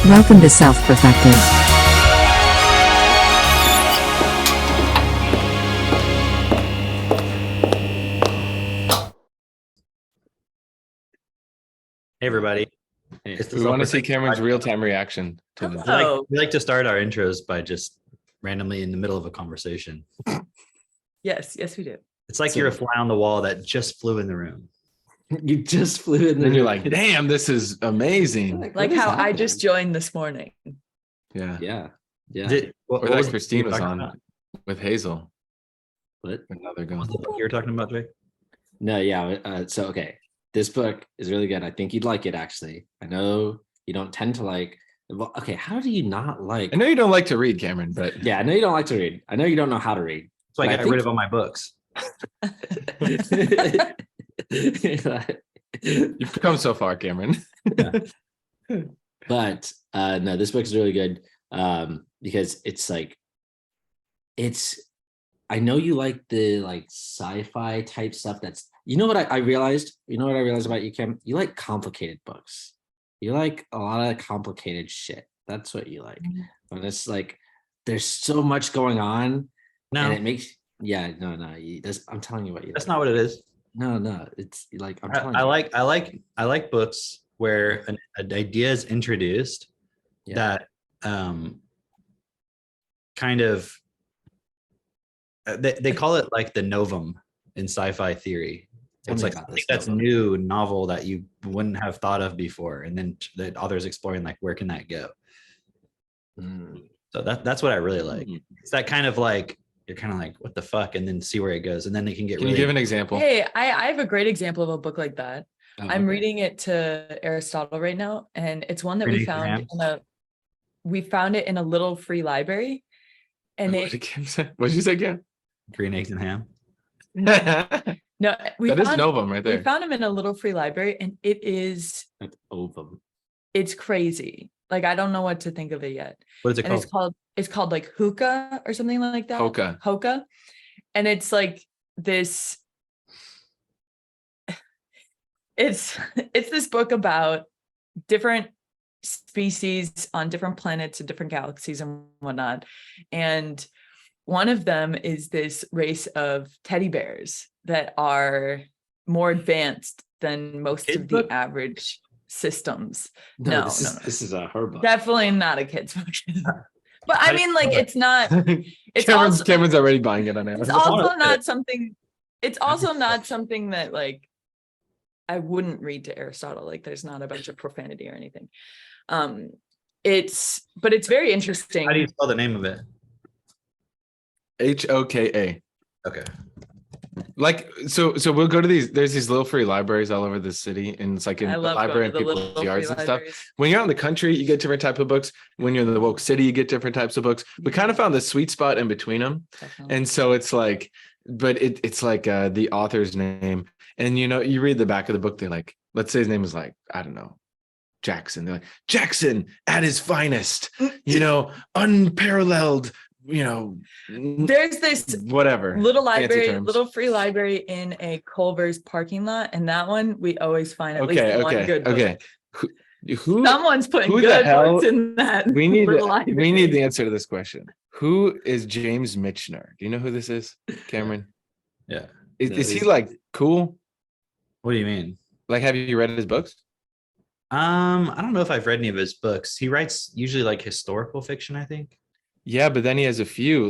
Welcome to Self-Perfected. Hey everybody. We want to see Cameron's real-time reaction to this. We like to start our intros by just randomly in the middle of a conversation. Yes, we do. It's like you're a fly on the wall that just flew in the room. You just flew in, And you're like, damn, this is amazing. Like how I just joined this morning. Yeah. What Or was that Christine was talking on about? with Hazel. What? Another What was gun. the book you were talking about, Jake? No, yeah. So okay, this book is really good. I think you'd like it. Actually, I know you don't tend to like. Well, okay, how do you not like? I know you don't like to read, Cameron, but Yeah, I know you don't like to read. I know you don't know how to read. That's why I But got think- rid of all my books. you've come so far, Cameron. But no, this book is really good because it's like I know you like the like sci-fi type stuff. That's what I realized. You know what I realized about you, Cam? You like complicated books. You like a lot of complicated shit. That's what you like. But it's like there's so much going on, and it makes no. I'm telling you what you. That's like. not what it is. No. It's like I'm telling I you. like books where an idea is introduced Yeah. that kind of they call it like the novum in sci-fi theory. Tell It's me like about something this that's novum. new novel that you wouldn't have thought of before, and then the author's exploring like where can that go. So that's what I really like. It's that kind of like you're kind of like what the fuck, and then see where it goes, and then they can get. Can really you give an example? Hey, I have a great example of a book like that. Oh, I'm okay. reading it to Aristotle right now, and it's one that Reading we to found Ham? we found it in a little free library. And What did Kim say? What did you say again? Green eggs and ham. That no, is Novum right we there. found him in a little free library, and That's ovum. it's crazy. Like I don't know what to think of it yet. What is it And called? it's called like hookah or something like that. Hoka. And it's like this it's this book about different species on different planets and different galaxies and whatnot. And one of them is this race of teddy bears that are more advanced than most Kid's of the book? average systems. No, No, this is a her book. Definitely not a kid's book. But How I do you mean, like, spell it? it's not, it's Cameron's, also, Cameron's already buying it on it's Amazon. also not something, it's also not something that like, I wouldn't read to Aristotle. Like there's not a bunch of profanity or anything. But it's very interesting. How do you spell the name of it? Hoka. Okay. Like so we'll go to there's these little free libraries all over the city, and it's like in I the love library going to and the people's little yards free and stuff. libraries. When you're out in the country, you get different type of books. When you're in the woke city, you get different types of books. We kind of found the sweet spot in between them. Definitely. And so it's like, but it's like the author's name. And you read the back of the book, they're like, let's say his name is like, I don't know, Jackson. They're like, Jackson at his finest, unparalleled, There's this whatever. little fancy library, terms. little free library in a Culver's parking lot. And that one, we always find at least one good book. Okay. Who Someone's putting who the good hell- books in that we need little library. we need the answer to this question. Who is James Michener? Do you know who this is, Cameron? Yeah. Is he like cool? What do you mean? Like, have you read his books? I don't know if I've read any of his books. He writes usually like historical fiction, I think. Yeah, but then he has a few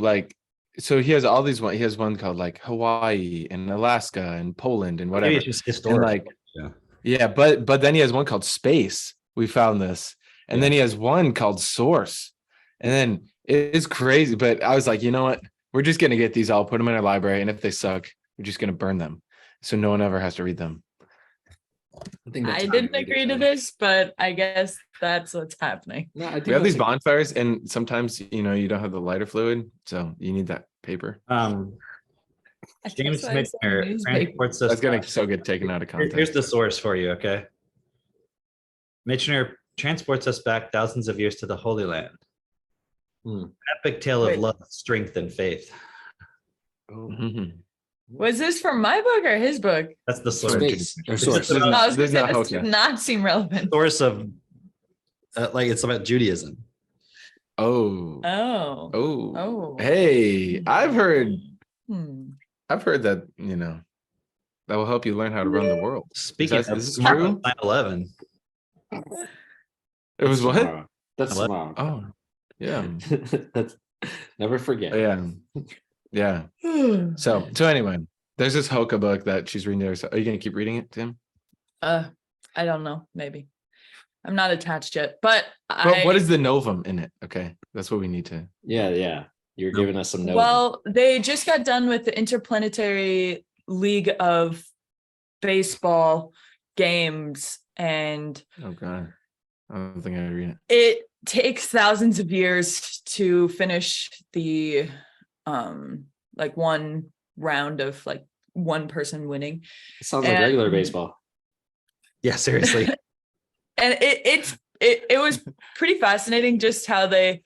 so he has all these he has one called like Hawaii and Alaska and Poland and whatever. Maybe it's just historical. like- yeah. Yeah, but then he has one called Space. We found this. And then he has one called Source. And then it is crazy. But I was like, you know what? We're just gonna get these all, put them in our library, and if they suck, we're just gonna burn them. So no one ever has to read them. I didn't agree to this, but I guess that's what's happening. No, I think We have that's these bonfires, and sometimes you don't have the lighter fluid, so you need that paper. James That's why I said Michener newspaper. transports us. That's gonna so get taken out of Here's context. the source for you, okay? Michener transports us back thousands of years to the Holy Land. Epic tale of Wait. love, strength, and faith. Mhm. Was this from my book or his book? That's the source. Space or This source. is I was There's gonna not say this Hoka. did not seem relevant. Source of Like it's about Judaism. Oh. Oh. Oh. Oh. Hey, I've heard Hmm. that, that will help you learn how to run the world. Speaking of, Is this tomorrow true? 9/11. It was what? tomorrow. That's 11. tomorrow. Oh, yeah. That's never forget. Yeah. Yeah. So anyway, there's this Hoka book that she's reading there. So are you gonna keep reading it, Tim? I don't know. Maybe I'm not attached yet, but But what is the Novum in it? Okay, that's what we need to. Yeah. You're giving us some notes. Well, they just got done with the Interplanetary League of Baseball games, and Oh God, I don't think I read it. it takes thousands of years to finish the like one round of like one person winning. It sounds like and- regular baseball. Yeah, seriously. And it was pretty fascinating just how they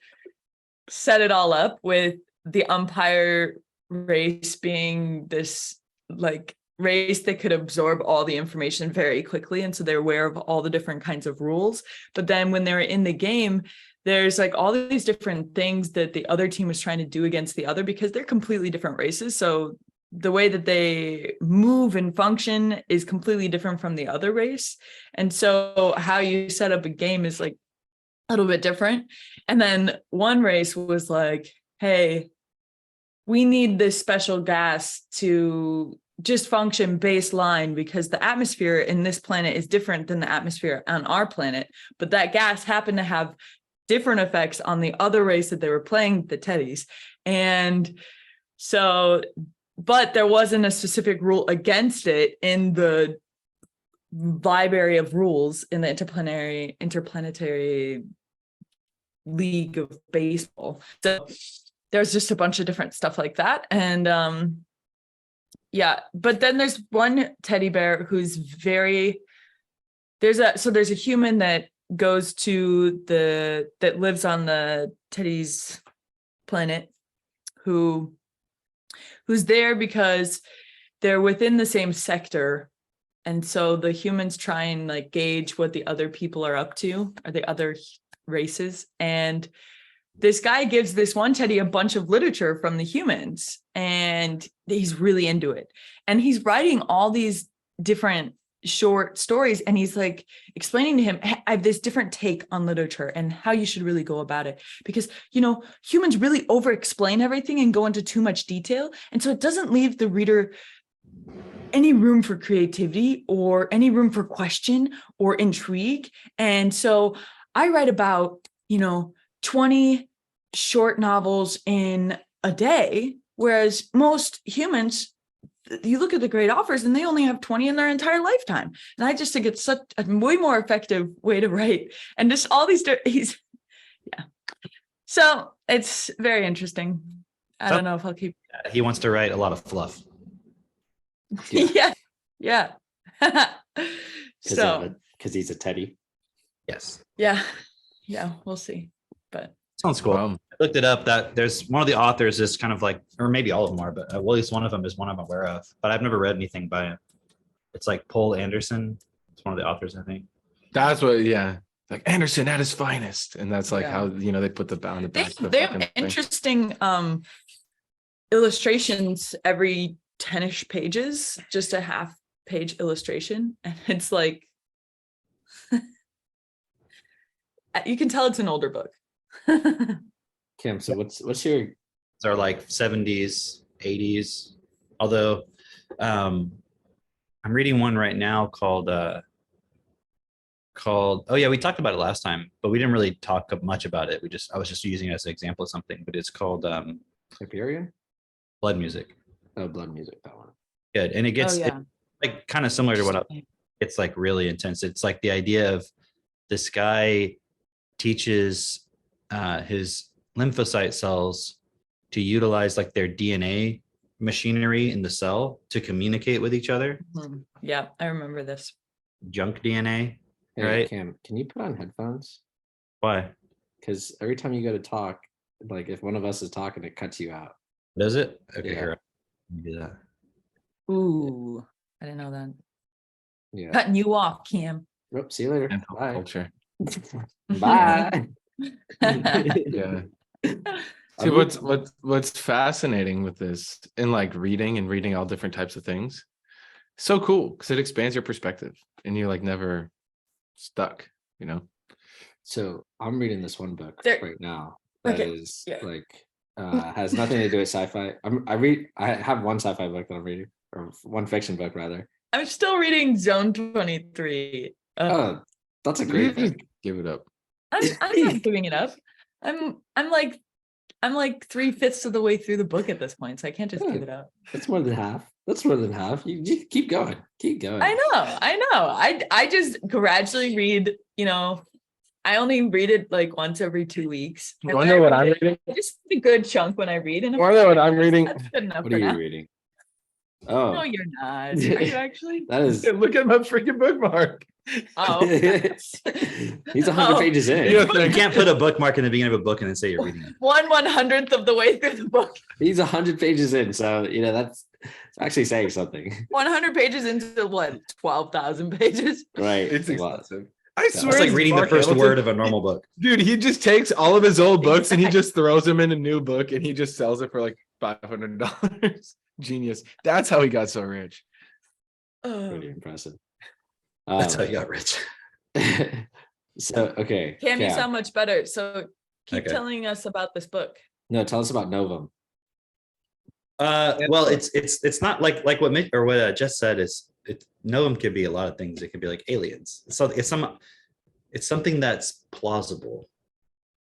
set it all up, with the umpire race being this like race that could absorb all the information very quickly, and so they're aware of all the different kinds of rules. But then when they're in the game, there's like all these different things that the other team is trying to do against the other, because they're completely different races. So the way that they move and function is completely different from the other race, and so how you set up a game is like a little bit different. And then one race was like, hey, we need this special gas to just function baseline, because the atmosphere in this planet is different than the atmosphere on our planet. But that gas happened to have different effects on the other race that they were playing, the Teddies. And so, but there wasn't a specific rule against it in the library of rules in the interplanetary league of baseball. So there's just a bunch of different stuff like that. And yeah, but then there's one teddy bear who's there's a human that goes to that lives on the Teddy's planet, who's there because they're within the same sector. And so the humans try and like gauge what the other people are up to, or the other races. And this guy gives this one teddy a bunch of literature from the humans, and he's really into it. And he's writing all these different short stories, and he's like explaining to him, hey, I have this different take on literature and how you should really go about it, because humans really over explain everything and go into too much detail, and so it doesn't leave the reader any room for creativity or any room for question or intrigue. And so I write about 20 short novels in a day, whereas most humans, you look at the great authors and they only have 20 in their entire lifetime. And I just think it's such a way more effective way to write. And just all these, yeah. So it's very interesting. I don't know if I'll keep. He wants to write a lot of fluff. Yeah. So because he's a teddy. Yes. yeah, we'll see. But Sounds cool. I looked it up. That there's one of the authors is kind of like, or maybe all of them are, but well, at least one of them is one I'm aware of. But I've never read anything by him. It's like Paul Anderson. It's one of the authors, I think. That's what, yeah. Like Anderson at his finest, and that's like Yeah. how they put the bound. they have interesting illustrations every 10ish pages, just a half page illustration, and it's like you can tell it's an older book. Kim, so what's your They're like 70s, 80s. Although I'm reading one right now called oh yeah, we talked about it last time, but we didn't really talk much about it. I was just using it as an example of something, but it's called Hyperion? Blood Music. Oh, Blood Music, that one. Good. And it gets yeah. like kind of similar to what it's like really intense. It's like the idea of this guy teaches his lymphocyte cells to utilize like their DNA machinery in the cell to communicate with each other. Yeah, I remember this. Junk DNA. Hey, Right. Kim, can you put on headphones? Why? Because every time you go to talk, like if one of us is talking, it cuts you out. Does it? Okay, Yeah. here. Let me do that. Ooh, I didn't know that. Yeah. Cutting you off, Cam. Nope, see you later. Cancel Bye. culture. Bye. Yeah. See, what's fascinating with this in like reading all different types of things, so cool because it expands your perspective and you're like never stuck, you know. So I'm reading this one book There- right now that Okay, is yeah. like has nothing to do with sci-fi. I have one sci-fi book that I'm reading, or one fiction book rather. I'm still reading Zone 23. Oh, that's a You great just book. give it up. I'm not giving it up. I'm like 3/5 of the way through the book at this point, so I can't just give it up. That's more than half. That's more than half. You just keep going. Keep going. I know. I just gradually read, I only read it like once every 2 weeks. You And wanna when know I what I'm read it, reading? I just read a good chunk when I read. And You wanna know what I'm reading? that's good enough What for are you now. reading? No, Oh, you're not. Are you actually? that is. Look at my freaking bookmark. Oh. He's 100 Oh. pages in. Yeah. You can't put a bookmark in the beginning of a book and then say you're reading it. 1/100th of the way through the book. He's 100 pages in, so that's actually saying something, 100 pages into what? 12,000 pages. right? It's A lot. expensive. I swear It's like it's reading the Mark first Hamilton. word of a normal book. Dude, he just takes all of his old books and he Exactly. just throws them in a new book and he just sells it for like $500. Genius. That's how he got so rich. Pretty impressive. That's how you got rich. So okay, Cam, you Cam. sound much better. So keep Okay. telling us about this book. No, tell us about Novum. Well, it's not like what Mitch or what Jess said is Novum can be a lot of things. It can be like aliens. It's something that's plausible,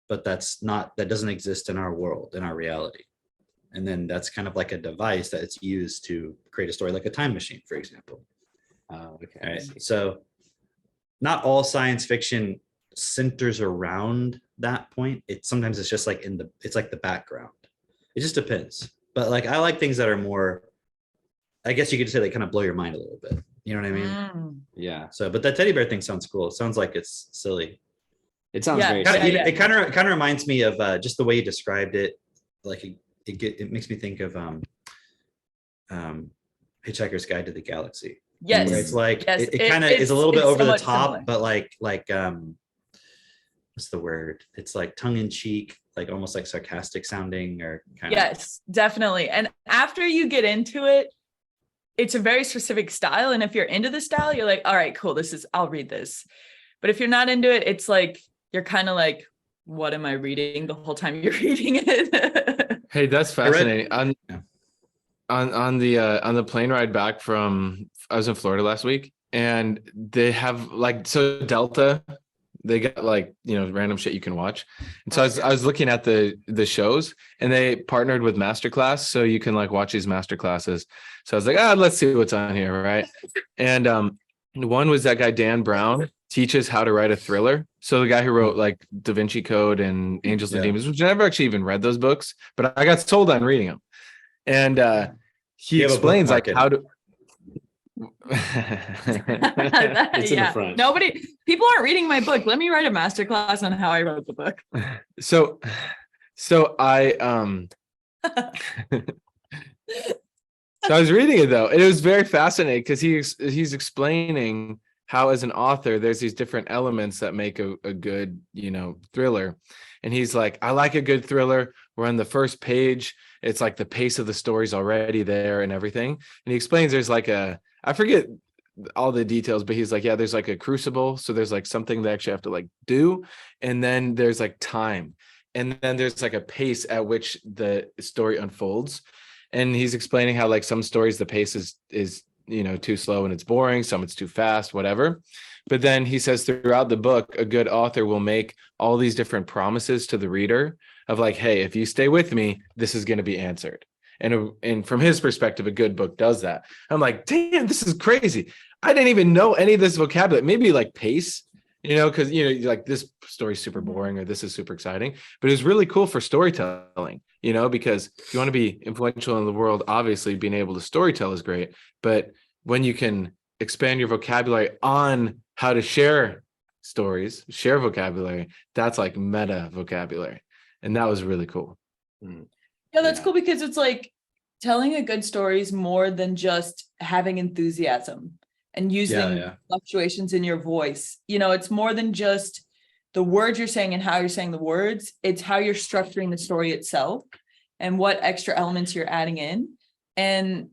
but that doesn't exist in our world, in our reality. And then that's kind of like a device that it's used to create a story, like a time machine, for example. Okay. All I right. see. So not all science fiction centers around that point. Sometimes it's just like it's like the background. It just depends. But like I like things that are more, I guess you could say they kind of blow your mind a little bit. You know what I mean? Mm. Yeah, So, but that teddy bear thing sounds cool. It sounds like it's silly. it sounds Yeah, very. yeah, silly. yeah. It kind of reminds me of just the way you described it. Like it makes me think of Hitchhiker's Guide to the Galaxy. Yes. Where it's like Yes, it kind of is a little bit it's over the somewhat top, similar. but like what's the word? It's like tongue in cheek, like almost like sarcastic sounding, or kind of. Yes, definitely. And after you get into it, it's a very specific style. And if you're into the style, you're like, all right, cool. I'll read this. But if you're not into it, it's like, you're kind of like, what am I reading the whole time you're reading it? Hey, that's fascinating. Yeah. On the plane ride back from, I was in Florida last week and they have like, so Delta, they got like, random shit you can watch. And so I was looking at the shows and they partnered with Masterclass. So you can like watch these masterclasses. So I was like, let's see what's on here. Right. And one was that guy, Dan Brown, teaches how to write a thriller. So the guy who wrote like Da Vinci Code and Angels and Yeah. Demons, which I never actually even read those books, but I got sold on reading them. And he You have a explains like bookmark how to. It's in the front. People aren't reading my book. Let me write a masterclass on how I wrote the book. So I so I was reading it though, and it was very fascinating because he's explaining how as an author there's these different elements that make a good thriller. And he's like, I like a good thriller where on the first page it's like the pace of the story's already there and everything. And he explains there's like I forget all the details, but he's like, yeah, there's like a crucible, so there's like something they actually have to like do, and then there's like time, and then there's like a pace at which the story unfolds. And he's explaining how like some stories the pace is too slow and it's boring, some it's too fast, whatever. But then he says throughout the book, a good author will make all these different promises to the reader of like, hey, if you stay with me, this is going to be answered. And from his perspective, a good book does that. I'm like, damn, this is crazy. I didn't even know any of this vocabulary. Maybe like pace, because like this story's super boring or this is super exciting. But it's really cool for storytelling, because if you want to be influential in the world, obviously being able to storytell is great. But when you can expand your vocabulary on how to share stories, share vocabulary, that's like meta vocabulary. And that was really cool. Yeah, that's cool because it's like telling a good story is more than just having enthusiasm and using fluctuations in your voice. It's more than just the words you're saying and how you're saying the words. It's how you're structuring the story itself and what extra elements you're adding in. And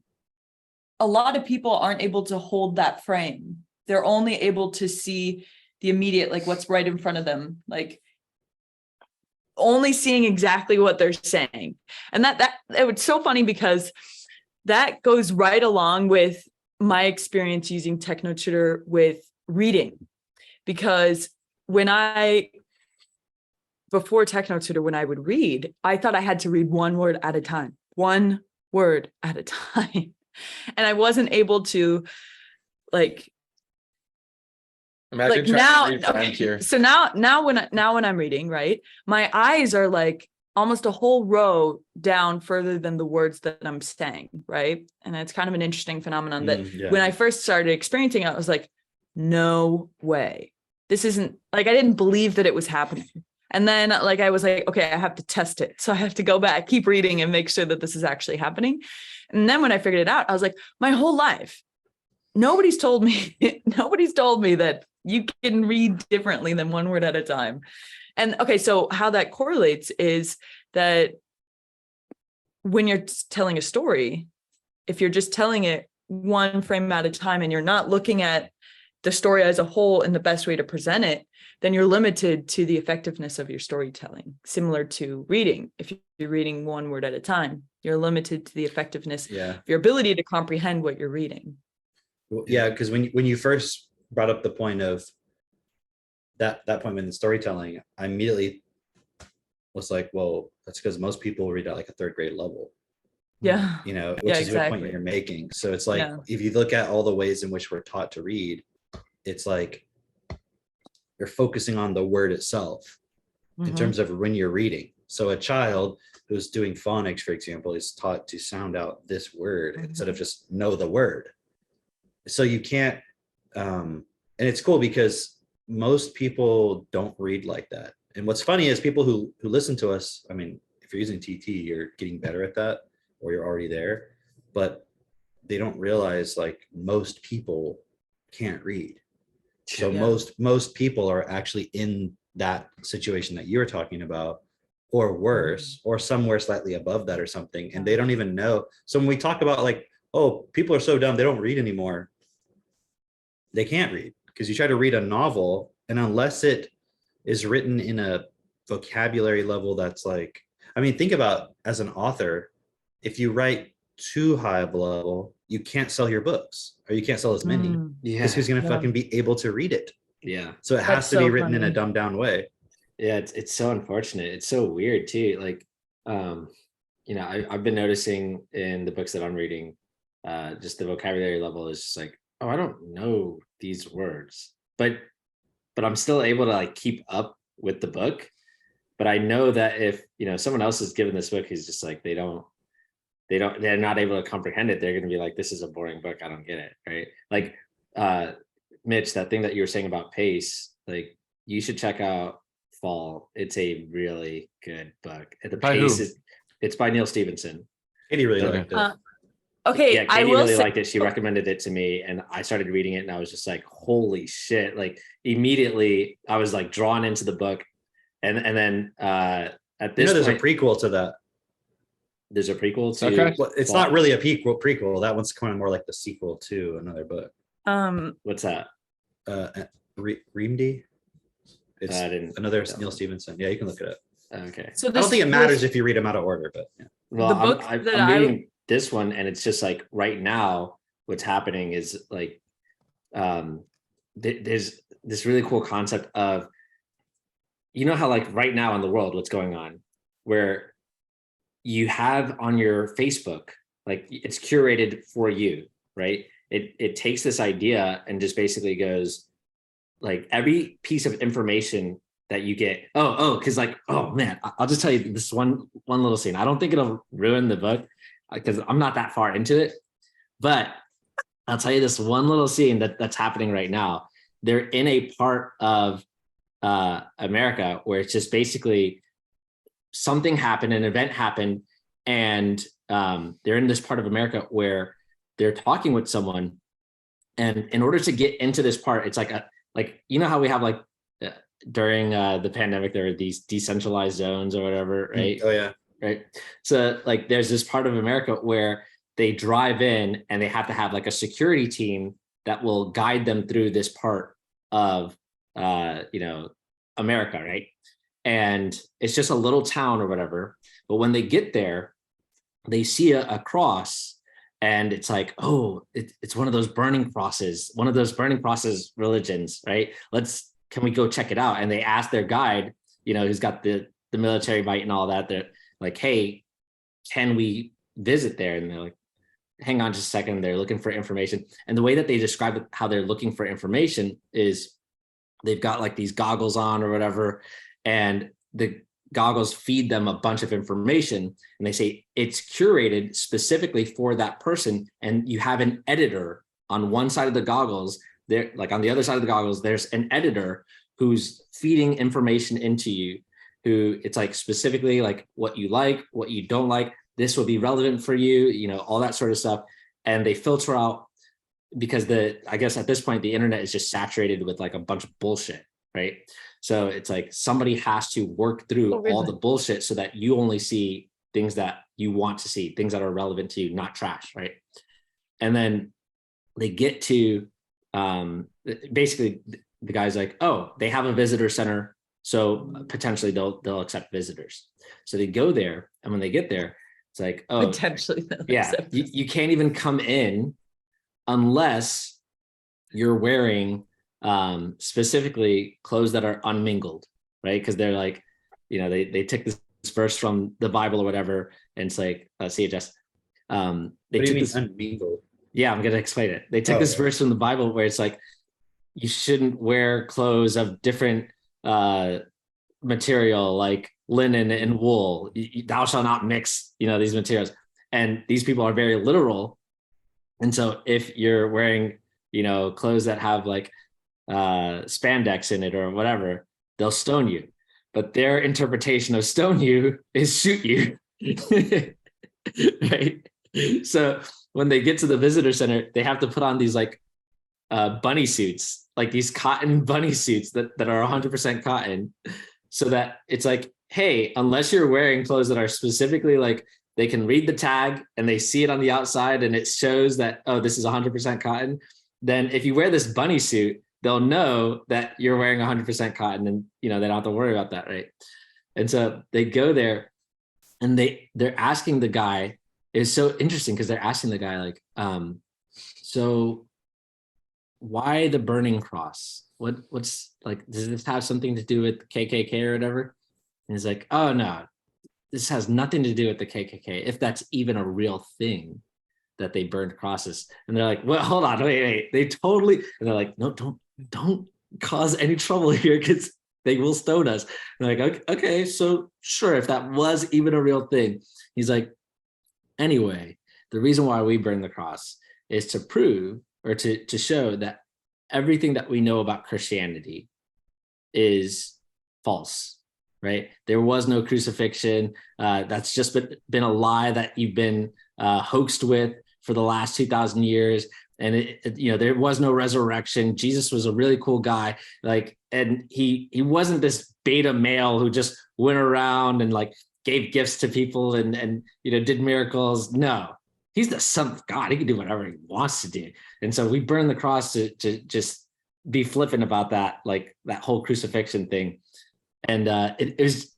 a lot of people aren't able to hold that frame. They're only able to see the immediate, like what's right in front of them, like only seeing exactly what they're saying. And it was so funny because that goes right along with my experience using TechnoTutor with reading. Because before TechnoTutor, when I would read, I thought I had to read one word at a time. And I wasn't able to Imagine trying to read Frank here. So now when I'm reading, right, my eyes are like almost a whole row down further than the words that I'm saying, right? And it's kind of an interesting phenomenon that when I first started experiencing it, I was like, no way. This isn't, like, I didn't believe that it was happening. And then like, I was like, okay, I have to test it. So I have to go back, keep reading and make sure that this is actually happening. And then when I figured it out, I was like, my whole life, nobody's told me that you can read differently than one word at a time. And okay, so how that correlates is that when you're telling a story, if you're just telling it one frame at a time and you're not looking at the story as a whole and the best way to present it, then you're limited to the effectiveness of your storytelling. Similar to reading. If you're reading one word at a time, you're limited to the effectiveness of your ability to comprehend what you're reading. Yeah, because when you first brought up the point of that point in storytelling, I immediately was like, well, that's because most people read at like a third grade level. Yeah. You know, which is the point you're making. So it's like, if you look at all the ways in which we're taught to read, it's like you're focusing on the word itself in terms of when you're reading. So a child who's doing phonics, for example, is taught to sound out this word instead of just know the word. So you can't, and it's cool because most people don't read like that. And what's funny is people who listen to us, I mean, if you're using TT, you're getting better at that, or you're already there, but they don't realize like most people can't read. So most people are actually in that situation that you're talking about, or worse, or somewhere slightly above that or something, and they don't even know. So when we talk about like, oh, people are so dumb, they don't read anymore. They can't read, because you try to read a novel, and unless it is written in a vocabulary level that's like, I mean, think about as an author, if you write too high of a level, you can't sell your books, or you can't sell as many. Because who's gonna fucking be able to read it? Yeah. So it has to be written in a dumbed down way. Yeah, it's so unfortunate. It's so weird too. Like, you know, I've been noticing in the books that I'm reading, just the vocabulary level is just like, oh, I don't know these words, but I'm still able to like keep up with the book. But I know that if, you know, someone else is given this book, who's just like, they're not able to comprehend it, they're going to be like, this is a boring book, I don't get it, right? Like, Mitch, that thing that you were saying about pace, like, you should check out Fall. It's a really good book. The pace it's by Neil Stephenson. Katie really liked it. Okay, yeah, Katie really liked it. She recommended it to me, and I started reading it, and I was just like, holy shit. Like, immediately I was like drawn into the book. And then at this there's point, a prequel to that. There's a prequel to well, it's not really a prequel. That one's kind of more like the sequel to another book. What's that? Reamdy. It's another Neil Stephenson. Yeah, you can look it up. Okay. So I don't think it matters if you read them out of order, but yeah. Well, the book I'm reading this one, and it's just like right now what's happening is like there's this really cool concept of, you know how like right now in the world, what's going on, where you have on your Facebook, like it's curated for you, right? It takes this idea and just basically goes like every piece of information that you get. Because like, oh man, I'll just tell you this one little scene. I don't think it'll ruin the book because I'm not that far into it, but I'll tell you this one little scene that's happening right now. They're in a part of America where it's just basically something happened, an event happened, and they're in this part of America where they're talking with someone, and in order to get into this part, it's like you know how we have like during the pandemic, there were these decentralized zones or whatever, right? Oh yeah. Right. So like there's this part of America where they drive in and they have to have like a security team that will guide them through this part of America, right? And it's just a little town or whatever. But when they get there, they see a cross and it's like, oh, it's one of those burning crosses, religions, right? Can we go check it out? And they ask their guide, who's got the military might and all that. They're like, hey, can we visit there? And they're like, hang on just a second. They're looking for information. And the way that they describe it, how they're looking for information is they've got like these goggles on or whatever, and the goggles feed them a bunch of information, and they say it's curated specifically for that person. And you have an editor on one side of the goggles there, like on the other side of the goggles, there's an editor who's feeding information into you, who it's like specifically like what you like, what you don't like, this will be relevant for you, all that sort of stuff. And they filter out, because I guess at this point, the internet is just saturated with like a bunch of bullshit, right? So it's like somebody has to work through all the bullshit so that you only see things that you want to see, things that are relevant to you, not trash, right? And then they get to, basically the guy's like, oh, they have a visitor center, so potentially they'll accept visitors. So they go there, and when they get there, it's like, oh, Potentially. yeah, you can't even come in unless you're wearing specifically clothes that are unmingled, right? Because they're like, they took this verse from the Bible or whatever, and it's like CHS. They What do you took mean this. unmingled? Yeah, I'm gonna explain it. They took this verse from the Bible where it's like, you shouldn't wear clothes of different material like linen and wool. Thou shalt not mix, these materials. And these people are very literal. And so if you're wearing, clothes that have like spandex in it or whatever, they'll stone you. But their interpretation of stone you is shoot you. Right? So when they get to the visitor center, they have to put on these like bunny suits, like these cotton bunny suits that are 100% cotton, so that it's like, hey, unless you're wearing clothes that are specifically like, they can read the tag and they see it on the outside and it shows that, oh, this is 100% cotton, then if you wear this bunny suit, they'll know that you're wearing 100% cotton, and they don't have to worry about that, right? And so they go there, and they're asking the guy, it's so interesting because they're asking the guy like, so why the burning cross? What's like, does this have something to do with KKK or whatever? And he's like, oh no, this has nothing to do with the KKK, if that's even a real thing that they burned crosses. And they're like, well, hold on, wait, they totally, and they're like, no, don't cause any trouble here, because they will stone us. And they're like, okay, so sure, if that was even a real thing. He's like, anyway, the reason why we burn the cross is to prove, or to show that everything that we know about Christianity is false, right? There was no crucifixion. That's just been a lie that you've been hoaxed with for the last 2,000 years. And there was no resurrection. Jesus was a really cool guy, like, and he wasn't this beta male who just went around and like gave gifts to people and did miracles. No, he's the Son of God. He can do whatever he wants to do. And so we burn the cross to just be flippant about that, like that whole crucifixion thing. And it was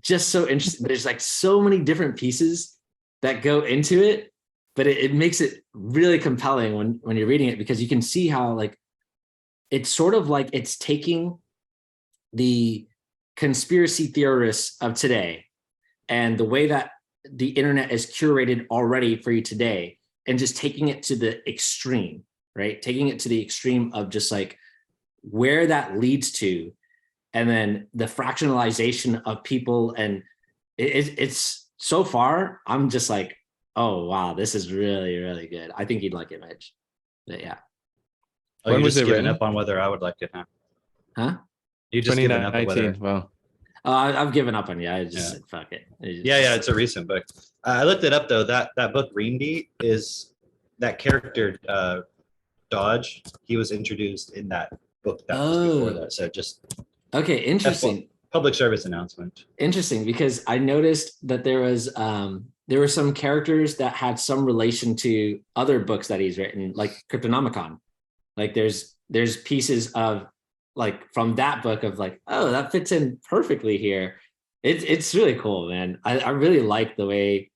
just so interesting. There's like so many different pieces that go into it, but it makes it really compelling when you're reading it, because you can see how like it's sort of like it's taking the conspiracy theorists of today and the way that the internet is curated already for you today, and just taking it to the extreme, right? Taking it to the extreme of just like where that leads to, and then the fractionalization of people. And it's so far, I'm just like, oh, wow, this is really, really good. I think you'd like it, Mitch. But yeah. Oh, When you're was just it giving written? up on whether I would like it, huh? Huh? You just giving up on 2019. whether. Wow. I've given up on you. I just Yeah. said, fuck it. Yeah, it's a recent book. I looked it up though. That book Rindy is that character Dodge. He was introduced in that book that was before Oh. that. So just Okay, interesting. Public service announcement. Interesting, because I noticed that there were some characters that had some relation to other books that he's written, like Cryptonomicon. Like there's pieces of like from that book of like, oh, that fits in perfectly here. It's really cool, man. I really like the way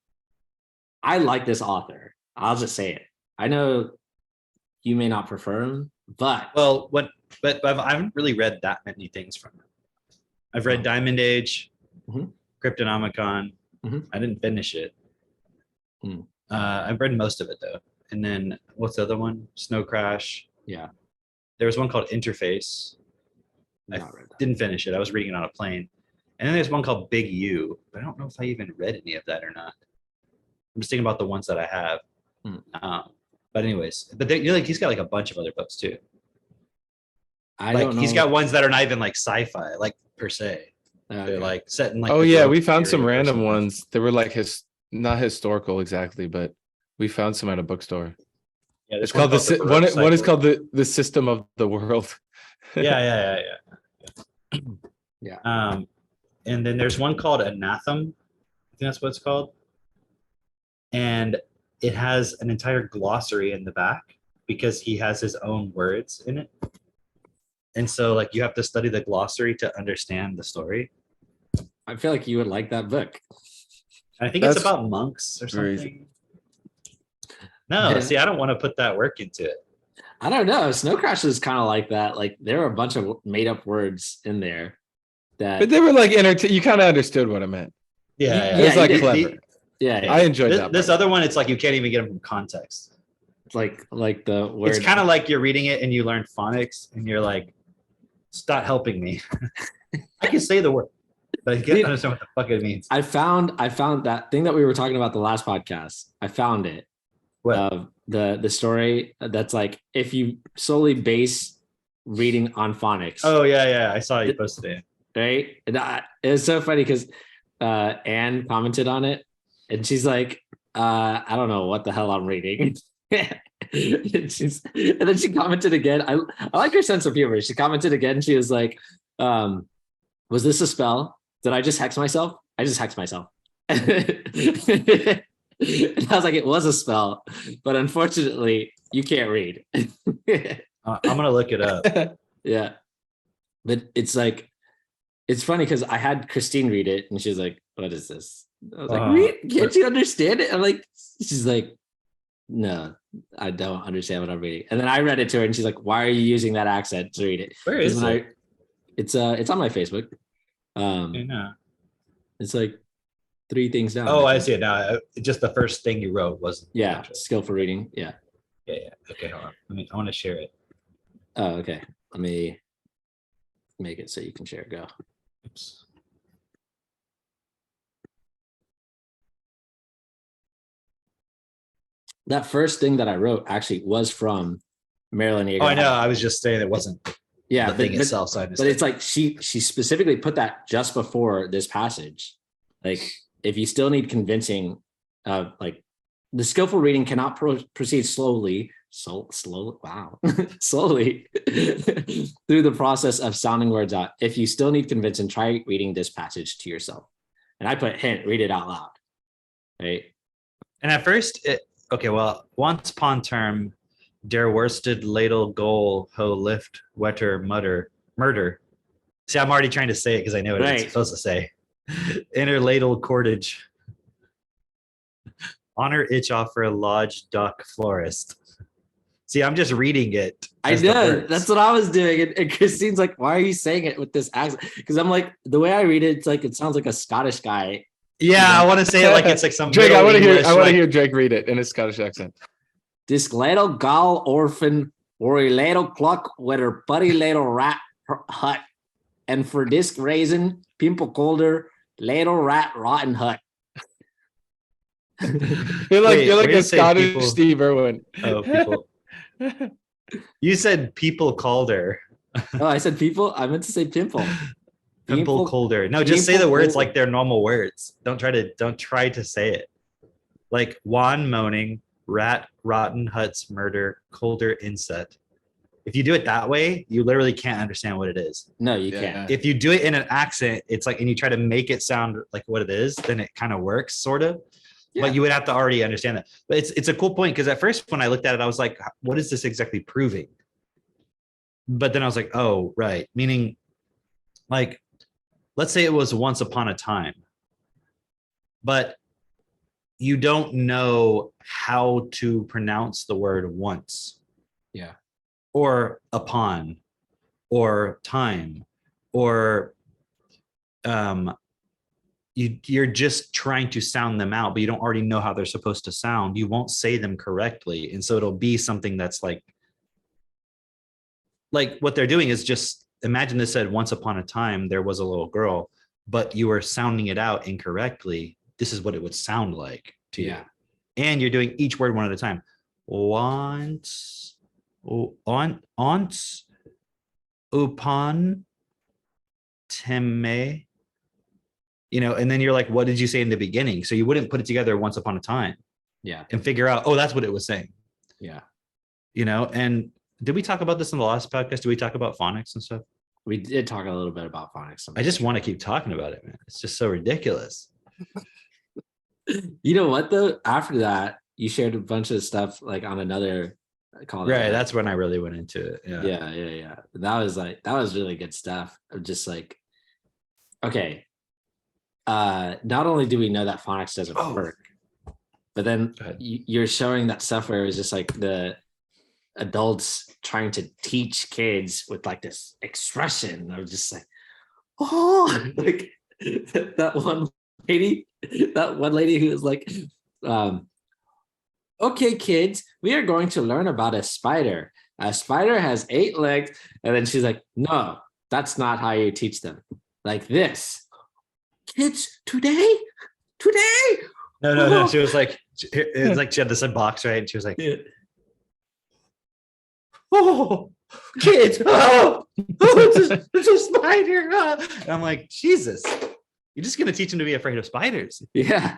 I like this author. I'll just say it. I know you may not prefer him, but But I haven't really read that many things from him. I've read Diamond Age, Mhm. Cryptonomicon. Mhm. I didn't finish it. Mm. I've read most of it though. And then what's the other one? Snow Crash. yeah, There was one called Interface. I not read that. didn't finish it. I was reading it on a plane. And then there's one called Big U. But I don't know if I even read any of that or not. I'm just thinking about the ones that I have. But anyways, you're like he's got like a bunch of other books too. I Like don't know. he's got ones that are not even like sci-fi, like per se. Okay. They're like set in like. Oh the yeah, Baroque we found some period or random something. ones. They were like not historical exactly, but we found some at a bookstore. Yeah, It's there's one called the Baroque one is cycle. called the system of the world. Yeah. Yeah. And then there's one called Anathem. I think that's what it's called. And it has an entire glossary in the back because he has his own words in it. And so like you have to study the glossary to understand the story. I feel like you would like that book. And I think it's That's about monks or crazy. something. No, see, I don't want to put that work into it. I don't know. Snow Crash is kind of like that. Like there are a bunch of made up words in there that. But they were like you kind of understood what I meant. Yeah, It was like you did. clever. Yeah, I enjoyed that. This part. other one, it's like you can't even get them from context. like the word. It's kind of like you're reading it and you learn phonics and you're like, stop helping me. I can say the word, but I can't understand what the fuck it means. I found that thing that we were talking about the last podcast. I found it. What? The story that's like if you solely base reading on phonics. Oh yeah. I saw you posted it. Right. And it was so funny because Anne commented on it and she's like, I don't know what the hell I'm reading. and then she commented again. I like her sense of humor. She commented again. She was like, was this a spell? Did I just hex myself? I just hexed myself. And I was like, it was a spell, but unfortunately, you can't read. I'm gonna look it up. Yeah, but it's like, it's funny because I had Christine read it, and she's like, "What is this?" I was like, "Read? Can't you understand it?" I'm like, she's like, "No, I don't understand what I'm reading." And then I read it to her, and she's like, "Why are you using that accent to read it?" Where is it? It's on my Facebook. It's like 3 things down. Oh, I see it now. Just the first thing you wrote was skill for reading. Yeah. Okay, hold on. I want to share it. Oh, okay. Let me make it so you can share. Go. Oops. That first thing that I wrote actually was from Marilyn Yeager. Oh, I know. I was just saying it wasn't the thing itself. So but it's like she specifically put that just before this passage. Like, if you still need convincing, like the skillful reading cannot proceed slowly. Wow, slowly through the process of sounding words out. If you still need convincing, try reading this passage to yourself. And I put hint, read it out loud. Right. And at first, once upon term, der worsted ladle goal ho lift wetter murder. See, I'm already trying to say it because I know what it's supposed to say. Inner ladle cordage. Honor itch offer lodge duck florist. See, I'm just reading it. I know. That's what I was doing. And Christine's like, why are you saying it with this accent? Because I'm like, the way I read it, it's like, it sounds like a Scottish guy. Yeah, I want to say it like it's like some Drake. I want to hear hear Drake read it in a Scottish accent. This little gal orphan or a little cluck with her buddy little rat hut. And for this reason, people called her Little Rat Rotten Hut. You're like a Scottish people, Steve Irwin. Oh, people. You said people called her. Oh, I said people? I meant to say pimple. Pimple colder. No, just say the words like they're normal words. Don't try to say it. Like Juan moaning, rat, rotten huts, murder, colder inset. If you do it that way, you literally can't understand what it is. No, you Yeah. can't. If you do it in an accent, it's like, and you try to make it sound like what it is, then it kind of works, sort of. Yeah. But you would have to already understand that. But it's a cool point, because at first when I looked at it, I was like, what is this exactly proving? But then I was like, oh, right. Meaning, like, let's say it was once upon a time, but you don't know how to pronounce the word once. Yeah. Or upon, or time, or you're just trying to sound them out, but you don't already know how they're supposed to sound. You won't say them correctly, and so it'll be something that's like what they're doing is just imagine this said, once upon a time there was a little girl, but you were sounding it out incorrectly. This is what it would sound like to you, and you're doing each word one at a time. Once, once, upon, teme, and then you're like, what did you say in the beginning? So you wouldn't put it together once upon a time. Yeah. And figure out, oh, that's what it was saying. Yeah. And did we talk about this in the last podcast? Did we talk about phonics and stuff? We did talk a little bit about phonics. I just want to keep talking about it, man. It's just so ridiculous. You know what though? After that, you shared a bunch of stuff like on another call. Right. That's when I really went into it. Yeah. That was really good stuff. Of just like, okay. Not only do we know that phonics doesn't work, but then you're showing that stuff where it was just like the adults trying to teach kids with like this expression of just like, oh, like that one lady who was like, okay, kids, we are going to learn about a spider. A spider has 8 legs. And then she's like, no, that's not how you teach them. Like this. Kids, today. No. She was like, it's like she had this box, right? And she was like, oh, kids, it's a spider. And I'm like, Jesus, you're just gonna teach them to be afraid of spiders. Yeah.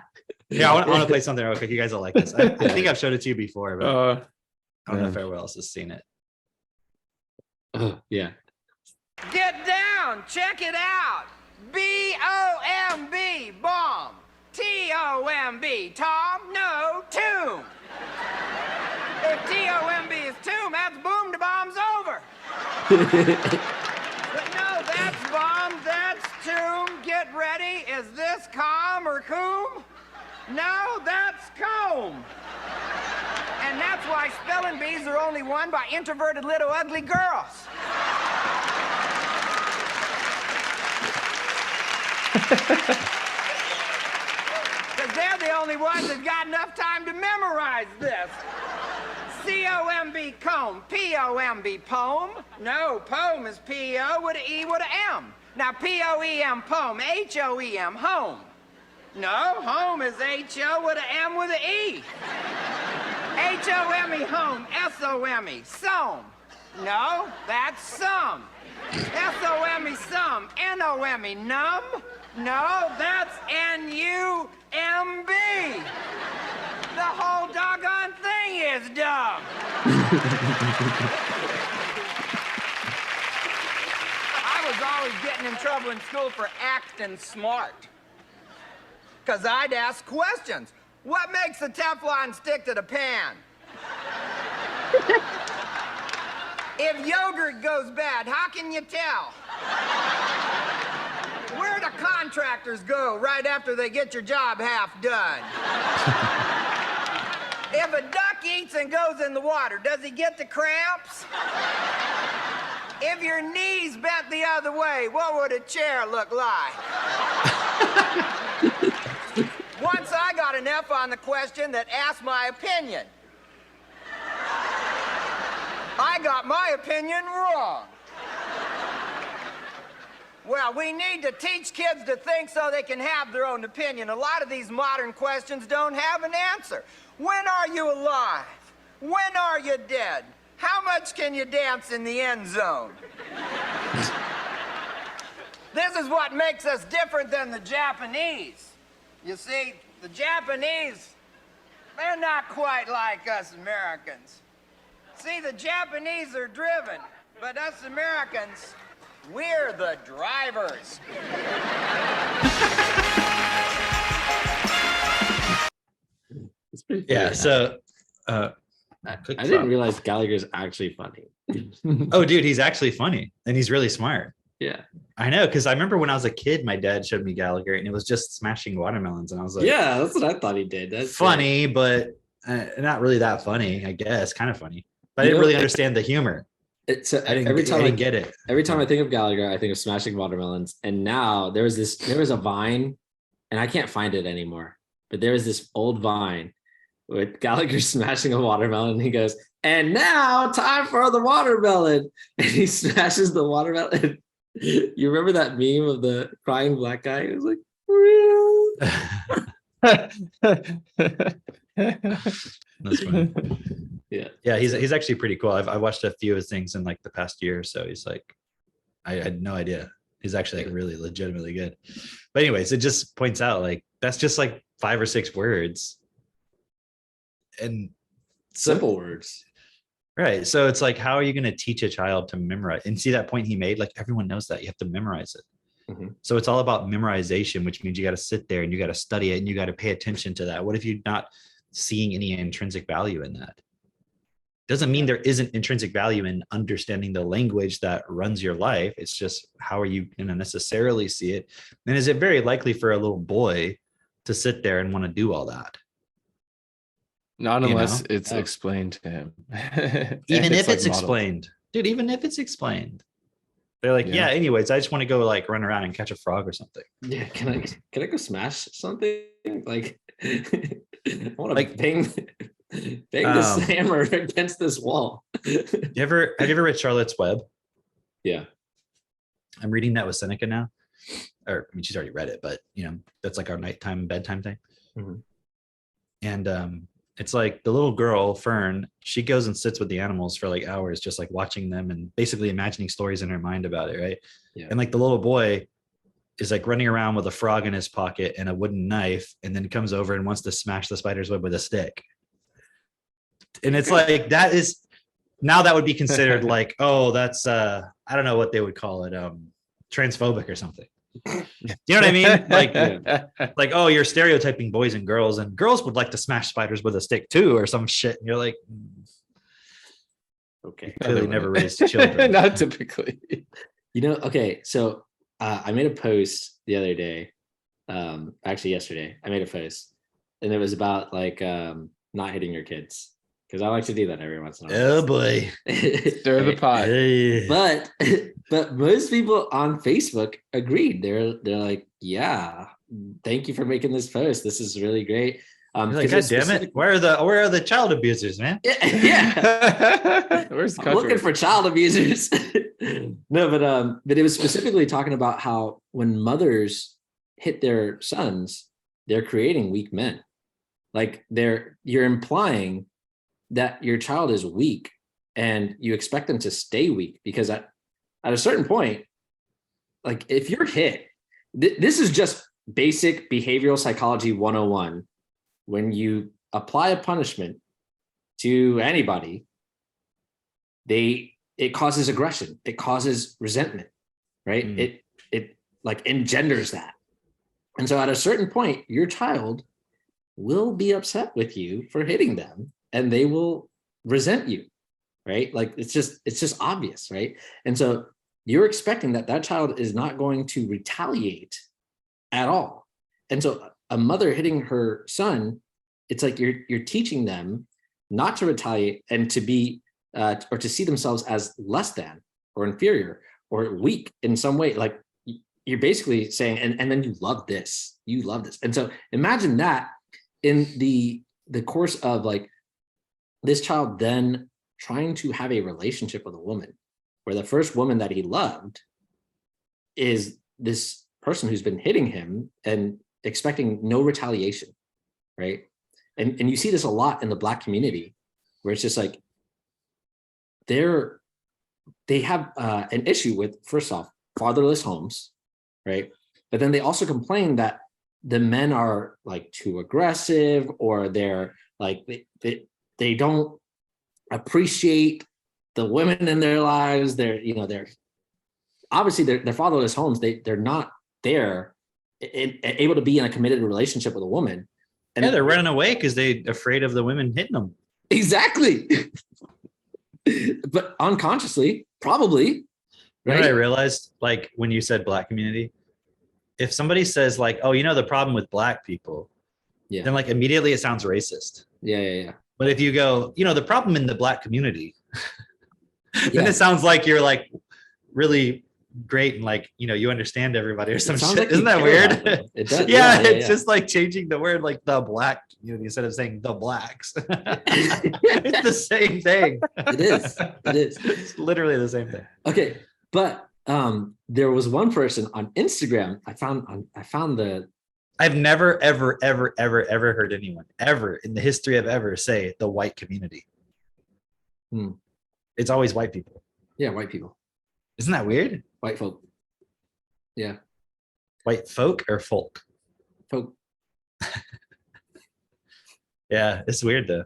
Yeah, I want to play something real quick. You guys will like this. I think I've showed it to you before, but I don't know if everyone else has seen it. Yeah. Get down, check it out. B-O-M-B, bomb. T-O-M-B, Tom, no, tomb. If T-O-M-B is tomb, that's boom, the bomb's over. But no, that's bomb, that's tomb. Get ready. Is this calm or coom? No, that's comb. And that's why spelling bees are only won by introverted little ugly girls. Because they're the only ones that got enough time to memorize this. C-O-M-B, comb. P-O-M-B, poem. No, poem is P-O with an E with an M. Now, P-O-E-M, poem. H-O-E-M, home. No, home is H-O with an M with an E. H-O-M-E, home. S-O-M-E, some. No, that's some. S-O-M-E, some. N-O-M-E, numb. No, that's N-U-M-B. The whole doggone thing is dumb. I was always getting in trouble in school for acting smart. Because I'd ask questions. What makes the Teflon stick to the pan? If yogurt goes bad, how can you tell? Where do contractors go right after they get your job half done? If a duck eats and goes in the water, does he get the cramps? If your knees bent the other way, what would a chair look like? Once I got an F on the question that asked my opinion. I got my opinion wrong. Well, we need to teach kids to think so they can have their own opinion. A lot of these modern questions don't have an answer. When are you alive? When are you dead? How much can you dance in the end zone? This is what makes us different than the Japanese. You see, the Japanese, they're not quite like us Americans. See, the Japanese are driven, but us Americans, we're the drivers. It's pretty funny. Yeah. So, I click didn't stop. realize Gallagher's actually funny. Oh, dude, he's actually funny and he's really smart. Yeah. I know, because I remember when I was a kid, my dad showed me Gallagher, and it was just smashing watermelons, and I was like, Yeah, that's what I thought he did. That's funny, but not really that funny. I guess kind of funny, but I You didn't know, really understand the humor. It's I didn't. every I time I didn't get it. every time I think of Gallagher, I think of smashing watermelons. And now there was a Vine, and I can't find it anymore. But there was this old Vine with Gallagher smashing a watermelon. And he goes, "And now time for the watermelon," and he smashes the watermelon. You remember that meme of the crying black guy? It was like, That's funny. yeah. Yeah, he's actually pretty cool. I watched a few of his things in like the past year or so. He's like, I had no idea. He's actually like really legitimately good. But anyways, it just points out like that's just like 5 or 6 words. And Simple words. right. So it's like, how are you going to teach a child to memorize? And see that point he made? Like everyone knows that you have to memorize it. Mhm. So it's all about memorization, which means you got to sit there and you got to study it and you got to pay attention to that. What if you're not seeing any intrinsic value in that? Doesn't mean there isn't intrinsic value in understanding the language that runs your life. It's just, how are you going to necessarily see it? And is it very likely for a little boy to sit there and want to do all that? Not You unless know? it's Yeah. explained to him. Even if like, it's modeled. explained, dude, even if it's explained, they're like, Yeah. yeah, anyways, I just want to go like run around and catch a frog or something. Yeah, can I go smash something? Like, I want to Like, bang this um, hammer against this wall. Have you ever read Charlotte's Web? Yeah. I'm reading that with Seneca now. Or I mean, she's already read it, but you know, that's like our nighttime bedtime thing. Mhm. And it's like the little girl, Fern, she goes and sits with the animals for like hours, just like watching them and basically imagining stories in her mind about it, right? Yeah. And like the little boy is like running around with a frog in his pocket and a wooden knife, and then comes over and wants to smash the spider's web with a stick. And it's like, that is, now that would be considered like, oh, that's I don't know what they would call it, transphobic or something. You know what I mean? Like, oh, you're stereotyping boys and girls would like to smash spiders with a stick too, or some shit. And you're like, Okay. clearly Other never way. raised children. Not typically. Okay. So I made a post the other day. Actually yesterday, I made a post, and it was about like not hitting your kids, because I like to do that every once in a while. Oh boy. Stir the Right? pot. Hey. But most people on Facebook agreed. They're like, yeah, thank you for making this post. This is really great. You're like, 'cause God it's damn it. specific- Where are the child abusers, man? Yeah. Where's the I'm looking country? for child abusers. No, but it was specifically talking about how when mothers hit their sons, they're creating weak men. Like you're implying that your child is weak, and you expect them to stay weak, because at a certain point, like if you're hit, this is just basic behavioral psychology 101. When you apply a punishment to anybody, it causes aggression, it causes resentment, right? It like engenders that. And so at a certain point, your child will be upset with you for hitting them, and they will resent you, right? Like it's just obvious, right? And so you're expecting that child is not going to retaliate at all. And so a mother hitting her son, it's like you're teaching them not to retaliate and to be or to see themselves as less than or inferior or weak in some way. Like you're basically saying, and then you love this. And so imagine that in the course of like this child then trying to have a relationship with a woman, where the first woman that he loved is this person who's been hitting him and expecting no retaliation, right? And you see this a lot in the Black community, where it's just like they have an issue with, first off, fatherless homes, right? But then they also complain that the men are like too aggressive, or they're like they don't appreciate the women in their lives. They're obviously they're fatherless homes. They're not there able to be in a committed relationship with a woman. And Yeah, they're running away because they're afraid of the women hitting them. exactly. But unconsciously, probably. You know Right. what I realized, like when you said black community, if somebody says like, "Oh, you know the problem with black people," Yeah. then like immediately it sounds racist. Yeah. But if you go, you know, the problem in the black community, then Yeah. it sounds like you're like really great and like, you know, you understand everybody or some sounds shit. like Isn't you that care weird? about them. It does. Yeah, Yeah, it's yeah. just like changing the word like the black community instead of saying the blacks. It's the same thing. It is. It is. It's literally the same thing. Okay, but there was one person on Instagram. I found the I've never, ever, ever, ever, ever heard anyone ever in the history of ever say the white community. It's always white people. white people, Isn't that weird? white folk. Yeah, White folk or folk? folk. Yeah, it's weird the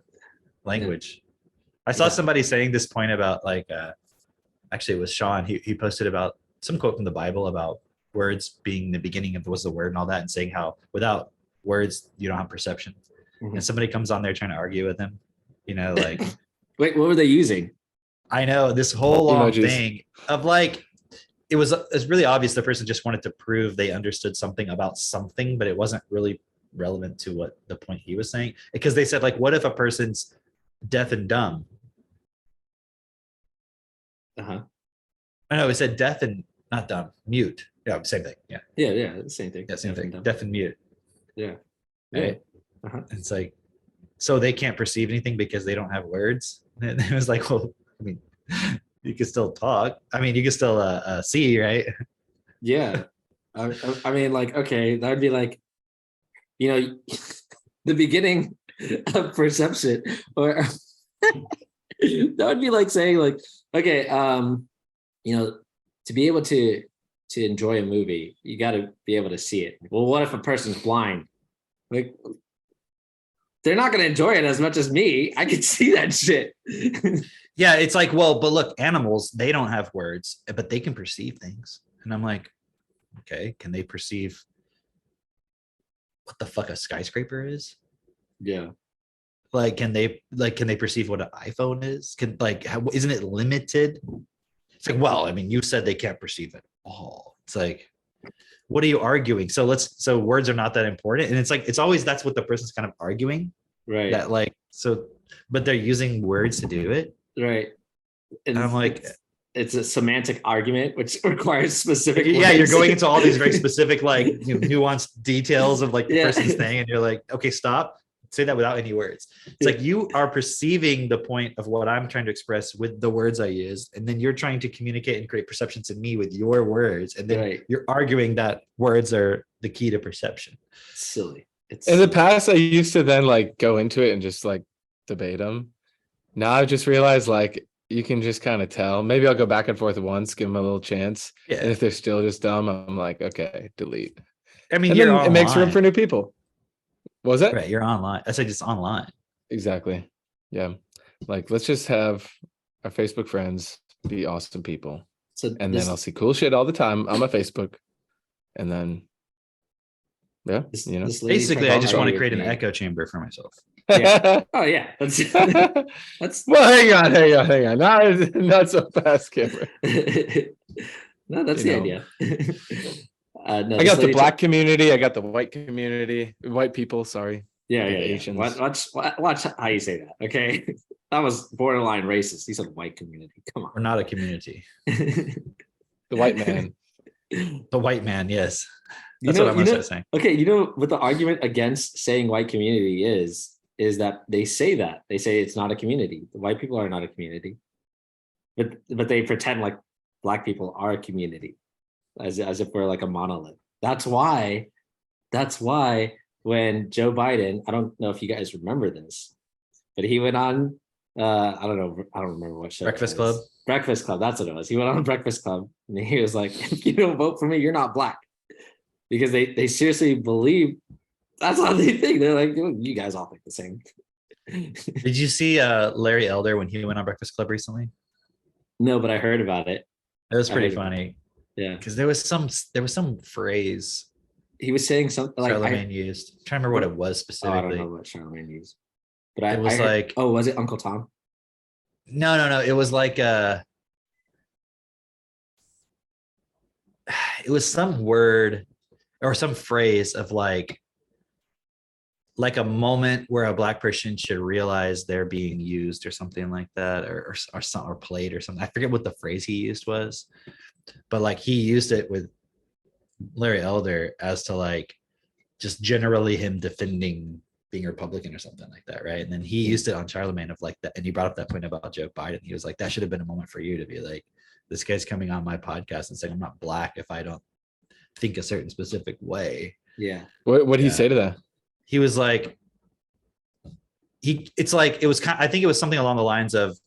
language. I saw Yeah. somebody saying this point about like actually it was Sean. He posted about some quote from the Bible about words being the beginning of was the word and all that, and saying how without words you don't have perception. Mhm. And somebody comes on there trying to argue with him, you know, like Wait, what were they using? I know this whole long Emojis. thing of like it's really obvious the person just wanted to prove they understood something about something, but it wasn't really relevant to what the point he was saying. Because they said, like, what if a person's deaf and dumb? Uh-huh. I know it said deaf and not dumb, mute. Yeah, same thing. Yeah, Yeah, same thing. yeah, same thing. Dumb. Deaf and mute. Yeah. Right. Uh-huh. It's like, so they can't perceive anything because they don't have words. And it was like, well, I mean, you can still talk. I mean, you can still see, right? Yeah. I mean, like, okay, that would be like, you know, the beginning of perception, or that would be like saying, like, okay, you know, to be able to enjoy a movie, you got to be able to see it. Well, what if a person's blind? Like, they're not going to enjoy it as much as me. I can see that shit. Yeah, it's like, well, but look, animals, they don't have words, but they can perceive things. And I'm like, okay, can they perceive what the fuck a skyscraper is? Yeah. Like, can they perceive what an iPhone is? Isn't it limited? It's like, well, I mean, you said they can't perceive it all. It's like, what are you arguing? So words are not that important. And it's like, it's always, that's what the person's kind of arguing. Right. That like, so, but they're using words to do it. Right. And I'm like, it's a semantic argument, which requires specific. yeah, words. you're going into all these very specific, like, you know, nuanced details of like the Yeah. person's thing. And you're like, okay, stop. Say that without any words. It's like you are perceiving the point of what I'm trying to express with the words I use, and then you're trying to communicate and create perceptions in me with your words, and then Right. you're arguing that words are the key to perception. It's silly. It's In the past, I used to then like go into it and just like debate them. Now I just realized like you can just kind of tell. Maybe I'll go back and forth once, give them a little chance. Yeah. And if they're still just dumb, I'm like, okay, delete. I mean, And you're then online. it makes room for new people. What was that? Right, you're online. I said just online. Exactly. Yeah. Like, let's just have our Facebook friends be awesome people. so And this, then I'll see cool shit all the time on my Facebook. And then, yeah, this, you know. this lady Basically, tried I just want to argue create with an me. echo chamber for myself. Yeah. Oh yeah, that's that's Well, hang on. Not so fast, Cameron. no, that's You the know. idea. I this got the lady black community. I got the white community. White people, sorry. Yeah, the yeah, yeah. Asians. Watch how you say that. Okay, that was borderline racist. He said white community. Come We're not a community. on. The white man. The white man, yes. You That's know- what I'm you gonna know- start saying. Okay, you know what the argument against saying white community is that they say it's not a community. The white people are not a community, but they pretend like black people are a community, as if we're like a monolith. That's why when Joe Biden, I don't know if you guys remember this, but he went on, I don't remember what show. it Breakfast was. Club? Breakfast Club, that's what it was. He went on Breakfast Club and he was like, if you don't vote for me, you're not black. Because they seriously believe that's how they think. They're like, you guys all think the same. Did you see Larry Elder when he went on Breakfast Club recently? No, but I heard about it. It was I pretty heard about it. funny Yeah, because there was some phrase he was saying something like Charlemagne used. I'm trying to remember what it was Oh, I don't know specifically. what Charlemagne used, but It I was heard, like oh, was it Uncle Tom? no. It was like it was some word or some phrase of like a moment where a black person should realize they're being used or something like that, or played or something. I forget what the phrase he used was, but like he used it with Larry Elder as to like just generally him defending being Republican or something like that, right? And then he used it on Charlemagne of like that, and he brought up that point about Joe Biden. He was like, that should have been a moment for you to be like, this guy's coming on my podcast and saying I'm not black if I don't think a certain specific way. Yeah, What did he Yeah. say to that? He was like, it's like it was kind. I think it was something along the lines of,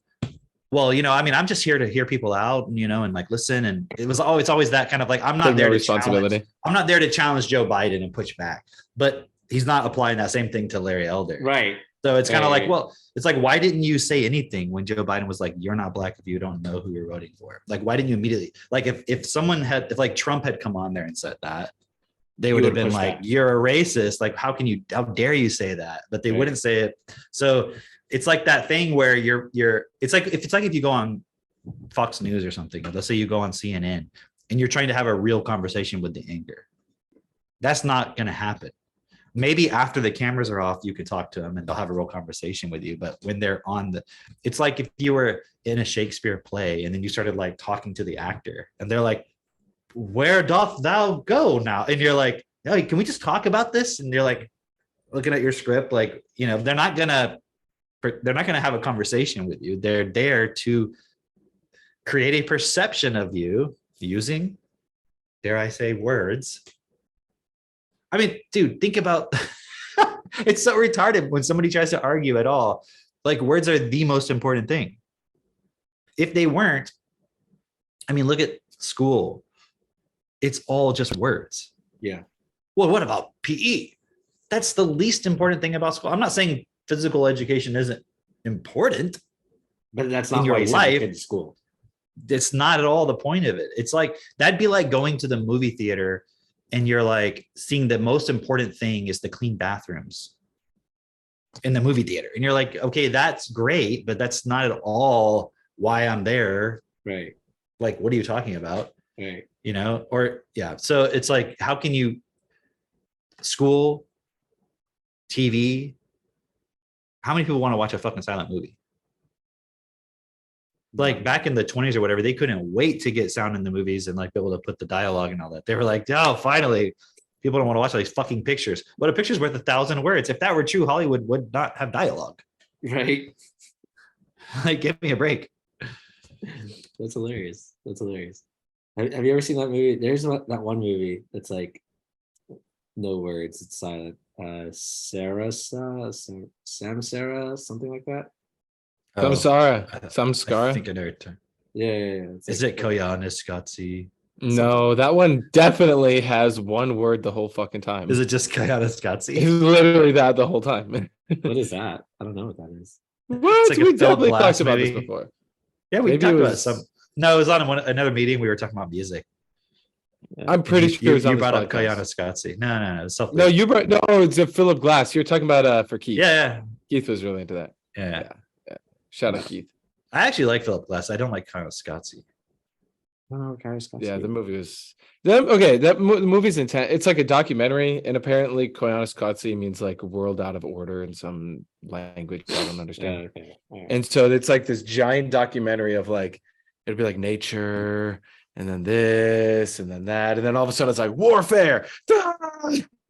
well, I mean, I'm just here to hear people out, and like listen. And it's always that kind of like, I'm not Take there no to responsibility. I'm not there to challenge Joe Biden and push back, but he's not applying that same thing to Larry Elder. right. So it's kind of like, Right. well, it's like, why didn't you say anything when Joe Biden was like, you're not black if you don't know who you're voting for? Like, why didn't you immediately, like, if like Trump had come on there and said that, they would have would've been pushed like, back. you're a racist. Like, how dare you say that? But they Right. wouldn't say it. So it's like that thing where it's like if you go on Fox News or something, let's say you go on CNN and you're trying to have a real conversation with the anchor. That's not going to happen. Maybe after the cameras are off, you could talk to them and they'll have a real conversation with you. But when they're on it's like if you were in a Shakespeare play and then you started like talking to the actor and they're like, where doth thou go now? And you're like, hey, can we just talk about this? And you're like looking at your script, like, they're not gonna have a conversation with you. They're there to create a perception of you using, dare I say, words. I mean, dude, think about it's so retarded when somebody tries to argue at all. Like, words are the most important thing. If they weren't, I mean, look at school. It's all just words. Yeah. Well, what about PE? That's the least important thing about school. I'm not saying physical education isn't important. But that's In not your why you send life. your kid to school. It's not at all the point of it. It's like, that'd be like going to the movie theater and you're like seeing the most important thing is the clean bathrooms in the movie theater. And you're like, okay, that's great, but that's not at all why I'm there. Right. Like, what are you talking about? Right. Or yeah. So it's like, how can you school, TV, how many people want to watch a fucking silent movie? Like back in the 20s or whatever, they couldn't wait to get sound in the movies and like be able to put the dialogue and all that. They were like, oh, finally, people don't want to watch all these fucking pictures. But a picture's worth 1,000 words. If that were true, Hollywood would not have dialogue. Right. Like, give me a break. That's hilarious. That's hilarious. Have you ever seen that movie? There's that one movie that's like no words, it's silent. Samsara, something like that. Samsara. I Samskara. think I know it. Yeah. It's Is like- it Koyana Scotzi? No, that one definitely has one word the whole fucking time. Is it just Koyana It's Scotzi? literally that the whole time. What is that? I don't know what that is. What? like a We Philip definitely Glass talked about this movie. before. Yeah, we Maybe talked it about was- some. No, it was on another meeting. We were talking about music. I'm pretty sure it was on you this brought up podcast. Koyana Scotzi. No, it's something. No, you brought it's a Philip Glass. You're talking about for Keith. Yeah. Keith was really into that. Yeah. Shout out Keith. I actually like Philip Glass. I don't like Koyana Scotzi. Oh, okay. Yeah, the movie was the movie's intense. It's like a documentary, and apparently Koyaanisqatsi means like world out of order in some language I don't understand. Okay. All right. And so it's like this giant documentary of like it'd be like nature, and then this, and then that, and then all of a sudden it's like warfare,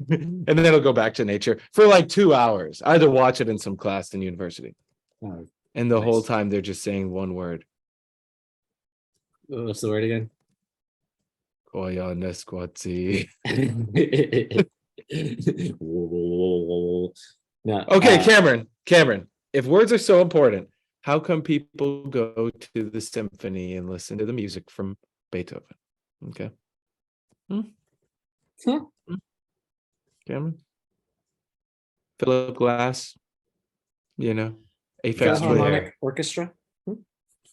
and then it'll go back to nature for like 2 hours. I had to watch it in some class in university, Oh, and the whole Nice. time they're just saying one word: what's the word again? Koyaanisqatsi. No. Okay, Cameron, if words are so important, how come people go to the symphony and listen to the music from Beethoven? Okay. Hmm. Cameron? Philip Glass? you know, got Aphex me Twin. there. Philharmonic Orchestra.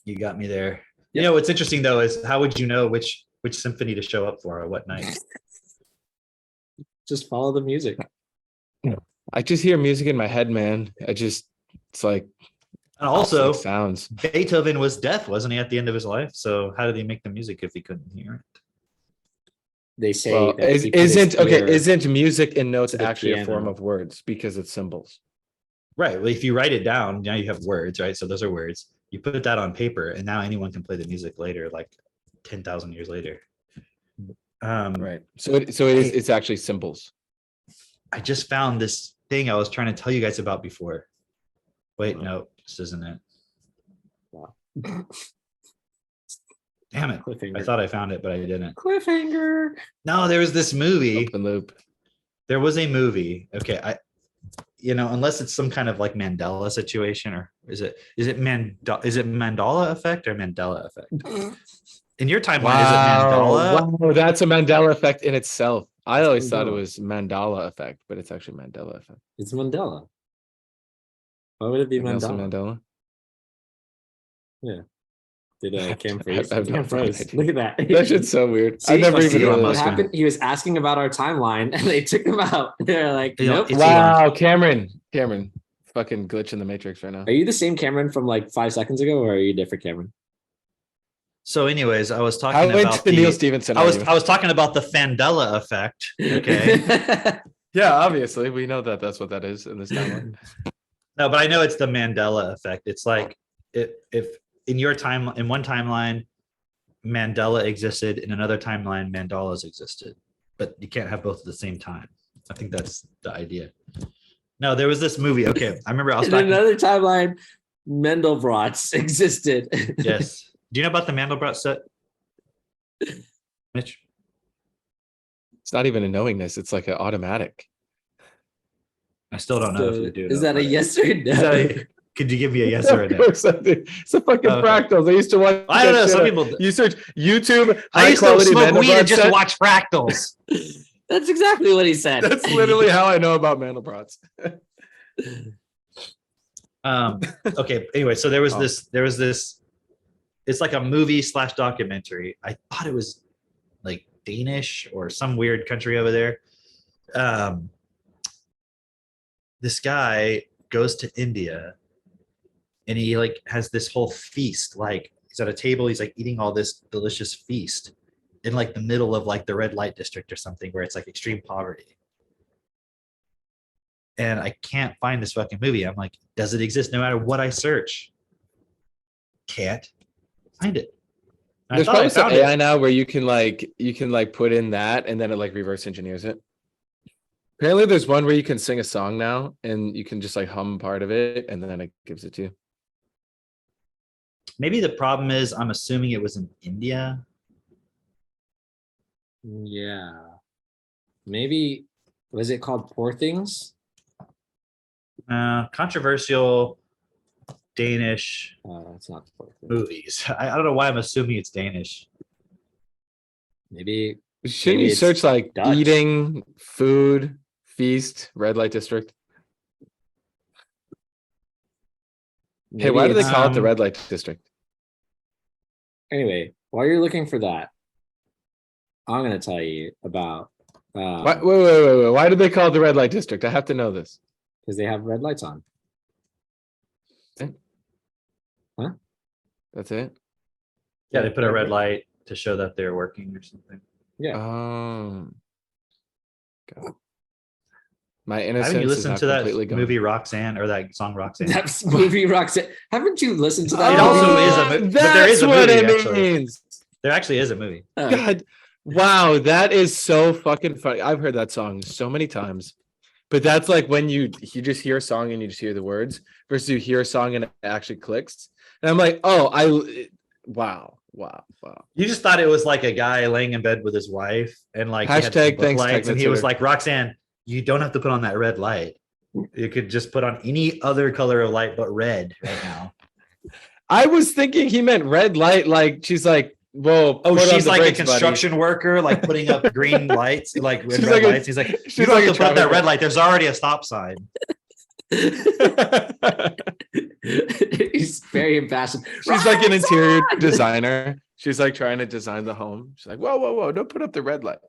You got me there. You know, what's interesting though is how would you know which symphony to show up for or what night? Just follow the music. I just hear music in my head, man. It's like And also, like sounds. Beethoven was deaf, wasn't he, at the end of his life? So how did he make the music if he couldn't hear it? They say Well, that he put his ear- isn't music in notes to the actually a form piano. of words because it's symbols? Right. Well, if you write it down, now you have words, right? So those are words. You put that on paper, and now anyone can play the music later, like 10,000 years later. Right. So it's actually symbols. I just found this thing I was trying to tell you guys about before. Wait, no, this isn't it. Wow. Damn it. Cliffhanger. I thought I found it, but I didn't. Cliffhanger. No, there was this movie. Open loop. There was a movie. Okay, unless it's some kind of like Mandela situation, or is it Mandela effect or Mandela effect? In your timeline, is it Mandela? Wow, that's a Mandela effect in itself. I It's always thought it Mandela. was Mandela effect, but it's actually Mandela effect. It's Mandela. Why would it be Like Nelson Mandela? Mandela. Did Cam I freeze? have no Cam froze. fucking Look at that. That shit's so weird. See, I never see even Elon what Musk. realized. happened. He was asking about our timeline, and they took him out. They're like, You know, "Nope." it's Wow, Cameron, fucking glitch in the matrix right now. Are you the same Cameron from like 5 seconds ago, or are you a different Cameron? So, anyways, I was How talking about into Neil Stevenson I are was you? I was talking about the Fandela effect. Okay. Yeah, obviously we know that that's what that is in this timeline. No, but I know it's the Mandela effect. It's like if in your time, in one timeline, Mandela existed, in another timeline, Mandalas existed, but you can't have both at the same time. I think that's the idea. No, there was this movie. Okay, I remember I was In talking. another timeline, Mendelbrats existed. Yes. Do you know about the Mandelbrot set, Mitch? It's not even a knowingness. It's like an automatic. I still don't know if you do. Is know that a about it. yes or no? Is that a- could you give me a yes or a Of no? course I do. It's a fucking Okay. fractals. I used to watch. I don't that know. shit Some on- people. You search YouTube. I high used to quality smoke weed Mandelbrot and just set. watch fractals. That's exactly what he said. That's literally how I know about Mandelbrats. Okay. Anyway, so there was Oh. this. It's like a movie / documentary. I thought it was like Danish or some weird country over there. This guy goes to India and he like has this whole feast. Like he's at a table, he's like eating all this delicious feast in like the middle of like the red light district or something where it's like extreme poverty. And I can't find this fucking movie. I'm like, does it exist no matter what I search? Can't find it. And There's I thought I probably some found AI it. now where you can like put in that and then it like reverse engineers it. Apparently there's one where you can sing a song now and you can just like hum part of it and then it gives it to you. Maybe the problem is I'm assuming it was in India. Yeah. Maybe, was it called Poor Things? Controversial Danish It's not Poor Things. movies. I don't know why I'm assuming it's Danish. Maybe Shouldn't Maybe you it's search like Dutch. eating, food, feast, red light district? Hey, why do they it's- call it the Um, red light district? Anyway, while you're looking for that, I'm gonna tell you about Wait. Why do they call it the red light district? I have to know this. because they have red lights on. That's it. Yeah, they put a red light to show that they're working or something. Yeah. God. My innocence Haven't you is listened not to that completely gone. movie Roxanne or that song Roxanne? That's movie Roxanne. Haven't you listened to that? It also movie? is a movie, but That's there is a what movie, it actually. means. There actually is a movie. God, wow, that is so fucking funny. I've heard that song so many times, but that's like when you just hear a song and you just hear the words versus you hear a song and it actually clicks. And I'm like, oh, wow. You just thought it was like a guy laying in bed with his wife and like he had some Hashtag book thanks, lights, and he was Technotutor. like, Roxanne, you don't have to put on that red light. You could just put on any other color of light but red right now. I was thinking he meant red light, like she's like, whoa. Oh, put on she's the like brakes, a buddy. construction worker, like putting up green lights, like red She's like a- lights. He's like, she's you don't like have a to put up that traffic red light. There's already a stop sign. He's very impassioned. She's like an interior designer. She's like trying to design the home. She's like, whoa, whoa, whoa, don't put up the red light.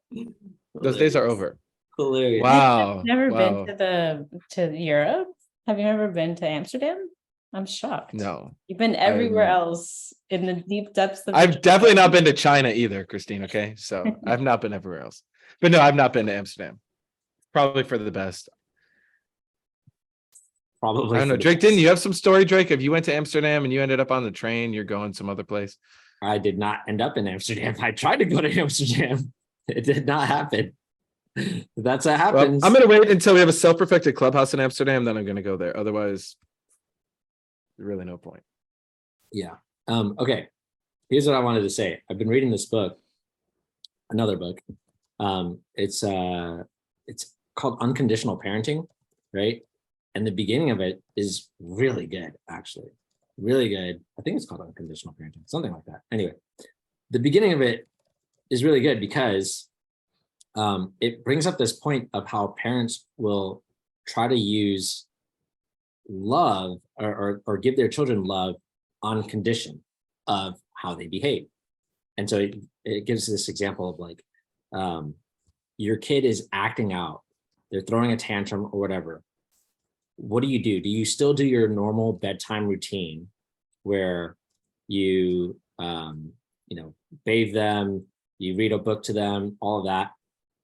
Those days are over. Hilarious. Wow. Never wow. been to Europe? Have you ever been to Amsterdam? I'm shocked. No. You've been everywhere I'm- else in the deep depths of the I've definitely not been to China either, Christine. Okay. So I've not been everywhere else. But no, I've not been to Amsterdam. Probably for the best. Probably. I don't know. for the Drake, didn't best. you have some story, Drake? If you went to Amsterdam and you ended up on the train, you're going some other place. I did not end up in Amsterdam. I tried to go to Amsterdam. It did not happen. That's what Well, happens. I'm gonna wait until we have a self-perfected clubhouse in Amsterdam, then I'm gonna go there. Otherwise, really no point. Yeah. Okay. Here's what I wanted to say. I've been reading this book, another book. It's called Unconditional Parenting, right? And the beginning of it is really good, actually. Really good. I think it's called Unconditional Parenting, something like that. Anyway, the beginning of it is really good because it brings up this point of how parents will try to use love or give their children love on condition of how they behave. And so it gives this example of like, your kid is acting out, they're throwing a tantrum or whatever. What do? Do you still do your normal bedtime routine where you, bathe them, you read a book to them, all of that?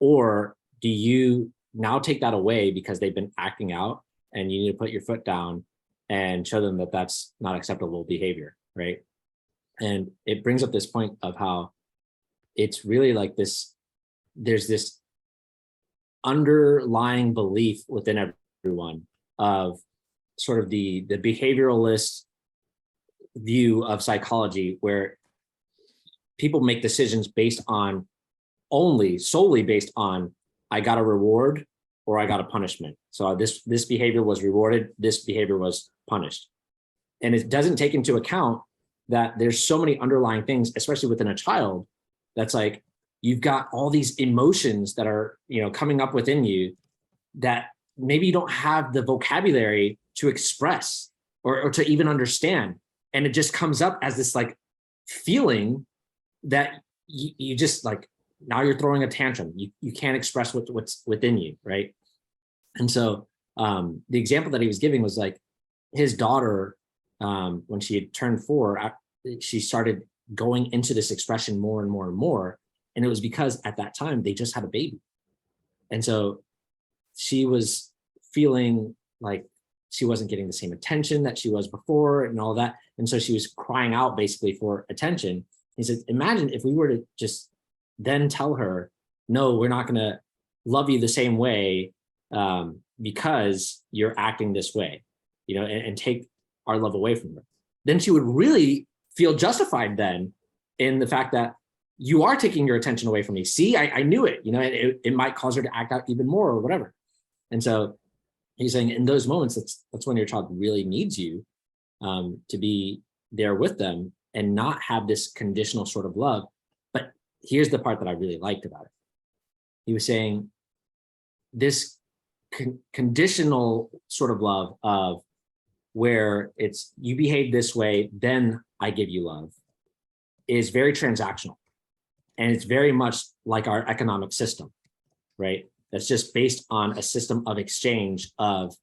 Or do you now take that away because they've been acting out and you need to put your foot down and show them that that's not acceptable behavior, right? And it brings up this point of how it's really like this, there's this underlying belief within everyone of sort of the behavioralist view of psychology where people make decisions based on solely based on I got a reward or I got a punishment. So this behavior was rewarded, this behavior was punished. And it doesn't take into account that there's so many underlying things, especially within a child, that's like you've got all these emotions that are, coming up within you that maybe you don't have the vocabulary to express or to even understand. And it just comes up as this like feeling that you just like, now you're throwing a tantrum. You can't express what's within you, right? And so the example that he was giving was like his daughter, when she had turned 4, she started going into this expression more and more and more. And it was because at that time they just had a baby. And so she was feeling like she wasn't getting the same attention that she was before and all that. And so she was crying out basically for attention. He said, imagine if we were to just then tell her, no, we're not going to love you the same way because you're acting this way, and take our love away from her. Then she would really feel justified then in the fact that you are taking your attention away from me. See, I knew it, it might cause her to act out even more or whatever. And so he's saying in those moments, that's when your child really needs you to be there with them and not have this conditional sort of love. But here's the part that I really liked about it. He was saying this conditional sort of love of where it's you behave this way, then I give you love, is very transactional. And it's very much like our economic system, right? That's just based on a system of exchange of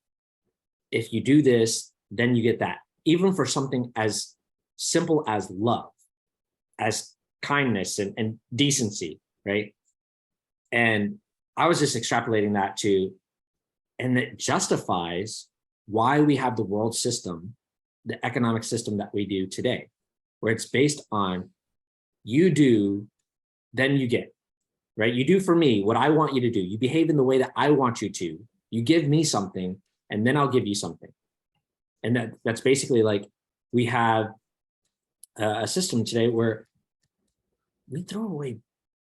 if you do this, then you get that. Even for something as simple as love, as kindness and decency, right? And I was just extrapolating that and it justifies why we have the world system, the economic system that we do today, where it's based on you do, then you get, right? You do for me what I want you to do. You behave in the way that I want you to. You give me something, and then I'll give you something. And that's basically like we have a system today where we throw away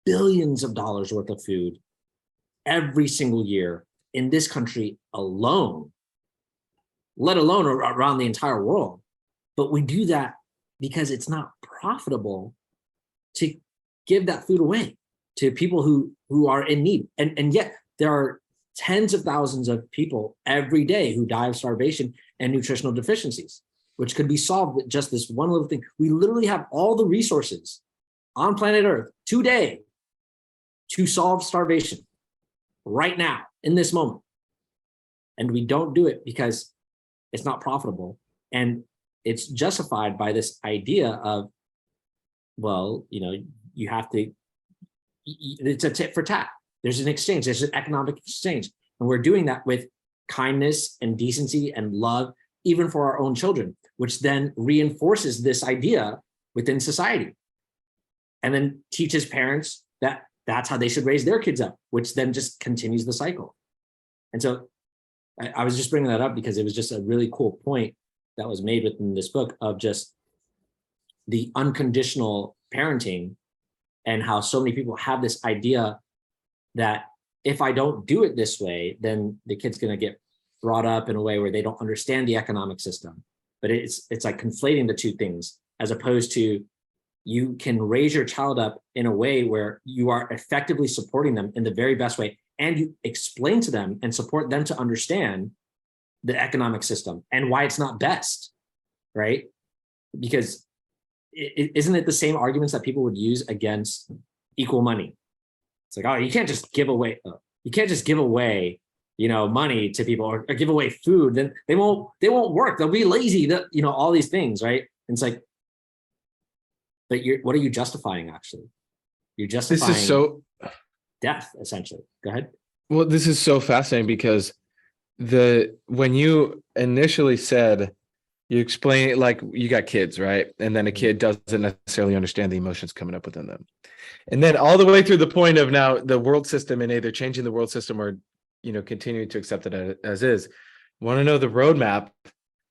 billions of dollars worth of food every single year in this country alone, let alone around the entire world. But we do that because it's not profitable to give that food away to people who are in need. And yet there are tens of thousands of people every day who die of starvation and nutritional deficiencies, which could be solved with just this one little thing. We literally have all the resources on planet Earth today to solve starvation right now in this moment. And we don't do it because it's not profitable. And it's justified by this idea of, well, you have to, it's a tit for tat. There's an exchange, there's an economic exchange. And we're doing that with kindness and decency and love, even for our own children, which then reinforces this idea within society. And then teaches parents that that's how they should raise their kids up, which then just continues the cycle. And so I was just bringing that up because it was just a really cool point that was made within this book of just the unconditional parenting and how so many people have this idea that if I don't do it this way, then the kid's going to get brought up in a way where they don't understand the economic system. But it's like conflating the two things, as opposed to you can raise your child up in a way where you are effectively supporting them in the very best way. And you explain to them and support them to understand the economic system and why it's not best, right? Because isn't it the same arguments that people would use against equal money? It's like, oh, you can't just give away, money to people or give away food. Then they won't work. They'll be lazy. All these things, right? And it's like, but what are you justifying actually? You're justifying This is so death, essentially. Go ahead. Well, this is so fascinating because when you initially said, you explain like you got kids, right? And then a kid doesn't necessarily understand the emotions coming up within them. And then all the way through the point of now the world system and either changing the world system or, continuing to accept it as is. Want to know the roadmap?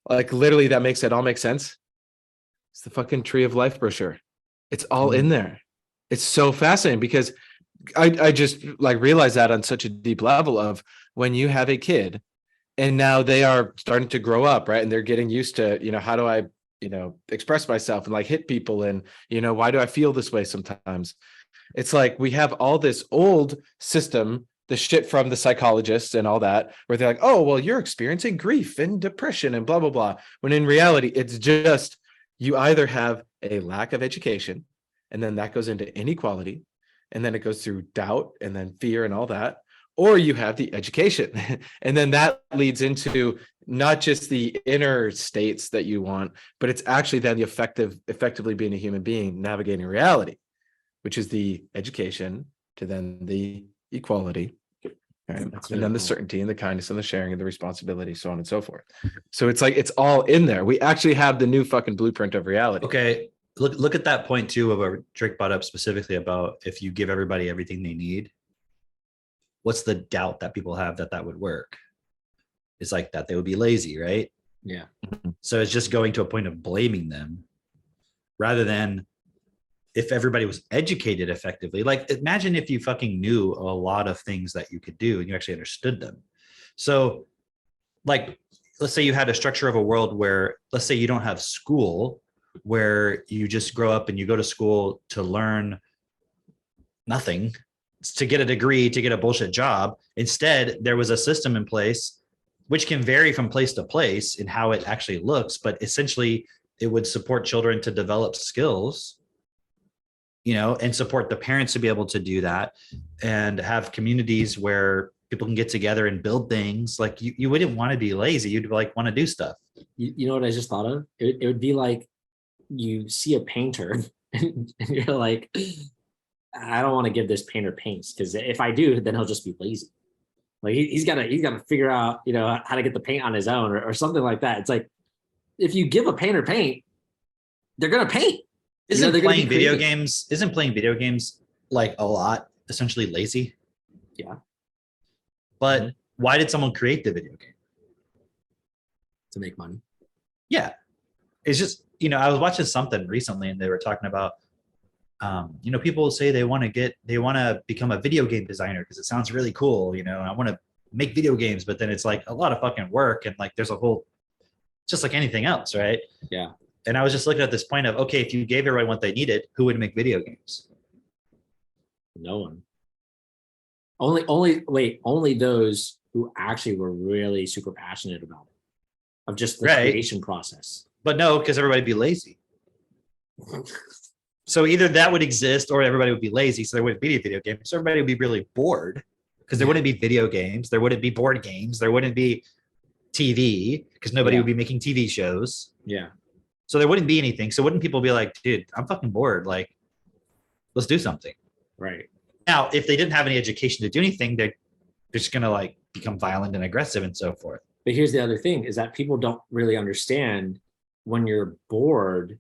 Like literally that makes it all make sense. It's the fucking Tree of Life brochure. It's all in there. It's so fascinating because I just like realized that on such a deep level of when you have a kid and now they are starting to grow up, right? And they're getting used to, how do I, express myself and like hit people and, why do I feel this way sometimes? It's like we have all this old system, the shit from the psychologists and all that, where they're like, oh, well, you're experiencing grief and depression and blah, blah, blah. When in reality, it's just you either have a lack of education and then that goes into inequality. And then it goes through doubt and then fear and all that, or you have the education. And then that leads into not just the inner states that you want, but it's actually then the effectively being a human being, navigating reality, which is the education to then the equality, right? And then the certainty and the kindness and the sharing and the responsibility, so on and so forth. So it's like, it's all in there. We actually have the new fucking blueprint of reality. Okay. Look at that point too of what Drake brought up specifically about if you give everybody everything they need, what's the doubt that people have that would work? It's like that they would be lazy, right? Yeah. So it's just going to a point of blaming them rather than if everybody was educated effectively. Like imagine if you fucking knew a lot of things that you could do and you actually understood them. So like, let's say you had a structure of a world where, let's say you don't have school, where you just grow up and you go to school to learn nothing, to get a degree, to get a bullshit job. Instead, there was a system in place, which can vary from place to place in how it actually looks, but essentially it would support children to develop skills, and support the parents to be able to do that and have communities where people can get together and build things. Like you wouldn't want to be lazy. You'd like want to do stuff. You know what I just thought of? It would be like, you see a painter and you're like, I don't want to give this painter paints because if I do, then he'll just be lazy. Like he's got to figure out, how to get the paint on his own or something like that. It's like, if you give a painter paint, they're going to paint. Isn't playing video games like a lot essentially lazy? Yeah. But why did someone create the video game? To make money. Yeah. It's just, I was watching something recently and they were talking about, people say they want to become a video game designer because it sounds really cool. I want to make video games, but then it's like a lot of fucking work. And like, there's a whole, just like anything else. Right. Yeah. And I was just looking at this point of, okay, if you gave everyone what they needed, who would make video games? No one. Only those who actually were really super passionate about it, of just the Right. creation process. But no, because everybody'd be lazy. So either that would exist or everybody would be lazy. So there wouldn't be a video game. So everybody would be really bored because there wouldn't be video games. There wouldn't be board games. There wouldn't be TV because nobody Yeah. would be making TV shows. Yeah. So there wouldn't be anything. So wouldn't people be like, dude, I'm fucking bored. Like, let's do something. Right. Now, if they didn't have any education to do anything, they're just going to like become violent and aggressive and so forth. But here's the other thing is that people don't really understand when you're bored,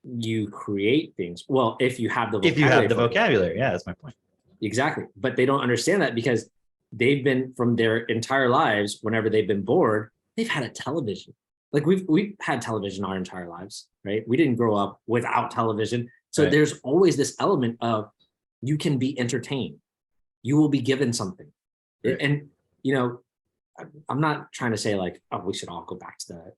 you create things. Well, if you have the If you have the for it. vocabulary. Yeah, that's my point. Exactly. But they don't understand that because they've been from their entire lives, whenever they've been bored, they've had a television. Like we've had television our entire lives, right? We didn't grow up without television. So Right. there's always this element of you can be entertained. You will be given something. Right. And you know, I'm not trying to say like, oh, we should all go back to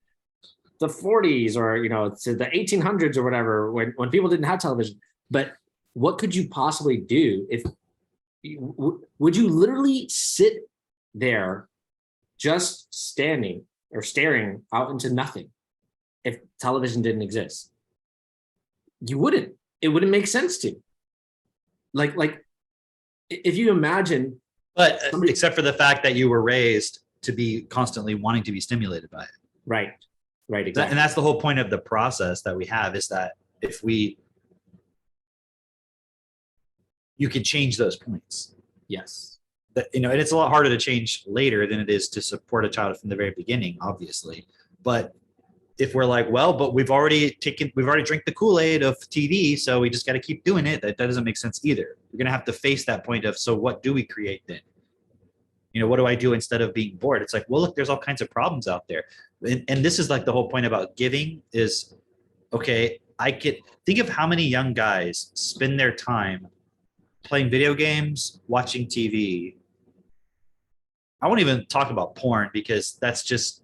the 40s or to the 1800s or whatever, when people didn't have television. But what could you possibly do if would you literally sit there just standing or staring out into nothing if television didn't exist? You wouldn't. It wouldn't make sense to. Like if you imagine. But except for the fact that you were raised to be constantly wanting to be stimulated by it. Right. Exactly. And that's the whole point of the process that we have is that if you can change those points. Yes. That, and it's a lot harder to change later than it is to support a child from the very beginning, obviously. But if we're like, well, but we've already drank the Kool-Aid of TV, so we just got to keep doing it. That doesn't make sense either. We're going to have to face that point of, so what do we create then? What do I do instead of being bored? It's like, well, look, there's all kinds of problems out there. And this is like the whole point about giving is, okay, I could think of how many young guys spend their time playing video games, watching TV. I won't even talk about porn because that's just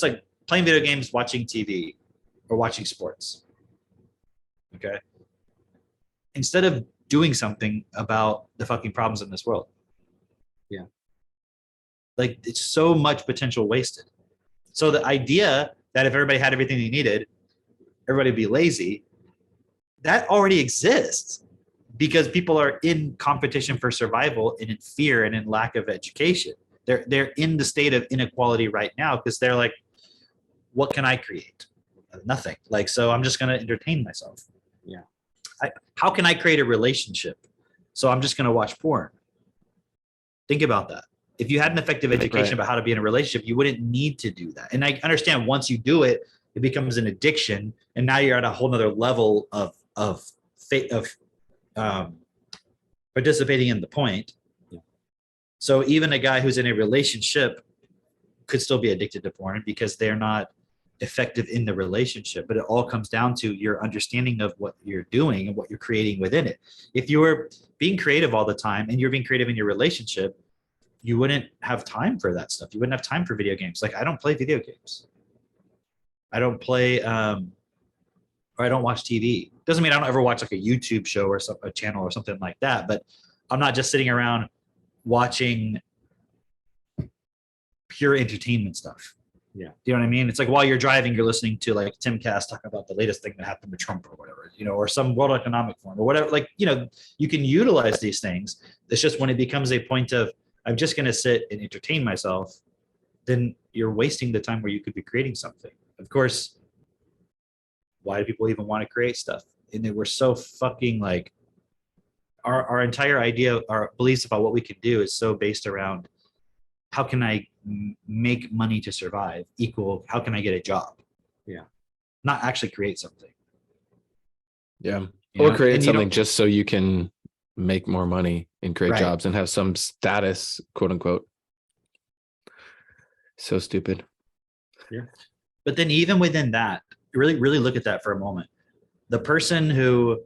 like playing video games, watching TV, or watching sports. Okay. Instead of doing something about the fucking problems in this world. Yeah. Like it's so much potential wasted. So the idea that if everybody had everything they needed, everybody would be lazy, that already exists because people are in competition for survival and in fear and in lack of education. They're in the state of inequality right now because they're like, what can I create? Nothing. Like, so I'm just going to entertain myself. Yeah. How can I create a relationship? So I'm just going to watch porn. Think about that. If you had an effective education about how to be in a relationship, you wouldn't need to do that. And I understand once you do it, it becomes an addiction. And now you're at a whole nother level of participating in the point. Yeah. So even a guy who's in a relationship could still be addicted to porn because they're not effective in the relationship. But it all comes down to your understanding of what you're doing and what you're creating within it. If you were being creative all the time and you're being creative in your relationship, you wouldn't have time for that stuff. You wouldn't have time for video games. Like I don't play video games. I don't play or I don't watch TV. Doesn't mean I don't ever watch like a YouTube show or a channel or something like that, but I'm not just sitting around watching pure entertainment stuff. Yeah. You know what I mean? It's like while you're driving, you're listening to like Tim Cass talking about the latest thing that happened with Trump or whatever, or some World Economic Forum or whatever. Like, you can utilize these things. It's just when it becomes a point of, I'm just going to sit and entertain myself, then you're wasting the time where you could be creating something. Of course, why do people even want to create stuff? And we're so fucking like, our entire idea, our beliefs about what we can do is so based around how can I make money to survive equal how can I get a job? Yeah. Not actually create something. Yeah. You Or know? create And you something don't- just so you can make more money and create Right. jobs and have some status, quote unquote. So stupid. But then even within that, really look at that for a moment. The person who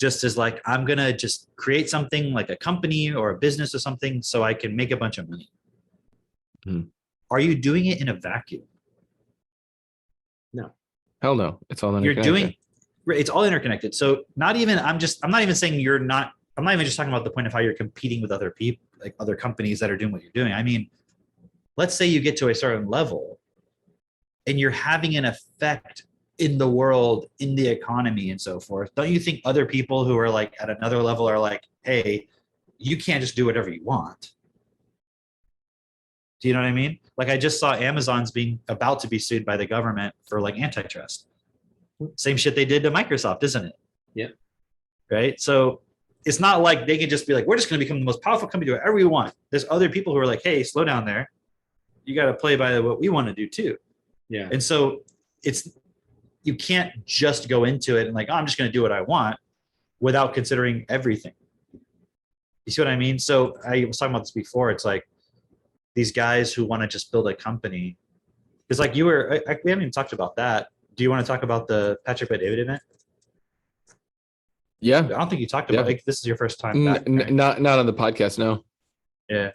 just is like, I'm going to just create something like a company or a business or something so I can make a bunch of money. Hmm. Are you doing it in a vacuum? Hell no. It's all You're doing It's all interconnected. So not even, I'm not even saying you're not, I'm not even just talking about the point of how you're competing with other people, like other companies that are doing what you're doing. I mean, let's say you get to a certain level and you're having an effect in the world, in the economy and so forth. Don't you think other people who are like at another level are like, hey, you can't just do whatever you want? Do you know what I mean? Like I just saw Amazon's being about to be sued by the government for like antitrust. Same shit they did to Microsoft, isn't it? Yeah. Right. So it's not like they can just be like, we're just going to become the most powerful company, do whatever we want. There's other people who are like, hey, slow down there. You got to play by what we want to do too. Yeah. And so you can't just go into it and like, oh, I'm just going to do what I want without considering everything. You see what I mean? So I was talking about this before. It's like these guys who want to just build a company. Because like we haven't even talked about that. Do you want to talk about the Patrick Bet-David event? Yeah. I don't think you talked about like this is your first time back. Right? Not on the podcast, no. Yeah.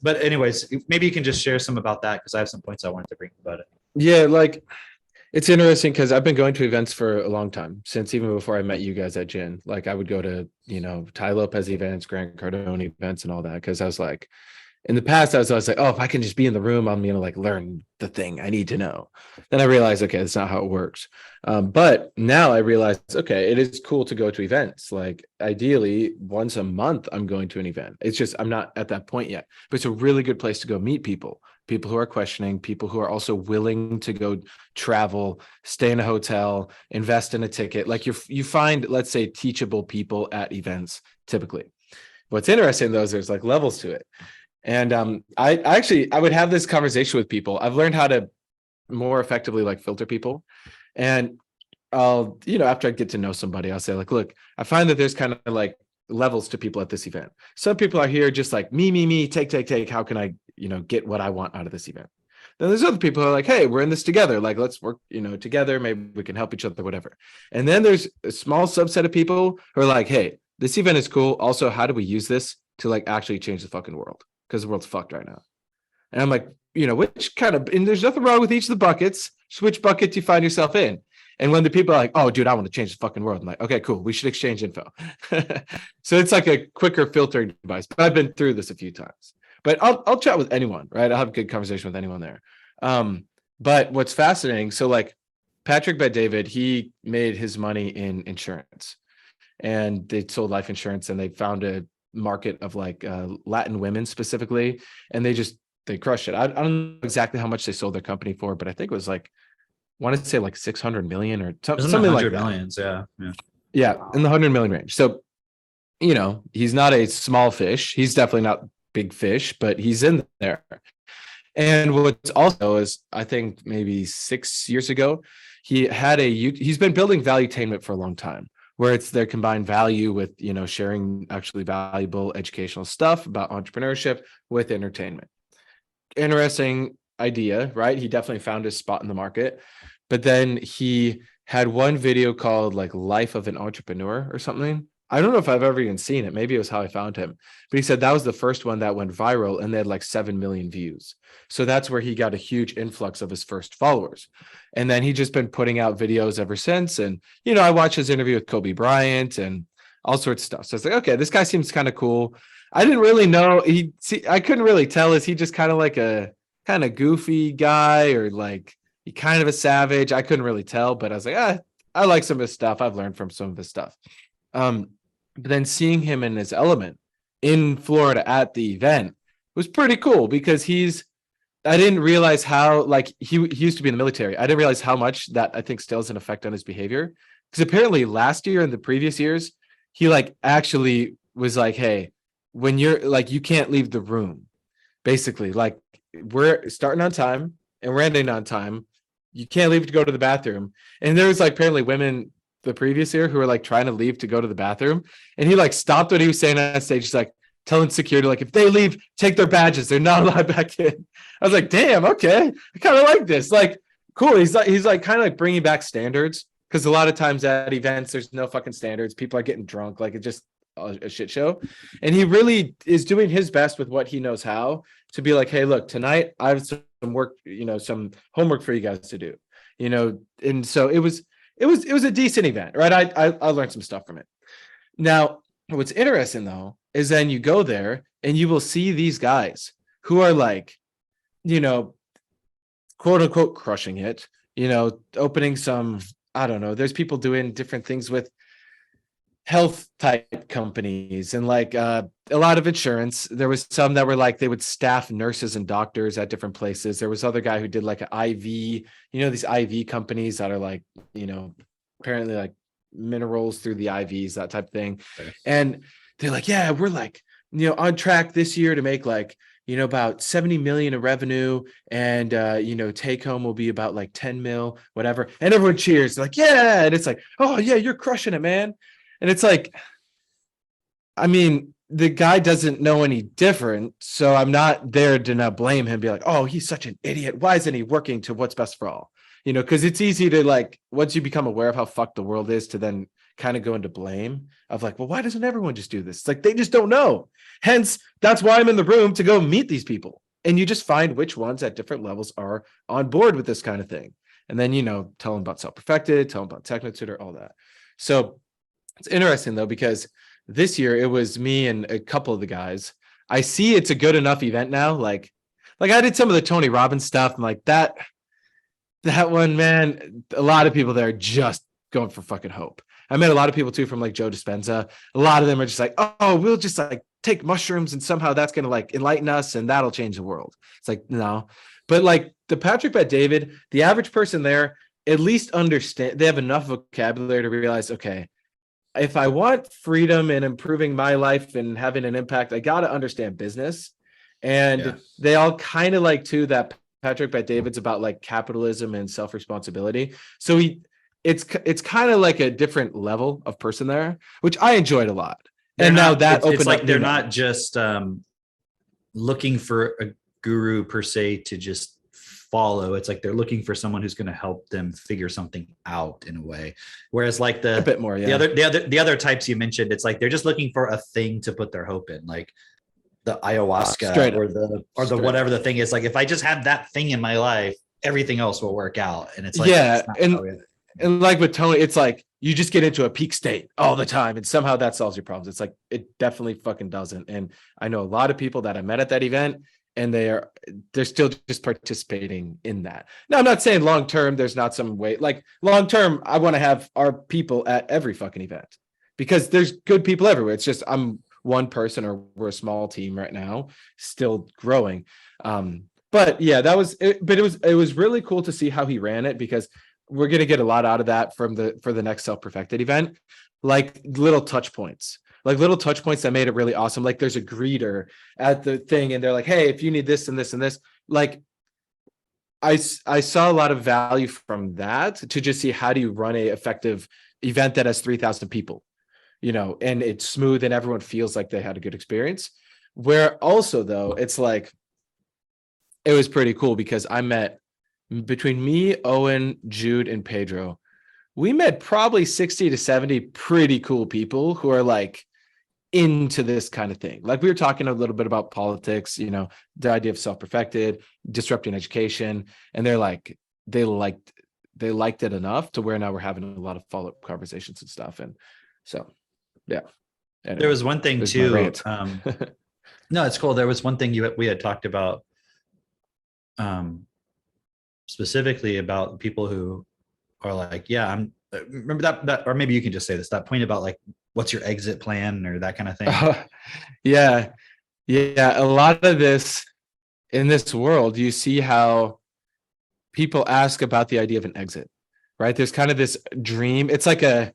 But anyways, maybe you can just share some about that because I have some points I wanted to bring about it. Yeah, like it's interesting because I've been going to events for a long time, since even before I met you guys at Gin. Like I would go to, Ty Lopez events, Grant Cardone events and all that. Cause I was like, in the past, I was always like, oh, if I can just be in the room, I'm like learn the thing I need to know. Then I realized, okay, that's not how it works. But now I realize, okay, it is cool to go to events. Like ideally, once a month, I'm going to an event. It's just I'm not at that point yet. But it's a really good place to go meet people who are questioning, people who are also willing to go travel, stay in a hotel, invest in a ticket. Like you find, let's say, teachable people at events typically. What's interesting though is there's like levels to it. And I would have this conversation with people. I've learned how to more effectively like filter people. And I'll, after I get to know somebody, I'll say like, look, I find that there's kind of like levels to people at this event. Some people are here just like me, take. How can I, get what I want out of this event? Then there's other people who are like, hey, we're in this together. Like, let's work, together. Maybe we can help each other, whatever. And then there's a small subset of people who are like, hey, this event is cool. Also, how do we use this to like actually change the fucking world? Because the world's fucked right now. And I'm like, which kind of, and there's nothing wrong with each of the buckets. Just which bucket do you find yourself in? And when the people are like, oh, dude, I want to change the fucking world. I'm like, okay, cool. We should exchange info. So it's like a quicker filtering device. But I've been through this a few times. But I'll chat with anyone, right? I'll have a good conversation with anyone there. But what's fascinating, so like Patrick Bet-David, he made his money in insurance. And they sold life insurance and they found a market of like Latin women specifically. And they crushed it. I don't know exactly how much they sold their company for, but I think it was like, I want to say like 600 million or something like that. Millions, yeah. Yeah, in the 100 million range. So, he's not a small fish. He's definitely not big fish, but he's in there. And what's also is, I think maybe 6 years ago, he's been building valuetainment for a long time, where it's their combined value with, sharing actually valuable educational stuff about entrepreneurship with entertainment. Interesting idea, right? He definitely found his spot in the market. But then he had one video called like Life of an Entrepreneur or something. I don't know if I've ever even seen it. Maybe it was how I found him. But he said that was the first one that went viral and they had like 7 million views. So that's where he got a huge influx of his first followers. And then he just been putting out videos ever since. And, I watched his interview with Kobe Bryant and all sorts of stuff. So it's like, okay, this guy seems kind of cool. I didn't really know. I couldn't really tell. Is he just kind of like a kind of goofy guy or like he kind of a savage? I couldn't really tell, but I was like, I like some of his stuff. I've learned from some of his stuff. But then seeing him in his element in Florida at the event was pretty cool because I didn't realize how, like he used to be in the military. I didn't realize how much that I think still has an effect on his behavior. Because apparently last year and the previous years, he like actually was like, hey, when you're like, you can't leave the room. Basically, like we're starting on time and we're ending on time. You can't leave to go to the bathroom. And there was like apparently women the previous year who were like trying to leave to go to the bathroom. And he like stopped what he was saying on stage. He's like telling security, like, if they leave, take their badges. They're not allowed back in. I was like, damn, okay. I kind of like this. Like, cool. He's like kind of like bringing back standards. Because a lot of times at events, there's no fucking standards. People are getting drunk. Like it's just a shit show. And he really is doing his best with what he knows how to be like, hey, look, tonight I have some work, some homework for you guys to do, and so it was it was a decent event, right? I learned some stuff from it. Now, what's interesting though is then you go there and you will see these guys who are like, you know, quote unquote crushing it, you know, opening some, I don't know, there's people doing different things with health type companies and like a lot of insurance. There was some that were like they would staff nurses and doctors at different places. There was other guy who did like an IV, you know, these IV companies that are like, you know, apparently like minerals through the IVs, that type of thing. Okay. And they're like, yeah, we're like, you know, on track this year to make like, you know, about 70 million in revenue, and you know, take home will be about like 10 mil, whatever. And everyone cheers. They're like, yeah. And it's like, oh yeah, you're crushing it, man. And it's like, I mean, the guy doesn't know any different. So I'm not there to not blame him, be like, oh, he's such an idiot. Why isn't he working to what's best for all? You know, because it's easy to like, once you become aware of how fucked the world is, to then kind of go into blame of like, well, why doesn't everyone just do this? It's like, they just don't know. Hence, that's why I'm in the room to go meet these people. And you just find which ones at different levels are on board with this kind of thing. And then, you know, tell them about Self-Perfected, tell them about Technotutor, all that. So it's interesting though, because this year it was me and a couple of the guys. I see it's a good enough event now. Like I did some of the Tony Robbins stuff. I'm like, that one, man, a lot of people there are just going for fucking hope. I met a lot of people too from like Joe Dispenza. A lot of them are just like, oh, we'll just like take mushrooms and somehow that's going to like enlighten us and that'll change the world. It's like, no. But like the Patrick Bet-David, the average person there at least understand, they have enough vocabulary to realize, okay, if I want freedom and improving my life and having an impact, I got to understand business. And they all kind of like too that Patrick Bet-David's about like capitalism and self-responsibility. So it's kind of like a different level of person there, which I enjoyed a lot. They're and not, now that it's like up they're not just looking for a guru per se to just follow. It's like they're looking for someone who's going to help them figure something out in a way. Whereas like a bit more, yeah. the other types you mentioned, it's like they're just looking for a thing to put their hope in, like the ayahuasca or the whatever the thing is. Like if I just have that thing in my life, everything else will work out. And it's like, yeah, and like with Tony, it's like you just get into a peak state all the time and somehow that solves your problems. It's like it definitely fucking doesn't. And I know a lot of people that I met at that event, and they're still just participating in that. Now, I'm not saying long term there's not some way, like long term, I want to have our people at every fucking event because there's good people everywhere. It's just I'm one person or we're a small team right now, still growing. But yeah, that was it. But it was really cool to see how he ran it, because we're going to get a lot out of that for the next Self-Perfected event, like little touch points. Like little touch points that made it really awesome. Like there's a greeter at the thing and they're like, hey, if you need this and this and this, like I saw a lot of value from that to just see how do you run a effective event that has 3,000 people, you know, and it's smooth and everyone feels like they had a good experience. Where also though, it's like, it was pretty cool because I met between me, Owen, Jude, and Pedro, we met probably 60 to 70 pretty cool people who are like into this kind of thing. Like we were talking a little bit about politics, you know, the idea of Self-Perfected, disrupting education, and they're like, they liked it enough to where now we're having a lot of follow-up conversations and stuff. And so, yeah. Anyway, there was one thing too. No, it's cool. There was one thing we had talked about, specifically about people who are like, yeah, I'm remember that, or maybe you can just say this, that point about like, what's your exit plan or that kind of thing. Yeah. A lot of this in this world, you see how people ask about the idea of an exit, right? There's kind of this dream. It's like a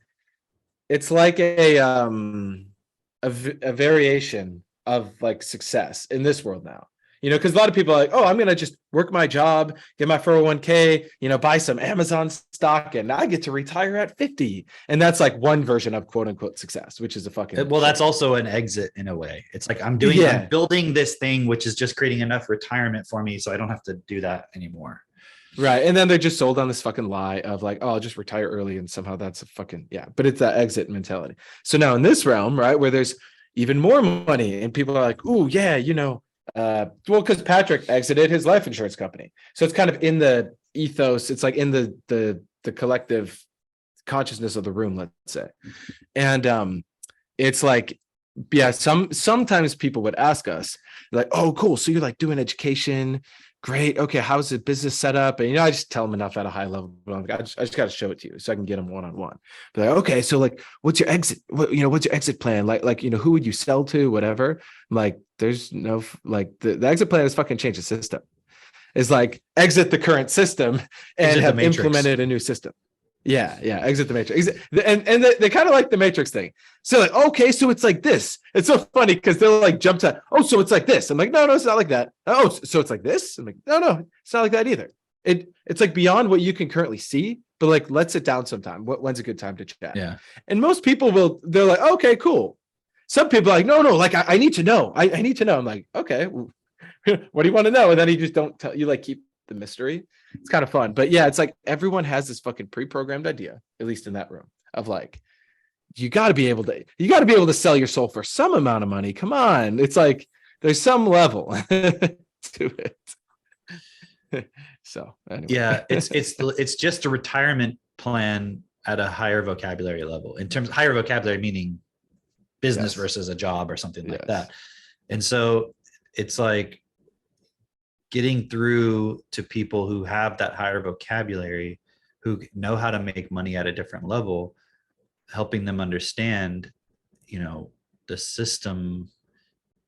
variation of like success in this world now. You know, because a lot of people are like, oh, I'm going to just work my job, get my 401k, you know, buy some Amazon stock, and I get to retire at 50. And that's like one version of quote unquote success, which is a fucking. Well, that's also an exit in a way. It's like I'm building this thing, which is just creating enough retirement for me so I don't have to do that anymore. Right. And then they're just sold on this fucking lie of like, oh, I'll just retire early. And somehow that's a fucking, yeah, but it's that exit mentality. So now in this realm, right, where there's even more money and people are like, oh, yeah, you know, well, because Patrick exited his life insurance company, so it's kind of in the ethos. It's like in the collective consciousness of the room, let's say. And it's like, yeah, sometimes people would ask us like, oh, cool. So you're like doing education. Great. Okay. How's the business set up? And, I just tell them enough at a high level. But I just got to show it to you so I can get them one-on-one. But like, okay, so like, what's your exit? What's your exit plan? Like, who would you sell to? Whatever. I'm like, there's no, like the exit plan is fucking change the system. It's like exit the current system and Exit the have matrix. implemented a new system. Yeah, exit the matrix. And they kind of like the matrix thing. So like, okay, so it's like this. It's so funny because they'll like jump to, oh, so it's like this. I'm like, no, it's not like that. Oh, so it's like this. I'm like, no, it's not like that either. It's like beyond what you can currently see. But like, let's sit down sometime. When's a good time to chat? Yeah. And most people they're like, okay, cool. Some people are like, no, like I need to know. I need to know. I'm like, okay, well, what do you want to know? And then you just don't tell. You like keep the mystery. It's kind of fun. But yeah, it's like everyone has this fucking pre-programmed idea, at least in that room, of like, you got to be able to sell your soul for some amount of money. Come on. It's like there's some level to it. So anyway. Yeah, it's just a retirement plan at a higher vocabulary level. In terms of higher vocabulary, meaning business Yes. versus a job or something like Yes. that. And so it's like getting through to people who have that higher vocabulary, who know how to make money at a different level, helping them understand, the system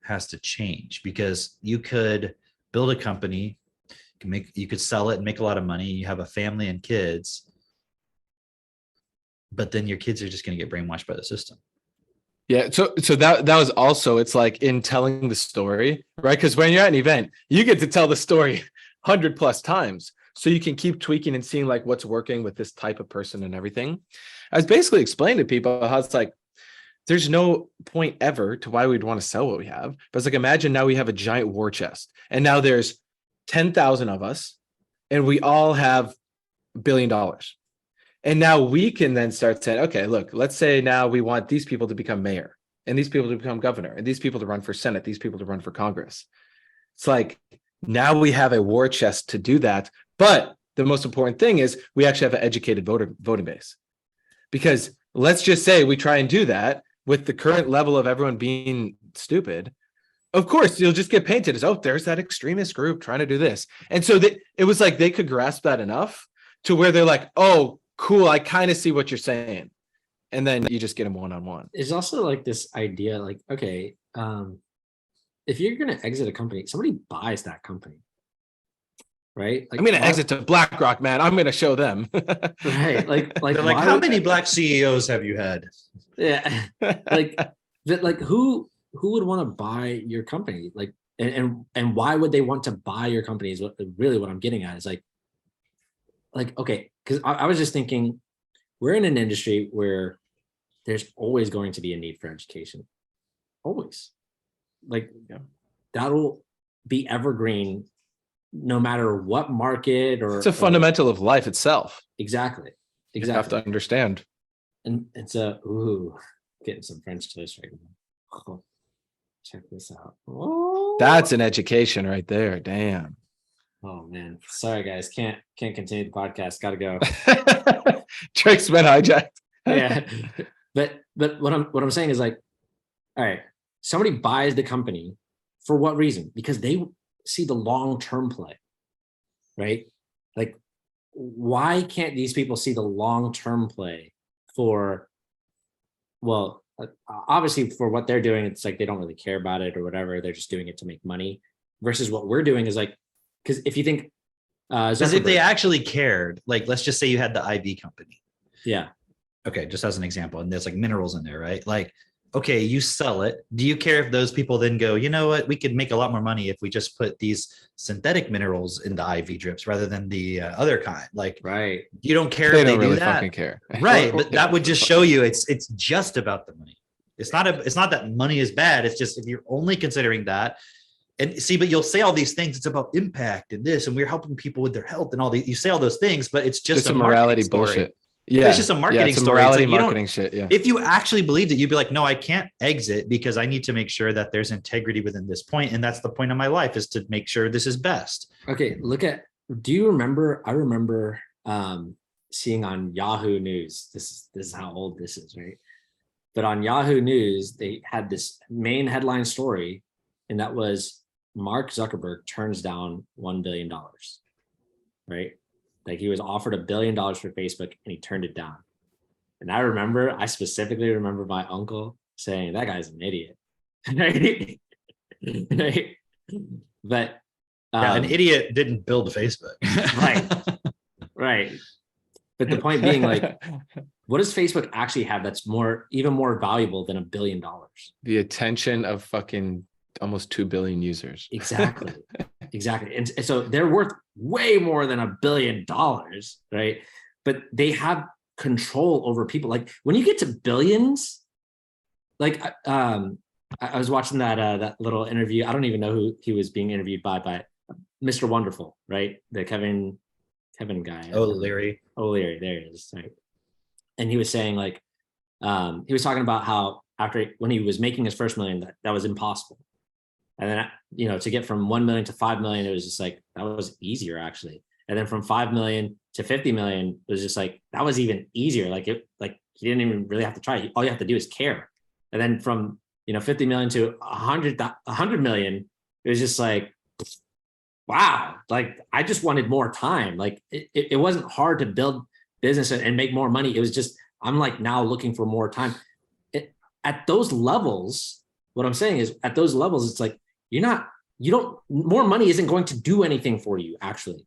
has to change, because you could build a company, you could sell it and make a lot of money. You have a family and kids, but then your kids are just going to get brainwashed by the system. Yeah, so that was also, it's like in telling the story, right? Because when you're at an event, you get to tell the story 100+ times, so you can keep tweaking and seeing like what's working with this type of person and everything. I was basically explaining to people how it's like there's no point ever to why we'd want to sell what we have. But it's like, imagine now we have a giant war chest, and now there's 10,000 of us, and we all have $1 billion. And now we can then start saying, okay, look, let's say now we want these people to become mayor, and these people to become governor, and these people to run for Senate, these people to run for Congress. It's like, now we have a war chest to do that. But the most important thing is we actually have an educated voting base. Because let's just say we try and do that with the current level of everyone being stupid. Of course, you'll just get painted as, oh, there's that extremist group trying to do this. And so it was like they could grasp that enough to where they're like, oh, cool, I kind of see what you're saying. And then you just get them one-on-one. It's also like this idea, like, okay, if you're going to exit a company, somebody buys that company, right? Like, I'm going to exit to BlackRock, man. I'm going to show them. right? Like, They're like, how many black CEOs have you had? yeah, like who would want to buy your company? Like, and why would they want to buy your company? Is really what I'm getting at. Is like, okay, because I was just thinking, we're in an industry where there's always going to be a need for education. Always. Like, that'll be evergreen no matter what market or It's a fundamental of life itself. Exactly. You have to understand. And it's getting some French toast right now. Oh, check this out. Oh. That's an education right there. Damn. Oh man. Sorry guys. Can't continue the podcast. Gotta go. Drake's been hijacked. Yeah. But what I'm saying is like, all right, somebody buys the company for what reason? Because they see the long-term play, right? Like, why can't these people see the long-term play for, well, obviously for what they're doing, it's like they don't really care about it or whatever. They're just doing it to make money, versus what we're doing is like, because if you think, Because if they actually cared, like, let's just say you had the IV company. yeah. Okay, just as an example, and there's like minerals in there, right? Like, okay, you sell it. Do you care if those people then go, you know what, we could make a lot more money if we just put these synthetic minerals in the IV drips rather than the other kind? Like, Right. you don't care They if they don't do really that, fucking care. right? But that would just show you it's just about the money. It's not that money is bad. It's just if you're only considering that. And see, but you'll say all these things. It's about impact and this, and we're helping people with their health and all these. You say all those things, but it's just It's a morality bullshit. Yeah, It's just a marketing it's a story. morality It's like you don't- marketing shit. Yeah. If you actually believed it, you'd be like, no, I can't exit because I need to make sure that there's integrity within this point. And that's the point of my life, is to make sure this is best. Okay, do you remember? I remember seeing on Yahoo News. This is how old this is, right? But on Yahoo News, they had this main headline story, and that was Mark Zuckerberg turns down $1 billion, right? Like he was offered $1 billion for Facebook and he turned it down. And I specifically remember my uncle saying, that guy's an idiot. Right? Right? But Yeah, an idiot didn't build Facebook. Right. Right. But the point being, like, what does Facebook actually have that's even more valuable than $1 billion? The attention of fucking almost 2 billion users. Exactly. Exactly. And so they're worth way more than $1 billion, right? But they have control over people. Like when you get to billions, like I was watching that little interview. I don't even know who he was being interviewed by, but Mr. Wonderful, right? The Kevin guy. O'Leary. O'Leary, there he is. Right. And he was saying, like, he was talking about how when he was making his first million, that was impossible. And then, you know, to get from 1 million to 5 million, it was just like, that was easier actually. And then from 5 million to 50 million, it was just like, that was even easier. Like he didn't even really have to try. All you have to do is care. And then from, 50 million to 100 million, it was just like, wow, like I just wanted more time. Like it wasn't hard to build business and make more money. It was just, I'm like now looking for more time. At those levels, what I'm saying is at those levels, it's like, more money isn't going to do anything for you, actually.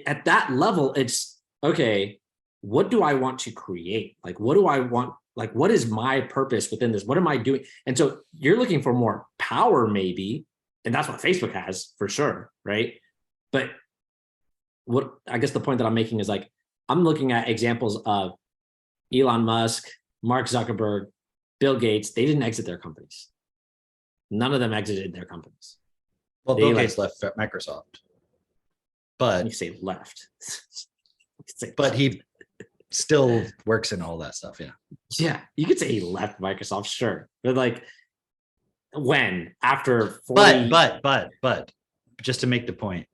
At that level, it's, okay, what do I want to create? Like, what do I want? Like, what is my purpose within this? What am I doing? And so you're looking for more power, maybe, and that's what Facebook has for sure, right? But what I guess the point that I'm making is like, I'm looking at examples of Elon Musk, Mark Zuckerberg, Bill Gates. They didn't exit their companies. None of them exited their companies. Well, Bill Gates left Microsoft, but you say left. but he still works in all that stuff. Yeah, you could say he left Microsoft, sure, but like when after 40... but just to make the point,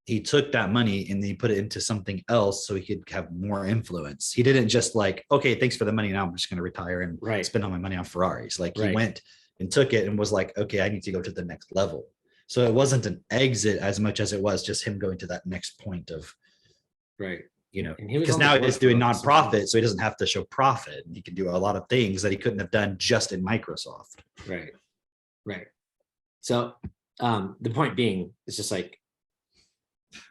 he took that money and he put it into something else so he could have more influence. He didn't just like, okay, thanks for the money, now I'm just going to retire and spend all my money on Ferraris. Like he went and took it and was like, okay, I need to go to the next level. So it wasn't an exit as much as it was just him going to that next point of, because now he's doing nonprofit, so he doesn't have to show profit. He can do a lot of things that he couldn't have done just in Microsoft. Right. So the point being, it's just like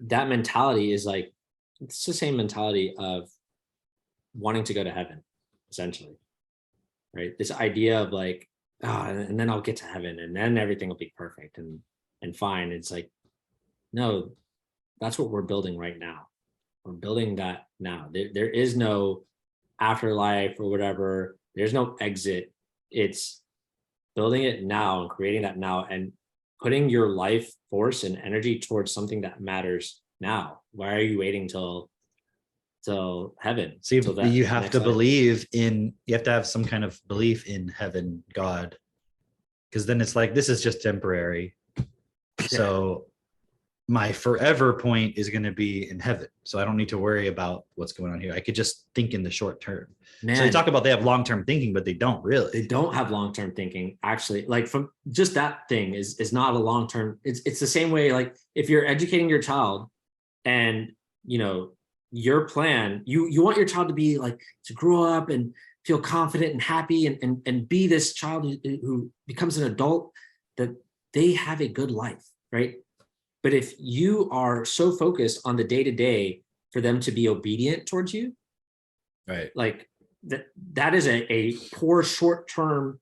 that mentality is like, it's the same mentality of wanting to go to heaven, essentially, right? This idea of like, and then I'll get to heaven and then everything will be perfect and fine. It's like, no, that's what we're building right now. We're building that now. There is no afterlife or whatever. There's no exit. It's building it now and creating that now and putting your life force and energy towards something that matters now. Why are you waiting till heaven? See, you have to believe in, you have to have some kind of belief in heaven, God, because then it's like, this is just temporary. So my forever point is going to be in heaven. So I don't need to worry about what's going on here. I could just think in the short term. Man, so they talk about they have long-term thinking, but they don't really. They don't have long-term thinking, actually. Like from just that thing is not a long-term. It's the same way, like if you're educating your child and, your plan, you want your child to be like, to grow up and feel confident and happy and be this child who becomes an adult, that they have a good life, right? But if you are so focused on the day-to-day for them to be obedient towards you, right? Like that is a poor short-term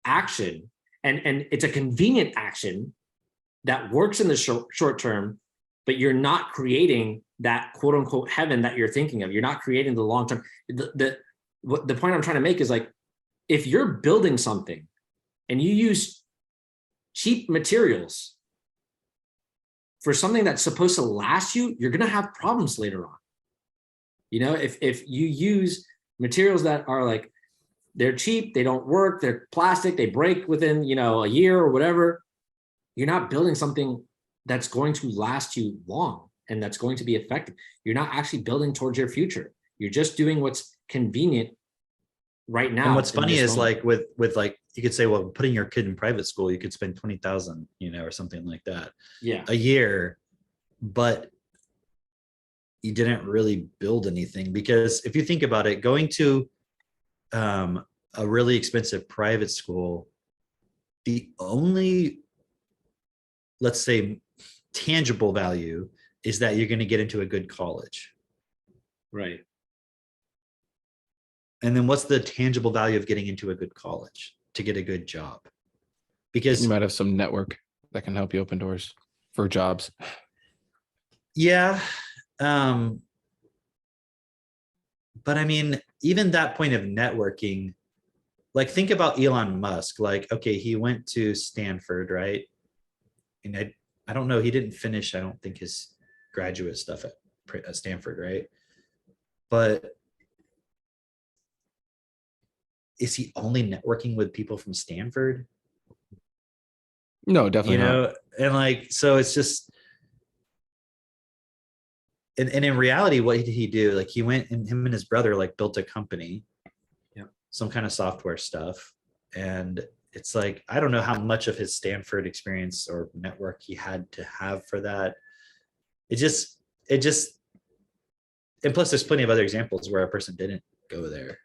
action. And it's a convenient action that works in the short term, but you're not creating that quote unquote heaven that you're thinking of. You're not creating the long-term. The point I'm trying to make is like, if you're building something and you use cheap materials for something that's supposed to last you, you're going to have problems later on. If you use materials that are like, they're cheap, they don't work, they're plastic, they break within, a year or whatever, you're not building something that's going to last you long. and that's going to be effective. You're not actually building towards your future. You're just doing what's convenient right now. And what's in funny this is moment. like with like, you could say, well, putting your kid in private school, you could spend 20,000, or something like that Yeah, a year, but you didn't really build anything. Because if you think about it, going to a really expensive private school, the only, let's say, tangible value is that you're going to get into a good college. right. And then what's the tangible value of getting into a good college? To get a good job. Because You might have some network that can help you open doors for jobs. yeah, but I mean, even that point of networking, like think about Elon Musk. Like, okay, he went to Stanford, right? And I don't know, he didn't finish, I don't think, his graduate stuff at Stanford, right? But is he only networking with people from Stanford? No, definitely not. And like, so it's just, and in reality, what did he do? Like, he went, and him and his brother like built a company, some kind of software stuff. And it's like, I don't know how much of his Stanford experience or network he had to have for that. It just, and plus there's plenty of other examples where a person didn't go there,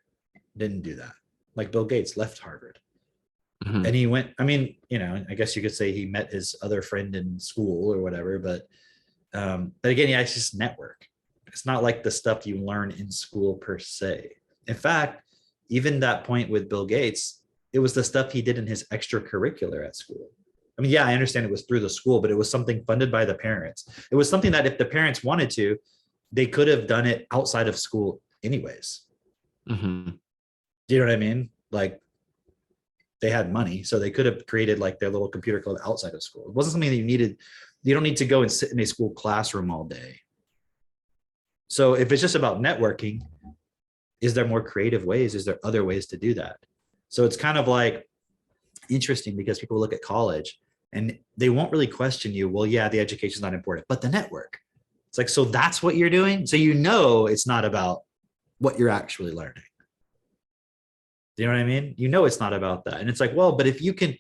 didn't do that. Like Bill Gates left Harvard. Mhm. And he went, I mean, I guess you could say he met his other friend in school or whatever, but again, yeah, it's just network. It's not like the stuff you learn in school per se. In fact, even that point with Bill Gates, it was the stuff he did in his extracurricular at school. I mean, yeah, I understand it was through the school, but it was something funded by the parents. It was something that if the parents wanted to, they could have done it outside of school anyways. Mhm. Do you know what I mean? Like, they had money, so they could have created like their little computer club outside of school. It wasn't something that you needed. You don't need to go and sit in a school classroom all day. So if it's just about networking, is there more creative ways? Is there other ways to do that? So it's kind of like interesting because people look at college and they won't really question you. Well, yeah, the education is not important, but the network. It's like, so that's what you're doing. So it's not about what you're actually learning. Do you know what I mean? It's not about that. And it's like, well, but if you can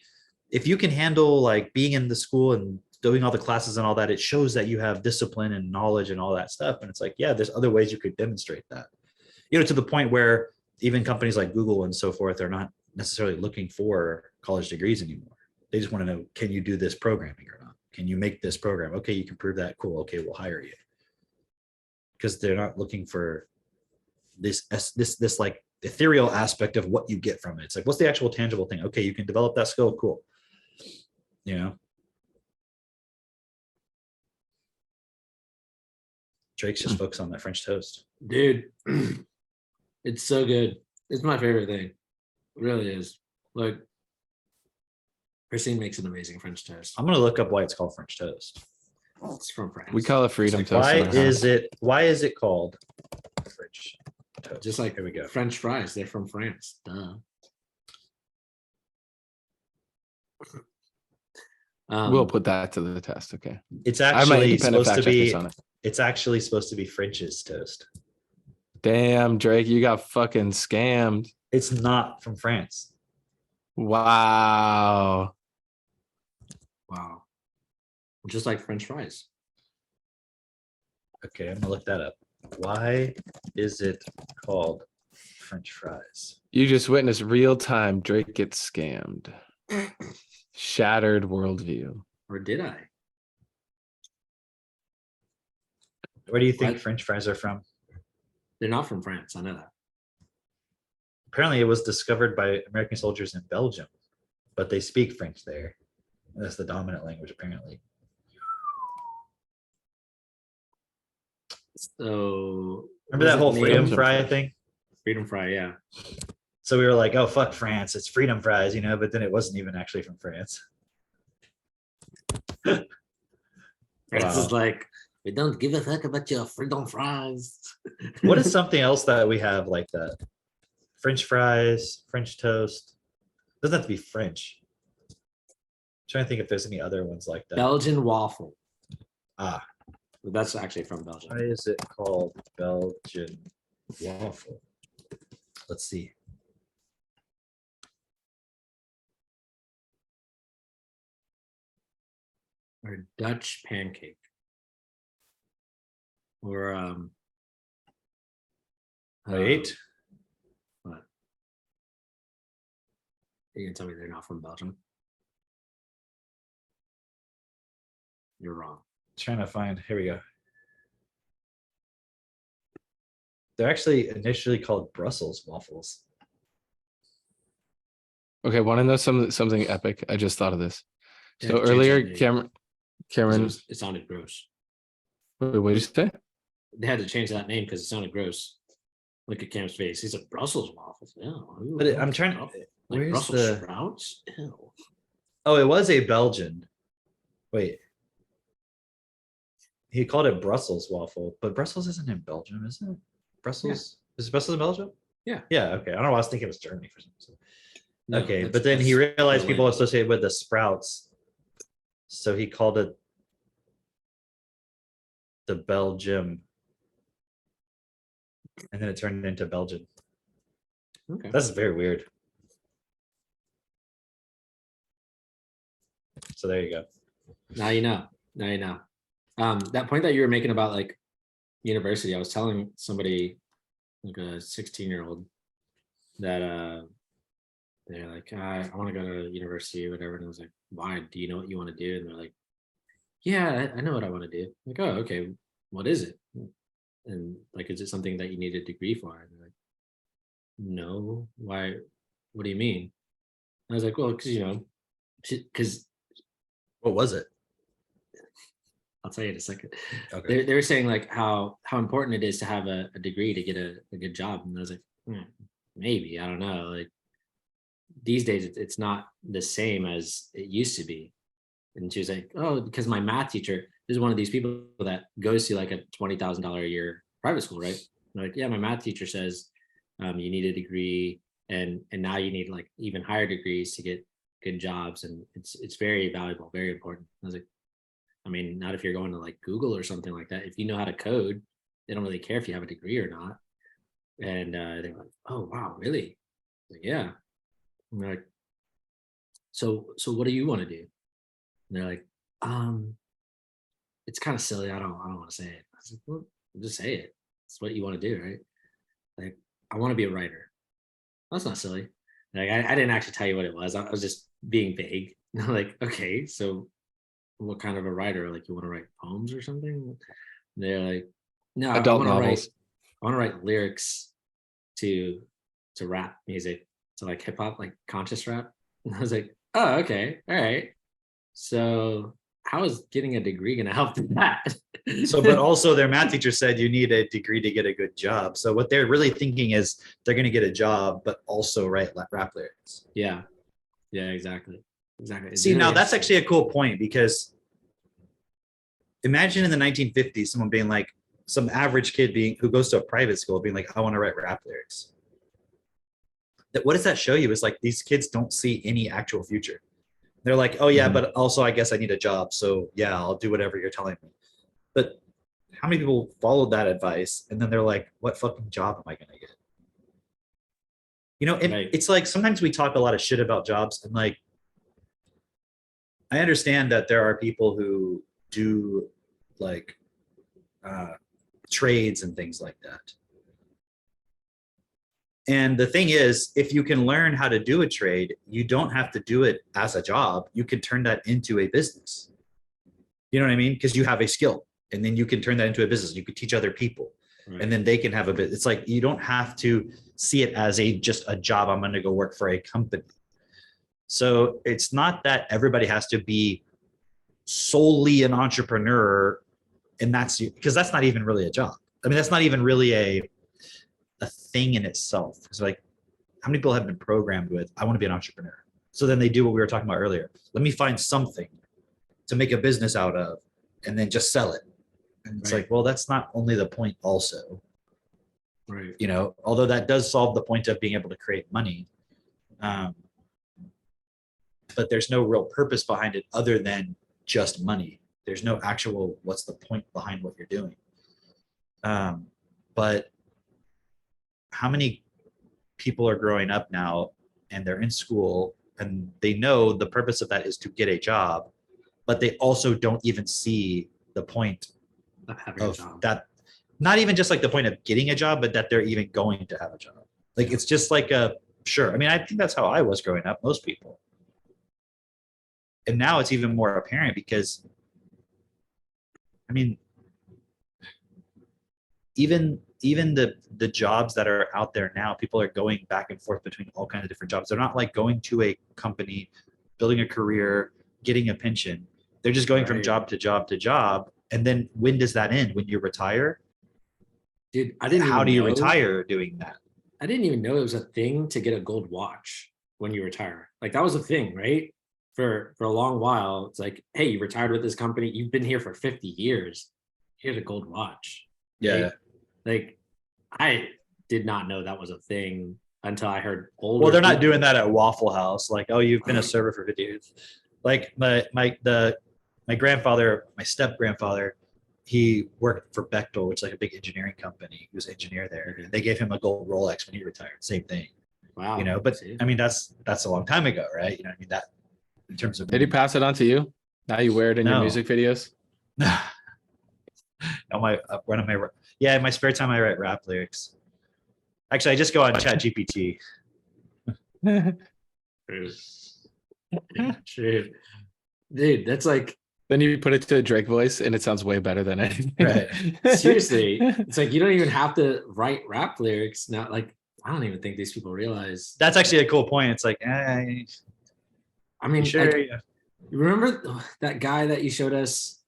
handle like being in the school and doing all the classes and all that, it shows that you have discipline and knowledge and all that stuff. And it's like, yeah, there's other ways you could demonstrate that, to the point where even companies like Google and so forth are not necessarily looking for college degrees anymore. They just want to know, can you do this programming or not? Can you make this program? Okay, you can prove that. Cool. Okay, we'll hire you. Because they're not looking for this like ethereal aspect of what you get from it. It's like, what's the actual tangible thing? Okay, you can develop that skill. Cool. Drake's just focused on that French toast. Dude, it's so good. It's my favorite thing. It really is. Like, Christine makes an amazing French toast. I'm gonna look up why it's called French toast. It's from France. We call it freedom Like, toast. why in our house. why is it called French toast? Just like here we go. French fries. They're from France. Duh. We'll put that to the test. Okay. It's I have my actually independent supposed to fact checkers be. on it. It's actually supposed to be French's toast. Damn, Drake, you got fucking scammed. It's not from France. Wow. Wow. Just like French fries. Okay, I'm gonna look that up. Why is it called French fries? You just witnessed real time Drake gets scammed. Shattered worldview. Or did I? Where do you think What? French fries are from? They're not from France. I know that. Apparently, it was discovered by American soldiers in Belgium, but they speak French there. That's the dominant language, apparently. So Remember that whole freedom Belgium fry French. thing? Freedom fry, yeah. So we were like, oh, fuck France, it's freedom fries, but then it wasn't even actually from France. France Wow. is like, we don't give a fuck about your freedom fries. What is something else that we have like that? French fries, French toast. Doesn't have to be French. I'm trying to think if there's any other ones like that. Belgian waffle. Ah, That's actually from Belgium. Why is it called Belgian waffle? Let's see. Or Dutch pancake. Or Wait. what? You can tell me they're not from Belgium. You're wrong. Trying to find. Here we go. They're actually initially called Brussels waffles. Okay, want to know something epic? I just thought of this. They So had to change earlier, that name, Cameron, 'cause it sounded gross. wait, what did you say? They had to change that name because it sounded gross. Look at Cam's face. He said Brussels waffles. Ew, But I'm like trying to. like Where's Brussels the? sprouts. Ew. Oh, it was a Belgian. Wait. He called it Brussels waffle, but Brussels isn't in Belgium, is it? Brussels is Brussels in Belgium? Yeah. Yeah. Okay. I don't know. I was thinking it was Germany for some reason. No, Okay, that's- but then he that's realized people Berlin. associated with the sprouts, so he called it the Belgium, and then it turned into Belgian. Okay. That's very weird. So there you go. Now you know. Now you know. That point that you were making about like university, I was telling somebody, like a 16-year-old, that they're like, I want to go to university or whatever. And I was like, why? Do you know what you want to do? And they're like, yeah, I know what I want to do. I'm like, oh, okay. What is it? And like, is it something that you need a degree for? And they're like, no. Why? What do you mean? I was like, well, because because What was it? I'll tell you in a second. Okay. They were saying like how important it is to have a degree to get a good job. And I was like, maybe, I don't know. Like these days it's not the same as it used to be. And she was like, oh, because my math teacher is one of these people that goes to like a $20,000 a year private school, right? I'm like, yeah, my math teacher says you need a degree, and now you need like even higher degrees to get good jobs, and it's very valuable, very important. I was like, I mean, not if you're going to like Google or something like that. If you know how to code, they don't really care if you have a degree or not. And they're like, oh wow, really? Like, yeah. And they're like, so what do you want to do? And they're like, it's kind of silly. I don't want to say it. I was like, well, just say it. It's what you want to do, right? Like, I want to be a writer. That's not silly. Like, I didn't actually tell you what it was. I was just being vague. Like, okay, so what kind of a writer? Like, you want to write poems or something? And they're like, no, Adult I want novels. to write lyrics to rap music, to like hip hop, like conscious rap. And I was like, oh, okay, all right. So how is getting a degree going to help that? So, but also their math teacher said you need a degree to get a good job. So what they're really thinking is they're going to get a job, but also write rap lyrics. Yeah, exactly. It's See, really now that's interesting. actually a cool point, because imagine in the 1950s, someone being like, some average kid who goes to a private school being like, I want to write rap lyrics. What does that show you? Is like, these kids don't see any actual future. They're like, oh yeah, but also I guess I need a job. So yeah, I'll do whatever you're telling me. But how many people followed that advice and then they're like, what fucking job am I going to get? Right. It's like sometimes we talk a lot of shit about jobs, and like, I understand that there are people who do like trades and things like that. And the thing is, if you can learn how to do a trade, you don't have to do it as a job. You can turn that into a business. You know what I mean? Because you have a skill, and then you can turn that into a business. You could teach other people, Right. and then they can have a bit. It's like, you don't have to see it as just a job. I'm going to go work for a company. So it's not that everybody has to be solely an entrepreneur, and that's because that's not even really a job. I mean, that's not even really a thing in itself. It's like, how many people have been programmed with, I want to be an entrepreneur? So then they do what we were talking about earlier. Let me find something to make a business out of and then just sell it. And it's Right. like, well, that's not only the point also, Right. Although that does solve the point of being able to create money. But there's no real purpose behind it other than just money. There's no actual what's the point behind what you're doing. But how many people are growing up now and they're in school and they know the purpose of that is to get a job, but they also don't even see the point Of having a of job. that, not even just like the point of getting a job, but that they're even going to have a job. Like it's just like sure. I mean, I think that's how I was growing up, most people. And now it's even more apparent because, I mean, even the jobs that are out there now, people are going back and forth between all kinds of different jobs. They're not like going to a company, building a career, getting a pension. They're just going from Right. job to job to job. And then when does that end? When you retire? Dude, I didn't How even do you know- retire doing that? I didn't even know it was a thing to get a gold watch when you retire. Like that was a thing, right? For a long while. It's like, hey, you retired with this company. You've been here for 50 years. Here's a gold watch. Yeah. Like I did not know that was a thing until I heard older. Well, they're not people- doing that at Waffle House. Like, oh, you've been a server for 50 years. Like my grandfather, my step grandfather, he worked for Bechtel, which is like a big engineering company. He was an engineer there. Mhm. They gave him a gold Rolex when he retired. Same thing, Wow. you know. But see? I mean, that's a long time ago, right? You know, what I mean, that in terms of Did he pass it on to you? Now you wear it in your No. music videos? on my one of my yeah, in my spare time I write rap lyrics. Actually, I just go on Chat GPT. True. True. Dude, that's like Then you put it to a Drake voice and it sounds way better than anything. Right. seriously, it's like you don't even have to write rap lyrics. Not like I don't even think these people realize. That's actually a cool point. It's like, I mean, sure, like, yeah. you remember that guy that you showed us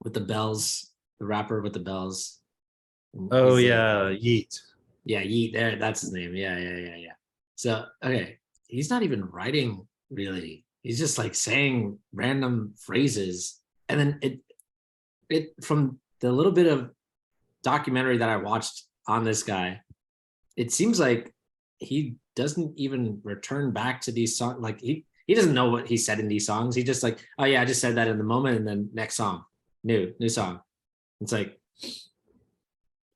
with the bells, the rapper with the bells? Oh He's, yeah, Yeet. yeah, Yeet. There, that's his name. Yeah. So okay, he's not even writing really. He's just like saying random phrases, and then it from the little bit of documentary that I watched on this guy, it seems like he doesn't even return back to these songs. Like he doesn't know what he said in these songs. He just like, oh yeah, I just said that in the moment, and then next song, new song. It's like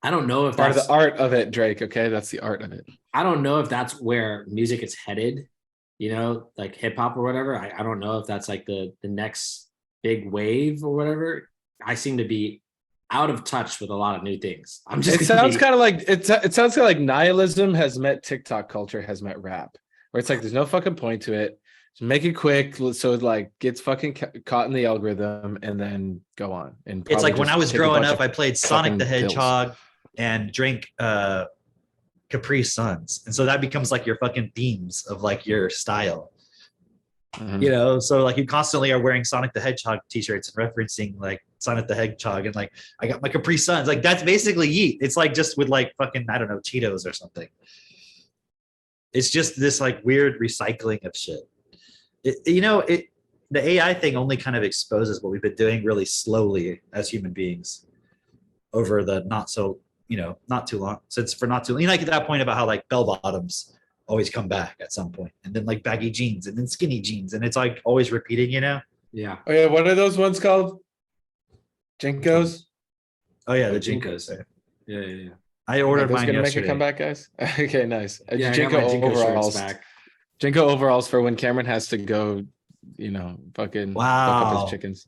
I don't know if Part of that's the art of it, Drake. Okay, that's the art of it. I don't know if that's where music is headed, you know, like hip hop or whatever. I don't know if that's like the next big wave or whatever. I seem to be out of touch with a lot of new things. I'm just It sounds kind of like it sounds kind of like nihilism has met TikTok culture has met rap, where it's like there's no fucking point to it. Just make it quick so it like gets fucking caught in the algorithm and then go on. And It's like probably when just I was take a growing bunch up, of I played Sonic fucking the pills. Hedgehog and drank Capri Suns, and so that becomes like your fucking themes of like your style. Mhm. You know, so like you constantly are wearing Sonic the Hedgehog t-shirts and referencing like Sonic the Hedgehog and like I got my Capri Suns. Like that's basically Yeet. It's like just with like fucking I don't know Cheetos or something. It's just this like weird recycling of shit. The AI thing only kind of exposes what we've been doing really slowly as human beings over the not too long since for not too long. You know, like at that point about how like bell bottoms always come back at some point, and then like baggy jeans and then skinny jeans, and it's like always repeating, you know? yeah. Oh yeah, what are those ones called? Jinkos. Oh yeah, the Jinkos. Jinkos. Yeah. I Are ordered those mine gonna yesterday. make a comeback, guys? Okay, nice. Yeah, I got my Jinko Jinko shirts overalls. back. Jinko overalls for when Cameron has to go, fucking fuck up Wow. his chickens.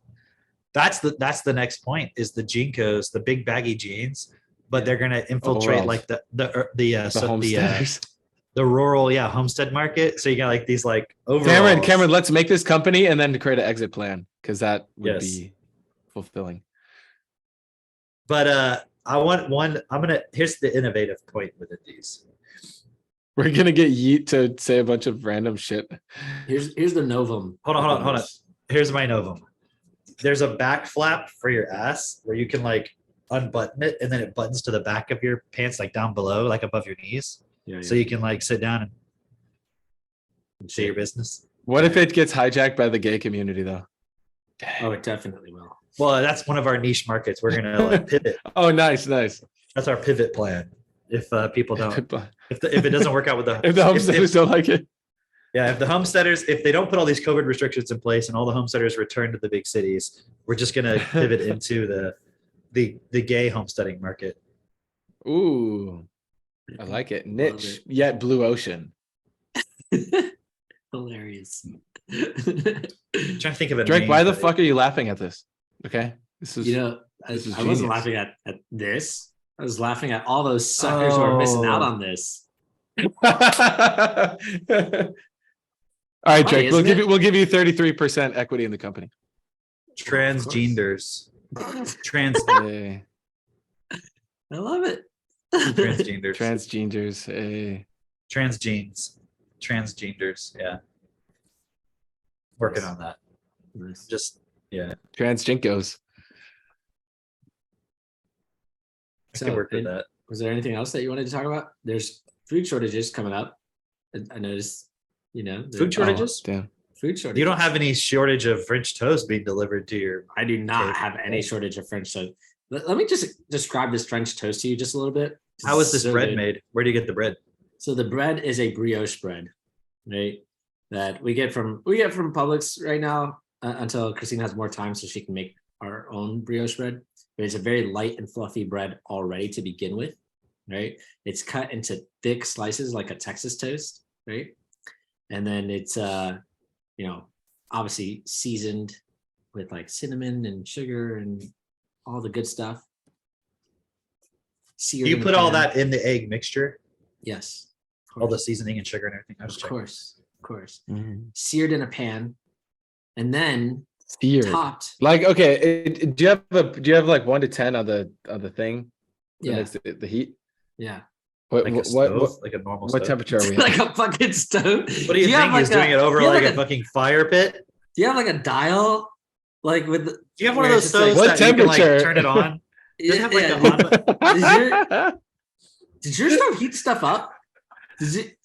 That's the next point is the Jinkos, the big baggy jeans, but they're gonna infiltrate Overalls. like The homesteaders. the rural homestead market. So you got like these like overalls. Cameron, let's make this company and then create an exit plan because that would Yes. be fulfilling. But I want one. Here's the innovative point with these. We're gonna get Yeet to say a bunch of random shit. Here's the Novum. Hold on. Here's my Novum. There's a back flap for your ass where you can like unbutton it and then it buttons to the back of your pants, like down below, like above your knees. Yeah. So you can like sit down and say your business. What if it gets hijacked by the gay community though? Oh, it definitely will. Well, that's one of our niche markets. We're gonna like pivot. Oh, nice. That's our pivot plan. If people don't, If if it doesn't work out with the the homesteaders don't like it. Yeah, if the homesteaders, if they don't put all these COVID restrictions in place and all the homesteaders return to the big cities, we're just gonna pivot into the gay homesteading market. Ooh, I like it. Love Niche it. yet blue ocean. Hilarious. I'm trying to think of a Drake, name, why the but fuck are you laughing at this? Okay, this is You know, this is I wasn't genius. laughing at this. I was laughing at all those suckers who are missing out Oh. on this. All right, Funny, Drake, we'll isn't give it? you 33% equity in the company. transgenders. Trans Hey, I love it. transgenders. transgenders. Hey. Transgenes. Transgenders. Yeah. Working on that. Nice. Just yeah. Transjinkos. I So, can work with and- that. Was there anything else that you wanted to talk about? There's food shortages coming up. I noticed, Food shortages? Damn. Food shortages. You don't have any shortage of French toast being delivered to your. I do not Okay. have any shortage of French toast. Let me just describe this French toast to you just a little bit. How is this So bread good. made? Where do you get the bread? So the bread is a brioche bread, right? That we get from Publix right now until Christine has more time so she can make our own brioche bread. But it's a very light and fluffy bread already to begin with, right? It's cut into thick slices like a Texas toast, right? And then it's obviously seasoned with like cinnamon and sugar and all the good stuff. Seared You in a put all pan. that in the egg mixture, Yes. of all the course. seasoning and sugar and everything. I was Of checking. course. Mhm. Seared in a pan, and then Seared. topped. Like, okay, do you have like 1 to 10 on the thing? That Yeah, makes the heat. yeah. What Like a what stove, what, like a normal what stove. temperature are we Like at? a fucking stove. What do you think? He's doing it over do you have like a fucking fire pit? Do you have like a dial? Like with Do you have one of where those it's just like- stoves What that you can like temperature? turn it on? Does it have like yeah, a on? Did your stove heat stuff up? Does it?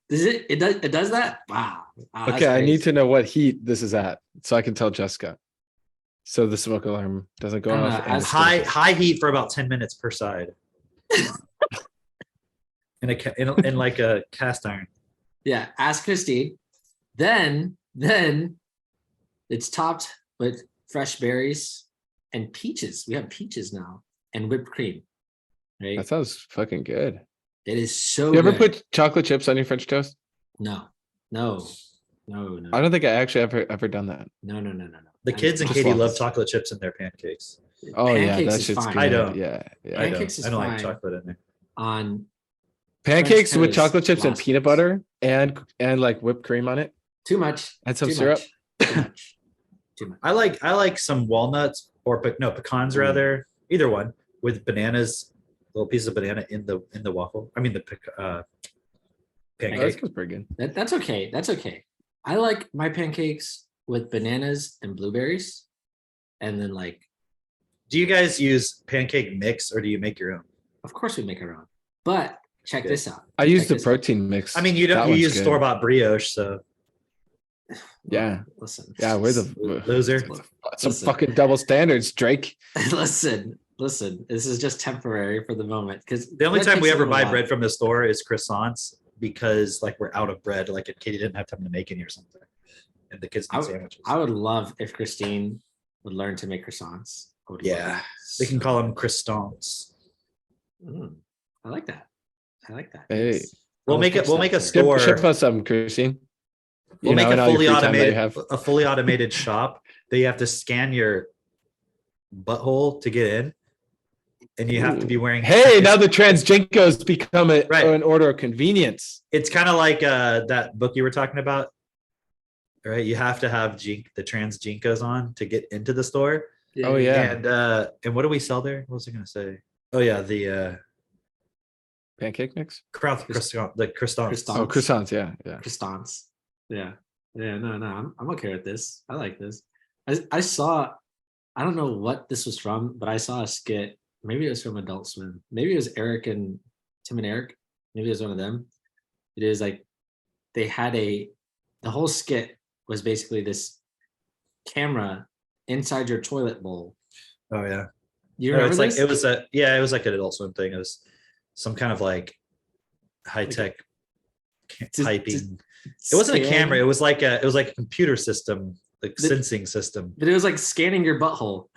It does that? Wow. Wow, that's Okay, I need crazy. to know what heat this is at so I can tell Jessica. So the smoke alarm doesn't go I don't off. know, and as it's High heat for about 10 minutes per side. in like a cast iron. Yeah, ask Christine. Then it's topped with fresh berries and peaches. We have peaches now and whipped cream. Right? That sounds fucking good. It is so You ever good. put chocolate chips on your French toast? No. I don't think I actually ever done that. No. The kids and Just Katie love waffles. chocolate chips in their pancakes. Oh yeah, Pancakes that is shit's fine. good. I don't. Yeah, yeah. I Pancakes don't. is I don't like fine. chocolate in there. On Pancakes with toast, chocolate chips and blasphemous. peanut butter and like whipped cream on it. too much. And some too syrup. much, Too much. Too much. I like some walnuts or pecans Mm. rather, either one with bananas, little pieces of banana in the waffle. I mean the Oh, pancake. that sounds pretty good. That's okay. That's okay. I like my pancakes with bananas and blueberries, and then like, Do you guys use pancake mix or do you make your own? of course, we make our own. But check Good. this out. I use Check the this out. protein mix. I mean, you That don't you one's use good. store bought brioche, so Yeah. Listen. Yeah, we're the loser. some Listen. fucking double standards, Drake. listen. This is just temporary for the moment because The only time we ever buy bread from the store is croissants because like we're out of bread, like if Katie didn't have time to make any or something, and the kids need sandwiches. I would love if Christine would learn to make croissants. I would love Yeah, it they can so call them croissants. I like that. Hey. Yes. We'll I'll make it. pitch We'll that make a to her. store. Ship us some, Christine. We'll You make know, in a all your fully free time that you automated have. a fully automated shop that you have to scan your butthole to get in, and you have to be wearing. Hey, now the transjinkos become Right. an order of convenience. It's kind of like that book you were talking about, right? You have to have the trans jinkos on to get into the store. Oh, yeah. And what do we sell there? What was I gonna say? Oh yeah, the Pancake mix? croissant, the croissants. Croissant. Oh, croissants. Yeah, yeah. Croissants. Yeah. No. I'm okay with this. I like this. I saw. I don't know what this was from, but I saw a skit. Maybe it was from Adult Swim. Maybe it was Eric and Tim and Eric. Maybe it was one of them. It is like they had the whole skit was basically this camera inside your toilet bowl. Oh yeah. You No, remember it's like this? it was like an Adult Swim thing. It was some kind of like high tech Does- typing. It wasn't a scan- camera. It was like a computer system, like sensing system. But it was like scanning your butthole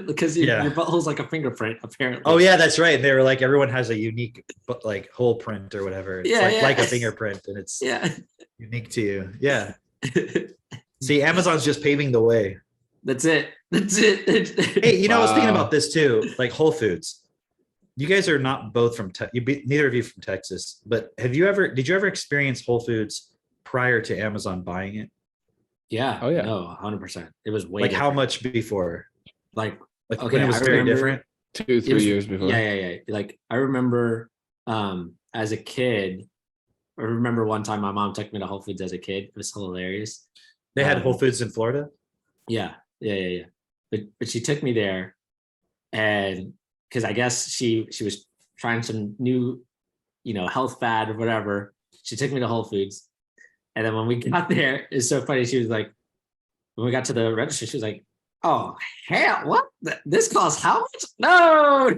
because your, Yeah. your butthole's like a fingerprint, apparently. Oh yeah, that's right. They were like everyone has a unique like hole print or whatever. It's Yeah, yeah. like a fingerprint and it's Yeah. unique to you. Yeah. See, Amazon's just paving the way. That's it. That's it. Hey, you know, I was thinking Wow. about this too, like Whole Foods. You guys are not both from neither of you from Texas, but did you ever experience Whole Foods prior to Amazon buying it? Yeah. Oh, yeah. No, 100%. It was way Like how different. much before? Like Like Okay, when it was I very remember- different? 2-3 it was- years before. Yeah. Like I remember as a kid, I remember one time my mom took me to Whole Foods as a kid. It was hilarious. They had Um, Whole Foods in Florida? Yeah. But she took me there, and because I guess she was trying some new, health fad or whatever. She took me to Whole Foods, and then when we got there, it's so funny. She was like, when we got to the register, she was like, "Oh hell, what? This costs how much? No."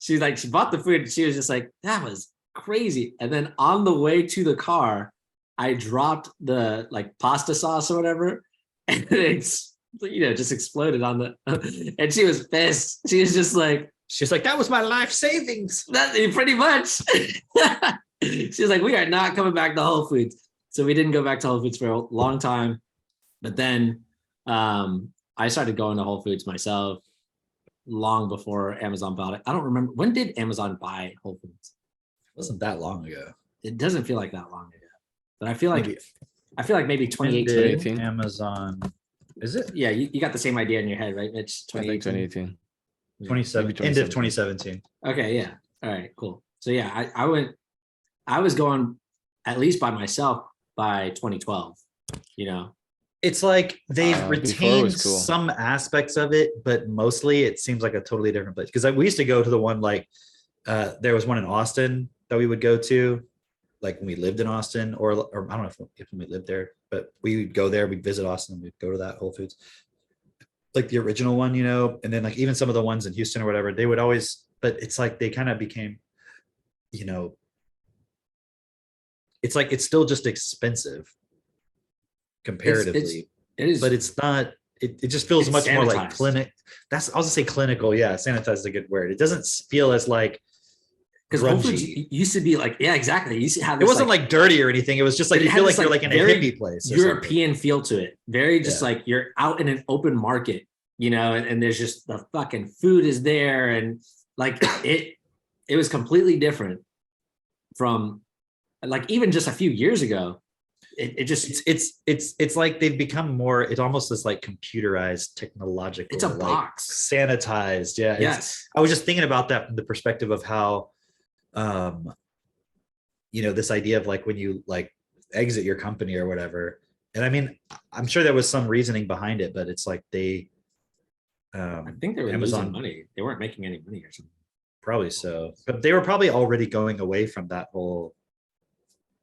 She's like, she bought the food, and she was just like, "That was crazy." And then on the way to the car, I dropped the like pasta sauce or whatever, and it's just exploded on the. And she was pissed. She was just like, She's like, that was my life savings. "That pretty much." She was like, "We are not coming back to Whole Foods." So we didn't go back to Whole Foods for a long time. But then I started going to Whole Foods myself long before Amazon bought it. I don't remember, when did Amazon buy Whole Foods? It wasn't that long ago. It doesn't feel like that long ago, but I feel like Maybe. maybe When did 2018. Amazon, is it Yeah, you got the same idea in your head, right, Mitch? I think 2018. 2018. 27 Maybe end of 2017. 2017? Okay, yeah. All right, cool. So yeah, I was going at least by myself by 2012. It's like they've Before it retained was cool. some aspects of it, but mostly it seems like a totally different place. Because we used to go to the one like there was one in Austin that we would go to, like when we lived in Austin, or I don't know if we lived there, but we would go there, we'd visit Austin, and we'd go to that Whole Foods, like the original one, and then like even some of the ones in Houston or whatever, they would always, but it's like they kind of became, it's like it's still just expensive comparatively, It is, but it's not. It just feels It's much more like sanitized. clinic. I was gonna say clinical. Yeah, sanitized is a good word. It doesn't feel as like because Whole Foods grungy. used to be like, yeah, exactly. You used to have It this, wasn't like dirty or anything. It was just like But you it feel had like this, you're like, like in a very hippie place. or something. European feel to it. Very just Yeah. like you're out in an open market, and there's just the fucking food is there, and like it was completely different from like even just a few years ago. It just It's like they've become more. It almost is like computerized, technological. It's a like, box. sanitized. Yeah. yes. I was just thinking about that from the perspective of how, this idea of like when you like exit your company or whatever. And I mean, I'm sure there was some reasoning behind it, but it's like they, I think they were Amazon- losing money. They weren't making any money or something. probably so, but they were probably already going away from that whole,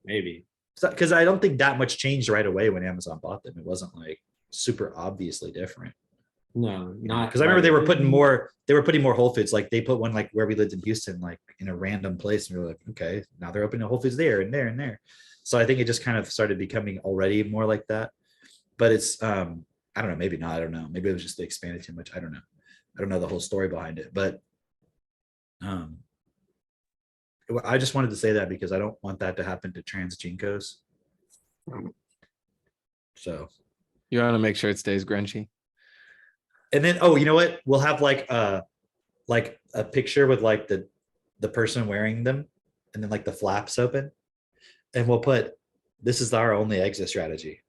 Maybe. because I don't think that much changed right away when Amazon bought them. It wasn't like super obviously different. No, not Because I remember they were putting more Whole Foods. Like they put one like where we lived in Houston, like in a random place, and we were like, okay, now they're opening a Whole Foods there and there and there. So I think it just kind of started becoming already more like that. But it's I don't know, maybe not. I don't know. Maybe it was just they expanded too much. I don't know. I don't know the whole story behind it, but I just wanted to say that because I don't want that to happen to trans Jinkos. So, You want to make sure it stays grungy. and then, oh, you know what? We'll have like a picture with like the person wearing them and then like the flaps open. And we'll put, this is our only exit strategy.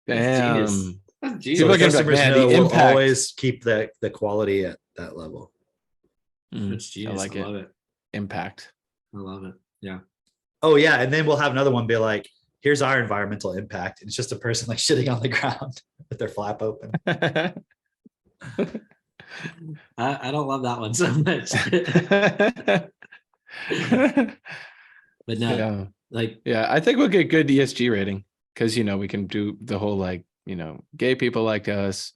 Damn. That's So genius. People the are gonna be like, customers "Man, know the we'll impact." always keep the quality at that level. That's genius. I like it. love it. Impact. I love it. Yeah. Oh yeah. And then we'll have another one be like, here's our environmental impact. And it's just a person like shitting on the ground with their flap open. I don't love that one so much. But no, Yeah. like Yeah, I think we'll get good ESG rating because we can do the whole like gay people like us.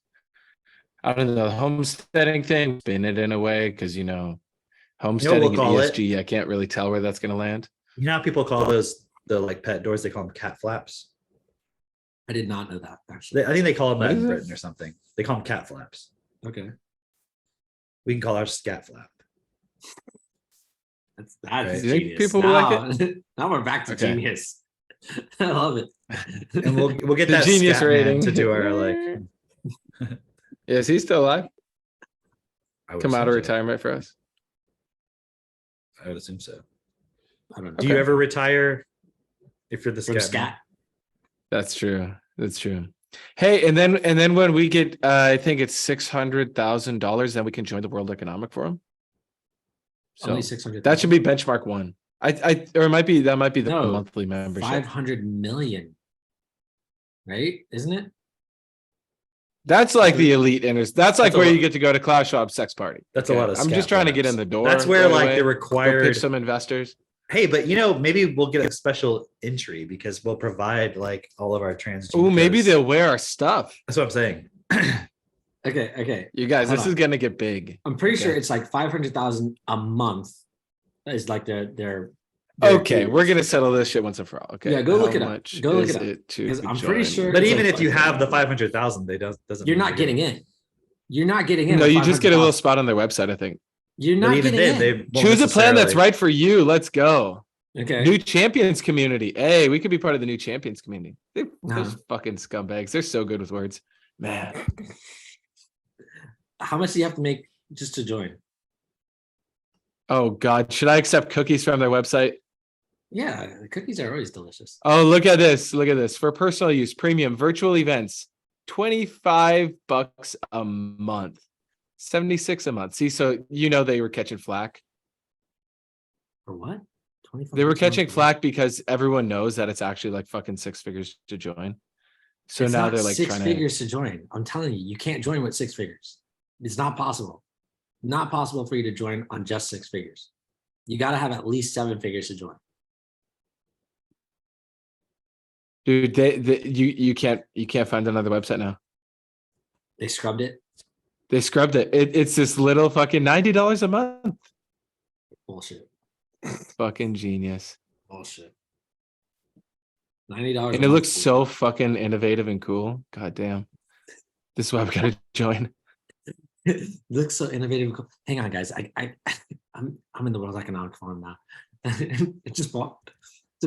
I don't know, the homesteading thing, spin it in a way because Homesteading and call it? ESG. I can't really tell where that's gonna land. You know how people call those the like pet doors? They call them cat flaps. I did not know that actually. I think they call them What that is in it? Britain or something. They call them cat flaps. Okay. We can call ours scat flap. That's Right. Do you think genius. people will like Now we're back to Okay. genius. I love it. And we'll get The that genius scat man rating. to do our like. Is he still alive? I would Come out of assume so. retirement for us. I would assume so. I don't know. Do you ever retire if you're the From scat? man? scat? That's true. That's true. Hey, and then when we get, I think it's $600,000, then we can join the World Economic Forum. So Only 600. that should be benchmark one. Or it might be that might be the No, monthly membership. 500 million. Right? Isn't it? That's like the elite inners. That's like That's a where lot. you get to go to Klaus Schwab's sex party. That's a lot of I'm just scat trying to get flaps. in the door. That's where right like away. the Go required. pitch some investors. Hey, but maybe we'll get a special entry because we'll provide like all of our trans. Oh, maybe codes. they'll wear our stuff. That's what I'm saying. Okay. You guys, Hold this on. is gonna get big. I'm pretty sure Okay. it's like 500,000 a month. That is like their Okay, dues. we're gonna settle this shit once and for all. Okay. Yeah, go look How it up. much Go look is it up. to 'Cause I'm pretty join? sure But it's even like if you fucking- have the 500,000, they doesn't. You're mean not getting in. You're not getting in. No, with you just get a little 500,000. spot on their website, I think. You're But not even getting then, in. they won't Choose a plan that's necessarily- right for you. Let's go. Okay. New champions community. Hey, we could be part of the new champions community. Those No. fucking scumbags. They're so good with words. Man. How much do you have to make just to join? Oh God. Should I accept cookies from their website? Yeah, the cookies are always delicious. Oh, look at this. Look at this. For personal use, premium virtual events, $25 a month. 76 a month. See, so they were catching flack. For what? 25 They were bucks a month catching for flack because everyone knows that it's actually like fucking six figures to join. So It's now not they're like six trying figures to join. I'm telling you, you can't join with 6 figures. It's not possible. Not possible for you to join on just 6 figures. You got to have at least 7 figures to join. Dude, you can't find another website now. They scrubbed it. They scrubbed it. It's this little fucking $90 a month. Bullshit. Fucking genius. Bullshit. $90. And it looks so fucking innovative and cool. God damn. This is why we gotta join. Looks so innovative. and cool. Hang on, guys. I'm in the World Economic Forum now. I just bought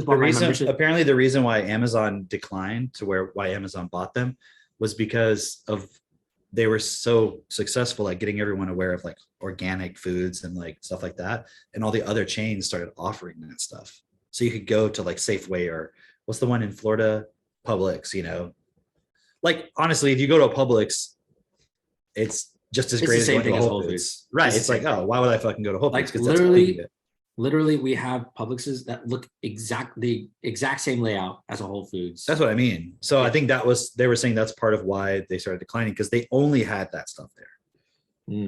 my membership. Apparently the reason why Amazon declined to why Amazon bought them was because they were so successful at getting everyone aware of like organic foods and like stuff like that. And all the other chains started offering that stuff. So you could go to like Safeway or what's the one in Florida? Publix, like honestly, if you go to a Publix, it's just as It's great the as same going to thing as Whole Whole Foods. Foods. Right. It's the It's like, same oh, why would I fucking go to Whole Foods? Like Because that's all you get. literally, we have Publixes that look the exact same layout as a Whole Foods. That's what I mean. So I think they were saying that's part of why they started declining because they only had that stuff there.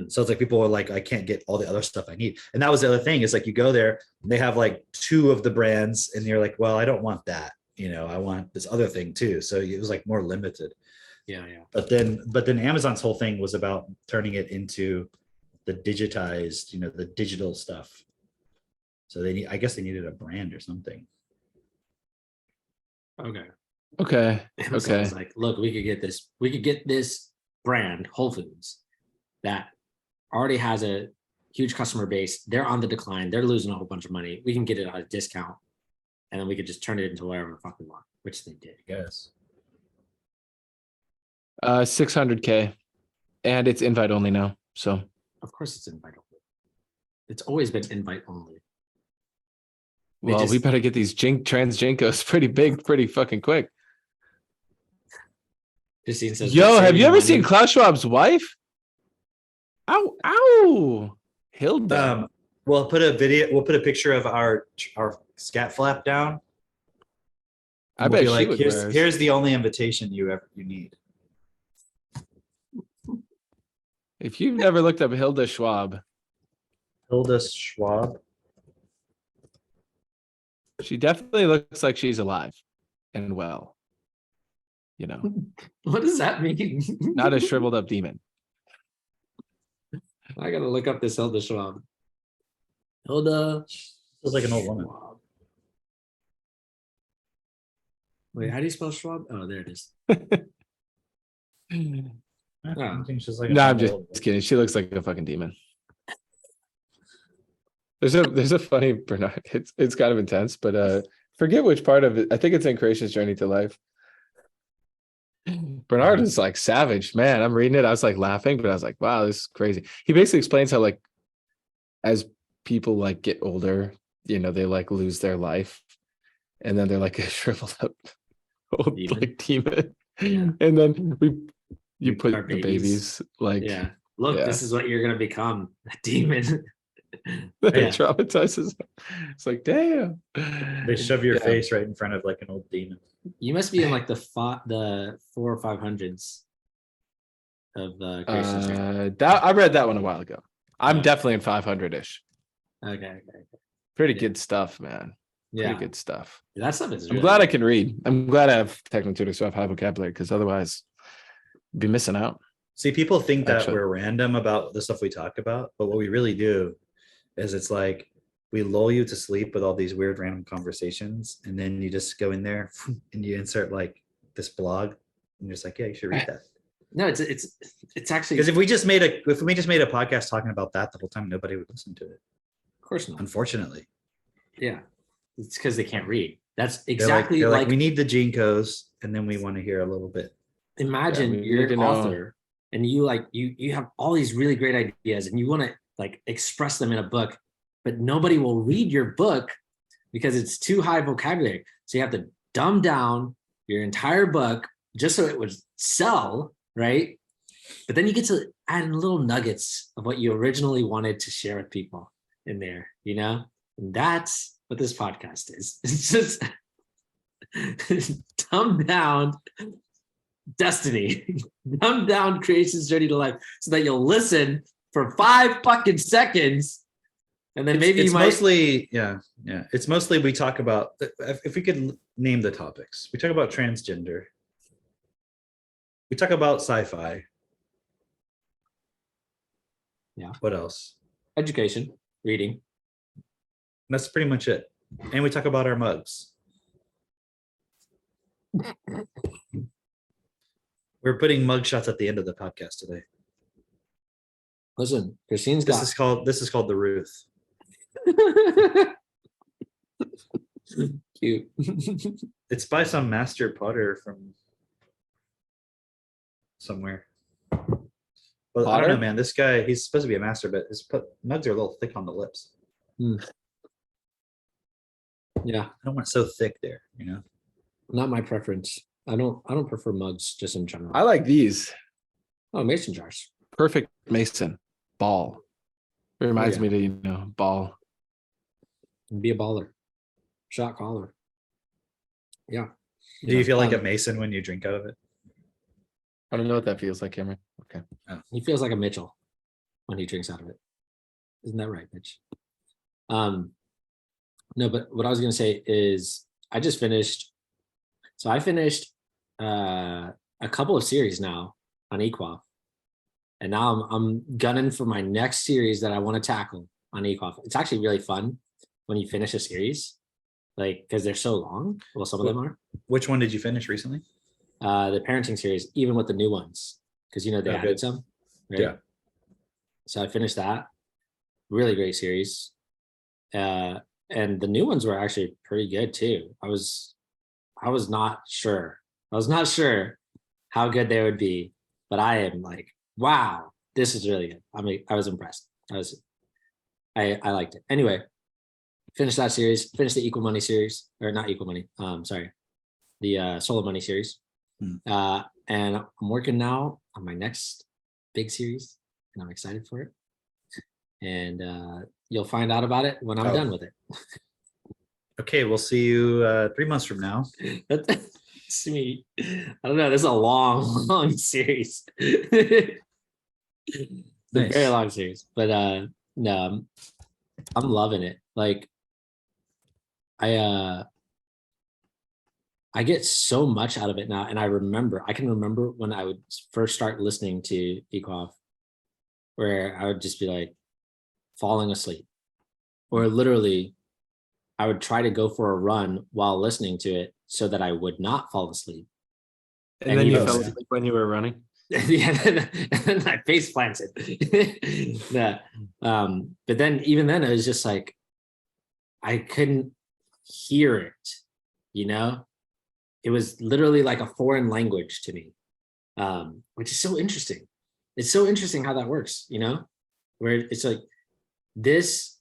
So it's like people were like, I can't get all the other stuff I need. And that was the other thing is like you go there, and they have like 2 of the brands, and you're like, well, I don't want that. I want this other thing too. So it was like more limited. Yeah. But then Amazon's whole thing was about turning it into the digitized, the digital stuff. So I guess they needed a brand or something. Okay. Okay. Amazon Okay. was like, look, we could get this brand, Whole Foods, that already has a huge customer base. They're on the decline. They're losing a whole bunch of money. We can get it at a discount, and then we could just turn it into whatever the fuck we want, which they did. I guess. 600K. And it's invite only now. So Of course, it's invite only. It's always been invite only. They well, we just- better get these trans Jinkos pretty big, pretty fucking quick. Christine says, Yo, "We're have you saving ever money." seen Klaus Schwab's wife? Ow. Hilda. We'll put a picture of our scat flap down. I We'll bet be she like, would wear ours. here's the only invitation you need. If you've never looked up Hilda Schwab, Hilda Schwab. she definitely looks like she's alive and well. What does that mean? Not a shriveled up demon. I gotta look up this Hilda Schwab. Hilda. Feels like an old woman. Schwab. Wait, how do you spell Schwab? Oh, there it is. I think she's like a No, I'm normal old just kidding. She looks like a fucking demon. There's a funny Bernard. It's kind of intense, but forget which part of it. I think it's in Creation's Journey to Life. Bernard is like savage, man. I'm reading it. I was like laughing, but I was like, wow, this is crazy. He basically explains how like as people like get older, you know, they like lose their life, and then they're like a shriveled up old Demon. like demon. Yeah. And then you We put are the babies. babies like Yeah. Look, yeah. this is what you're gonna become. A demon. that Yeah. traumatizes. It's like damn. They shove your Yeah. face right in front of like an old demon. You must be in like the 4 or 500s of Creation's Journey. That I read that one a while ago. I'm Yeah. definitely in 500-ish. Okay. Pretty Yeah. good stuff, man. Yeah. Pretty good stuff. That stuff is I'm really glad I good. can read. I'm glad I have technical tutor, so I have high vocabulary, because otherwise I'd be missing out. See, people think that Actually. we're random about the stuff we talk about, but what we really do is it's like we lull you to sleep with all these weird random conversations, and then you just go in there and you insert like this blog, and you're just like, yeah, you should read that. No, it's actually Because if we just made a podcast talking about that the whole time, nobody would listen to it. of course not. Unfortunately, Yeah. It's because they can't read. That's they're exactly they're like we need the gene codes, and then we want to hear a little bit. imagine Yeah, we you're need to an know. author and you like you have all these really great ideas and you want to like express them in a book, but nobody will read your book because it's too high vocabulary. So you have to dumb down your entire book just so it would sell, right? But then you get to add in little nuggets of what you originally wanted to share with people in there, you know? And that's what this podcast is. It's just dumbed down destiny, dumbed down Creation's Journey to Life so that you'll listen for 5 fucking seconds. And then maybe it's you might mostly it's mostly we talk about, if we could name the topics, we talk about transgender, we talk about sci-fi. Yeah. What else? education, reading. That's pretty much it. And we talk about our mugs. We're putting mug shots at the end of the podcast today. Listen, Christine's This got is called the Ruth. cute. It's by some master potter from somewhere. Well, I don't know, Potter? man. This guy, he's supposed to be a master, but his mugs are a little thick on the lips. Yeah, I don't want it so thick there, you know? not my preference. I don't prefer mugs just in general. I like these. Oh, mason jars. Perfect Mason ball. It reminds yeah. me to, you know, ball. Be a baller. Shot caller. Yeah. Do you feel like a um, mason when you drink out of it? I don't know what that feels like, Cameron. Okay. He feels like a Mitchell when he drinks out of it. Isn't that right, Mitch? No, but what I was gonna say is I just finished. So I finished a couple of series now on Equaf. And now I'm gunning for my next series that I want to tackle on Equaf. It's actually really fun when you finish a series, like because they're so long. Well, some of them are. Which one did you finish recently? The parenting series, even with the new ones, because you know they Oh, added good. some. Right? Yeah. So I finished that. Really great series. And the new ones were actually pretty good too. I was not sure. I was not sure how good they would be, but I am like, wow, this is really good. I mean, I was impressed. I liked it. Anyway, finished that series, finished the Equal Money series, or not Equal Money. Sorry, the Solo Money series. And I'm working now on my next big series, and I'm excited for it. And you'll find out about it when I'm done with it. Okay, we'll see you 3 months from now. That's sweet. I don't know. This is a long, long series. It's a Nice. very long series, but no, I'm loving it. Like I get so much out of it now, and I can remember when I would first start listening to Equaf, where I would just be like falling asleep, or literally I would try to go for a run while listening to it so that I would not fall asleep. And then you know, fell asleep when you were running. yeah, and then I face planted. Yeah. But then even then it was just like I couldn't hear it, you know? It was literally like a foreign language to me, which is so interesting. It's so interesting how that works, you know, where it's like this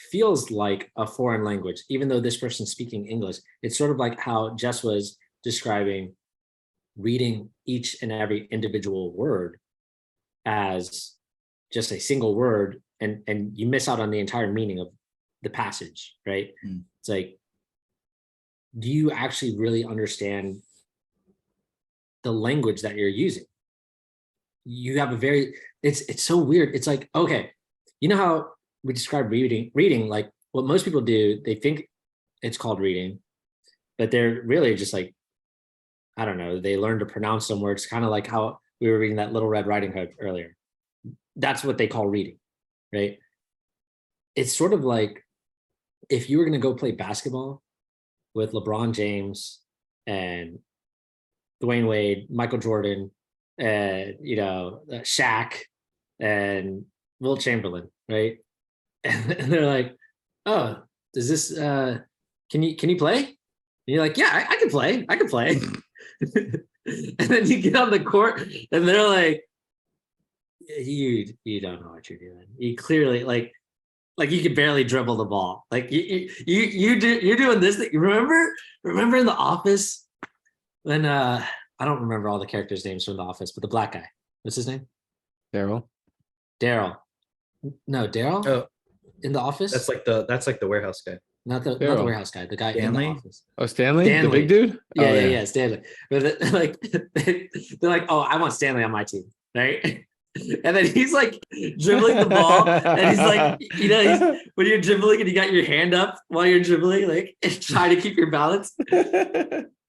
feels like a foreign language, even though this person's speaking English. It's sort of like how Jess was describing reading each and every individual word as just a single word, and you miss out on the entire meaning of the passage, right? It's like, do you actually really understand the language that you're using? You have a very, it's so weird. It's like, okay, you know how we describe reading, like what most people do, they think it's called reading, but they're really just like, I don't know, they learn to pronounce some words, kind of like how we were reading that Little Red Riding Hood earlier. That's what they call reading, right? It's sort of like if you were going to go play basketball with LeBron James and Dwayne Wade, Michael Jordan, and Shaq and Wilt Chamberlain, right? And they're like, "Oh, does this? Can you play?" And you're like, "Yeah, I can play. I can play." And then you get on the court, and they're like, "You don't know what you're doing. You clearly like you could barely dribble the ball. Like you're doing this thing. Remember in The Office when I don't remember all the characters' names from The Office, but the black guy, what's his name? Daryl. No, Daryl. Oh, in The Office. that's like the warehouse guy. Not the Daryl. warehouse guy, the guy in Stanley? The Office. Oh, Stanley, the Stanley. big dude. Yeah, Oh, yeah, Stanley. But like they're like, "Oh, I want Stanley on my team," right? And then he's like dribbling the ball, and he's like, when you're dribbling and you got your hand up while you're dribbling, like trying to keep your balance.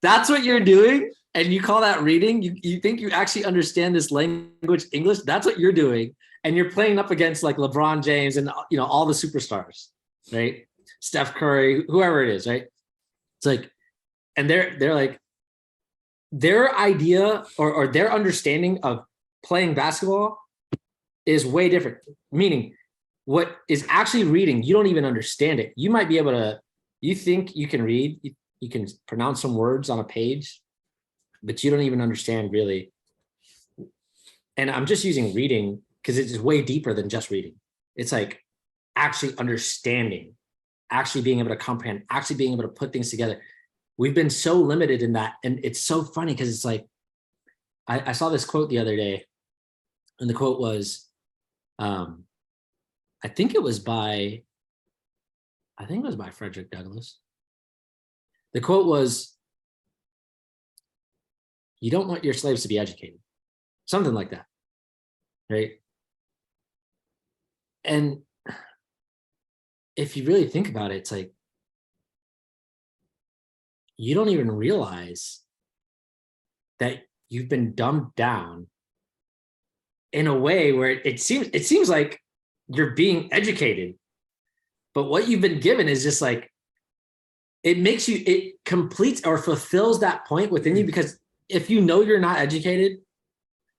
That's what you're doing, and you call that reading? You think you actually understand this language, English? That's what you're doing, and you're playing up against like LeBron James and all the superstars, right? Steph Curry, whoever it is, right? It's like, and they're like, their idea or their understanding of playing basketball is way different. Meaning, what is actually reading, you don't even understand it. You might be able to, you think you can read, you can pronounce some words on a page, but you don't even understand really. And I'm just using reading because it's way deeper than just reading. It's like actually understanding, actually being able to comprehend, actually being able to put things together. We've been so limited in that. And it's so funny because it's like, I saw this quote the other day, and the quote was, I think it was by Frederick Douglass. The quote was, "You don't want your slaves to be educated." Something like that, right? And if you really think about it, it's like, you don't even realize that you've been dumbed down in a way where it seems like you're being educated, but what you've been given is just like, it completes or fulfills that point within you. Because if you know you're not educated,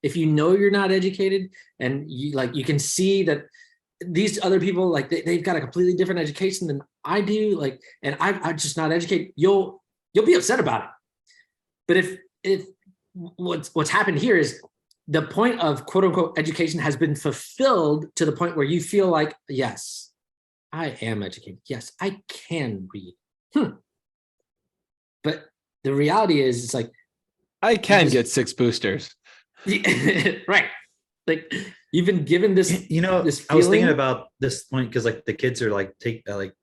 and you can see that these other people, like they've got a completely different education than I do, like, and I'm just not educated, you'll be upset about it. But if what's happened here is the point of quote unquote education has been fulfilled to the point where you feel like, yes, I am educated. Yes, I can read. But the reality is, it's like, I can get 6 boosters. right. Like you've been given this, this I was thinking feeling. about this point because like the kids are like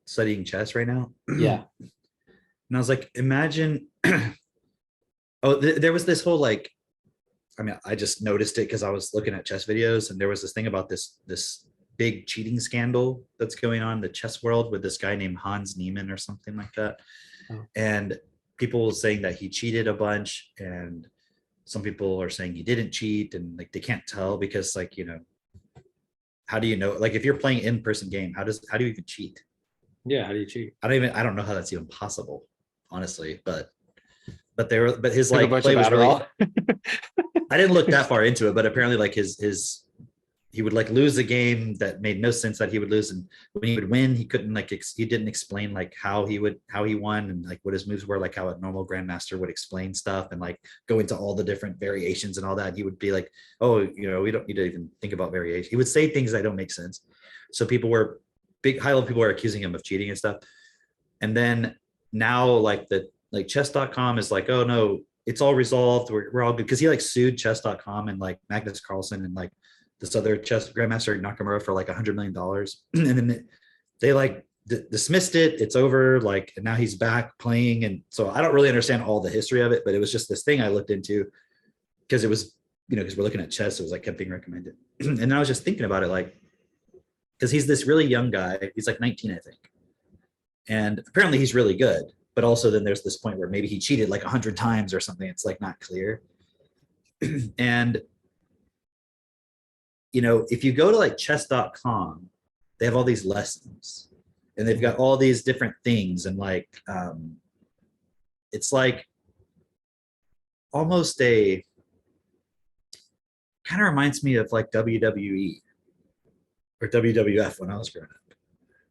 studying chess right now. Yeah. And I was like, imagine, there was this whole like, I mean, I just noticed it because I was looking at chess videos, and there was this thing about this big cheating scandal that's going on in the chess world with this guy named Hans Niemann or something like that. Oh. And people were saying that he cheated a bunch, and some people are saying he didn't cheat, and like they can't tell because like, how do you know? Like if you're playing in-person game, how do you even cheat? Yeah, how do you cheat? I don't know how that's even possible, honestly, but his Took a like bunch play of was really, Adderall. I didn't look that far into it, but apparently like his he would like lose a game that made no sense that he would lose, and when he would win, he couldn't like he didn't explain like how he won and like what his moves were, like how a normal grandmaster would explain stuff and like go into all the different variations and all that. He would be like, oh, we don't need to even think about variation. He would say things that don't make sense. So high level people were accusing him of cheating and stuff. And then now like chess.com is like, oh no, it's all resolved. We're all good. Because he like sued chess.com and like Magnus Carlsen and like this other chess grandmaster Nakamura for like $100 million. And then they like dismissed it. It's over. Like, and now he's back playing. And so I don't really understand all the history of it, but it was just this thing I looked into because it was, because we're looking at chess. It was like kept being recommended. And then I was just thinking about it, like, because he's this really young guy. He's like 19, I think. And apparently he's really good. But also then there's this point where maybe he cheated like 100 times or something. It's like not clear. And, if you go to like chess.com, they have all these lessons and they've got all these different things. And like, it's like almost kind of reminds me of like WWE or WWF when I was growing up,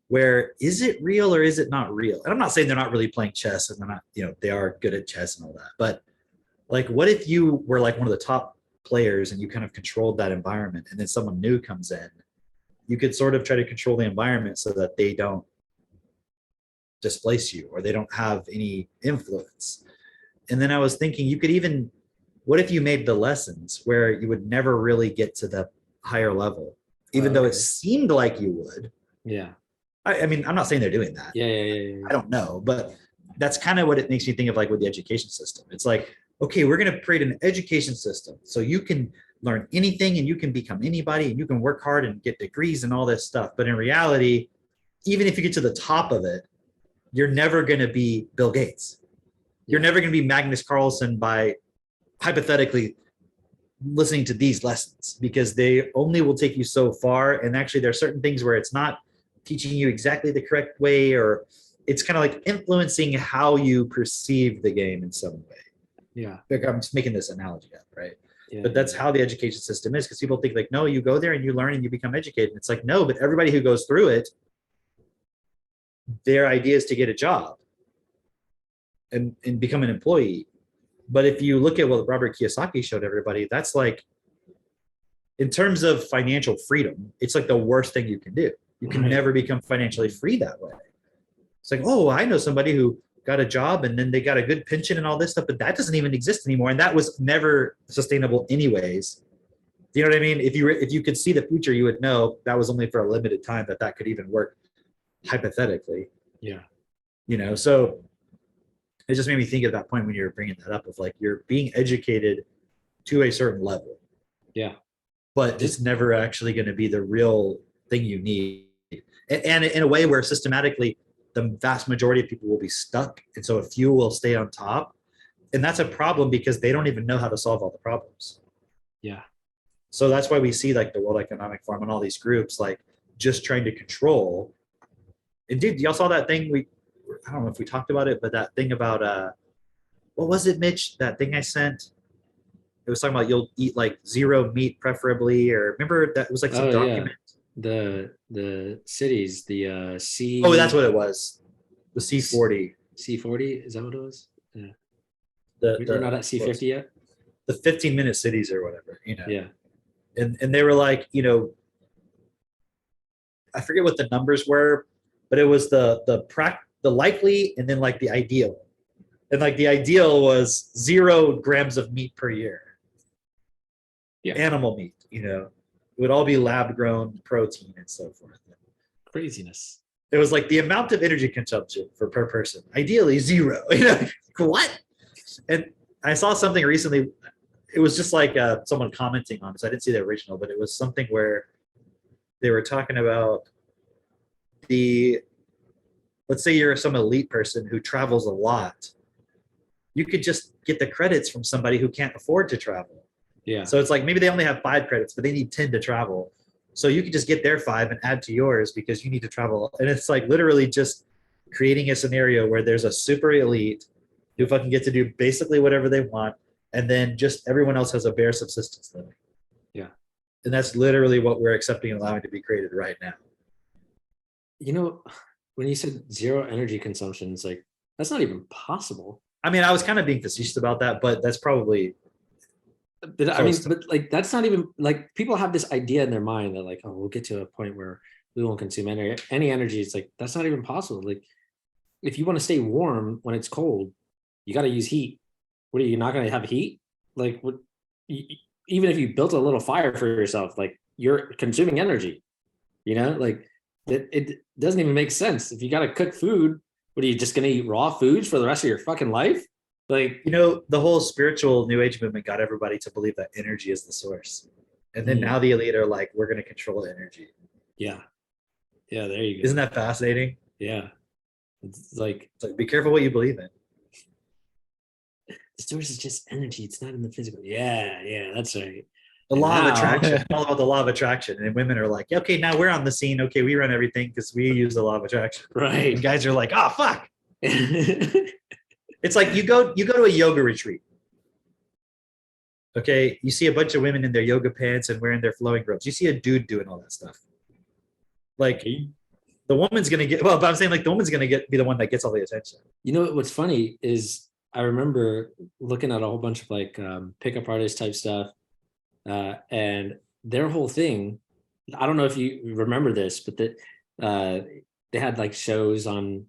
where is it real or is it not real? And I'm not saying they're not really playing chess and they're not, they are good at chess and all that, but like, what if you were like one of the top players and you kind of controlled that environment and then someone new comes in? You could sort of try to control the environment so that they don't displace you or they don't have any influence. And then I was thinking what if you made the lessons where you would never really get to the higher level, even though it seemed like you would? Yeah. I mean, I'm not saying they're doing that. Yeah. I don't know, but that's kind of what it makes me think of, like with the education system. It's like, okay, we're going to create an education system so you can learn anything and you can become anybody and you can work hard and get degrees and all this stuff. But in reality, even if you get to the top of it, you're never going to be Bill Gates. You're never going to be Magnus Carlsen by hypothetically listening to these lessons, because they only will take you so far. And actually there are certain things where it's not teaching you exactly the correct way, or it's kind of like influencing how you perceive the game in some way. Yeah. I'm just making this analogy up, right? Yeah, but that's how the education system is, because people think like, no, you go there and you learn and you become educated. And it's like, no, but everybody who goes through it, their idea is to get a job and become an employee. But if you look at what Robert Kiyosaki showed everybody, that's like, in terms of financial freedom, it's like the worst thing you can do. You can never become financially free that way. It's like, oh, I know somebody who got a job and then they got a good pension and all this stuff, but that doesn't even exist anymore. And that was never sustainable anyways. Do you know what I mean? If you could see the future, you would know that was only for a limited time, that could even work hypothetically. Yeah. So it just made me think of that point when you were bringing that up, of like, you're being educated to a certain level. Yeah. But it's never actually going to be the real thing you need. And in a way where systematically the vast majority of people will be stuck. And so a few will stay on top. And that's a problem because they don't even know how to solve all the problems. Yeah. So that's why we see like the World Economic Forum and all these groups, like just trying to control. And dude, y'all saw that thing I don't know if we talked about it, but that thing about, what was it, Mitch? That thing I sent? It was talking about you'll eat like zero meat preferably, or remember that was like some document. The cities, the C. Oh, that's what it was. The C40. C40, is that what it was? Yeah. We're not at C50 yet. The 15-minute cities or whatever, Yeah. And they were like, I forget what the numbers were, but it was the likely and then like the ideal. And like the ideal was 0 grams of meat per year. Yeah. Animal meat, it would all be lab grown protein and so forth. Craziness. It was like the amount of energy consumption per person, ideally 0. What? And I saw something recently. It was just like someone commenting on this. I didn't see the original, but it was something where they were talking about let's say you're some elite person who travels a lot. You could just get the credits from somebody who can't afford to travel. Yeah. So it's like maybe they only have 5 credits, but they need 10 to travel. So you can just get their 5 and add to yours because you need to travel. And it's like literally just creating a scenario where there's a super elite who fucking get to do basically whatever they want. And then just everyone else has a bare subsistence living. Yeah. And that's literally what we're accepting and allowing to be created right now. You know, when you said zero energy consumption, it's like, that's not even possible. I mean, I was kind of being facetious about that, but that's probably But I mean, close to- but like, that's not even like, people have this idea in their mind that like, oh, we'll get to a point where we won't consume any energy. It's like, that's not even possible. Like, if you want to stay warm when it's cold, you got to use heat. What are you not going to have heat? Like, what? Even if you built a little fire for yourself, like you're consuming energy. You know, like it doesn't even make sense. If you got to cook food, what are you just going to eat raw foods for the rest of your fucking life? Like, you know, the whole spiritual new age movement got everybody to believe that energy is the source. And then now the elite are like, we're going to control energy. yeah, there you go. Isn't that fascinating? Yeah, it's like It's like, be careful what you believe in. the source is just energy. It's not in the physical. Yeah, that's right. The law Now- of attraction, all about the law of attraction. And women are like, okay, now we're on the scene. Okay, we run everything because we use the law of attraction. Right. And guys are like, oh, fuck. It's like you go to a yoga retreat. Okay, you see a bunch of women in their yoga pants and wearing their flowing robes. You see a dude doing all that stuff. Like the woman's gonna get but I'm saying like the woman's gonna be the one that gets all the attention. You know what's funny is I remember looking at a whole bunch of like pickup artist type stuff, and their whole thing. I don't know if you remember this, but that they had like shows on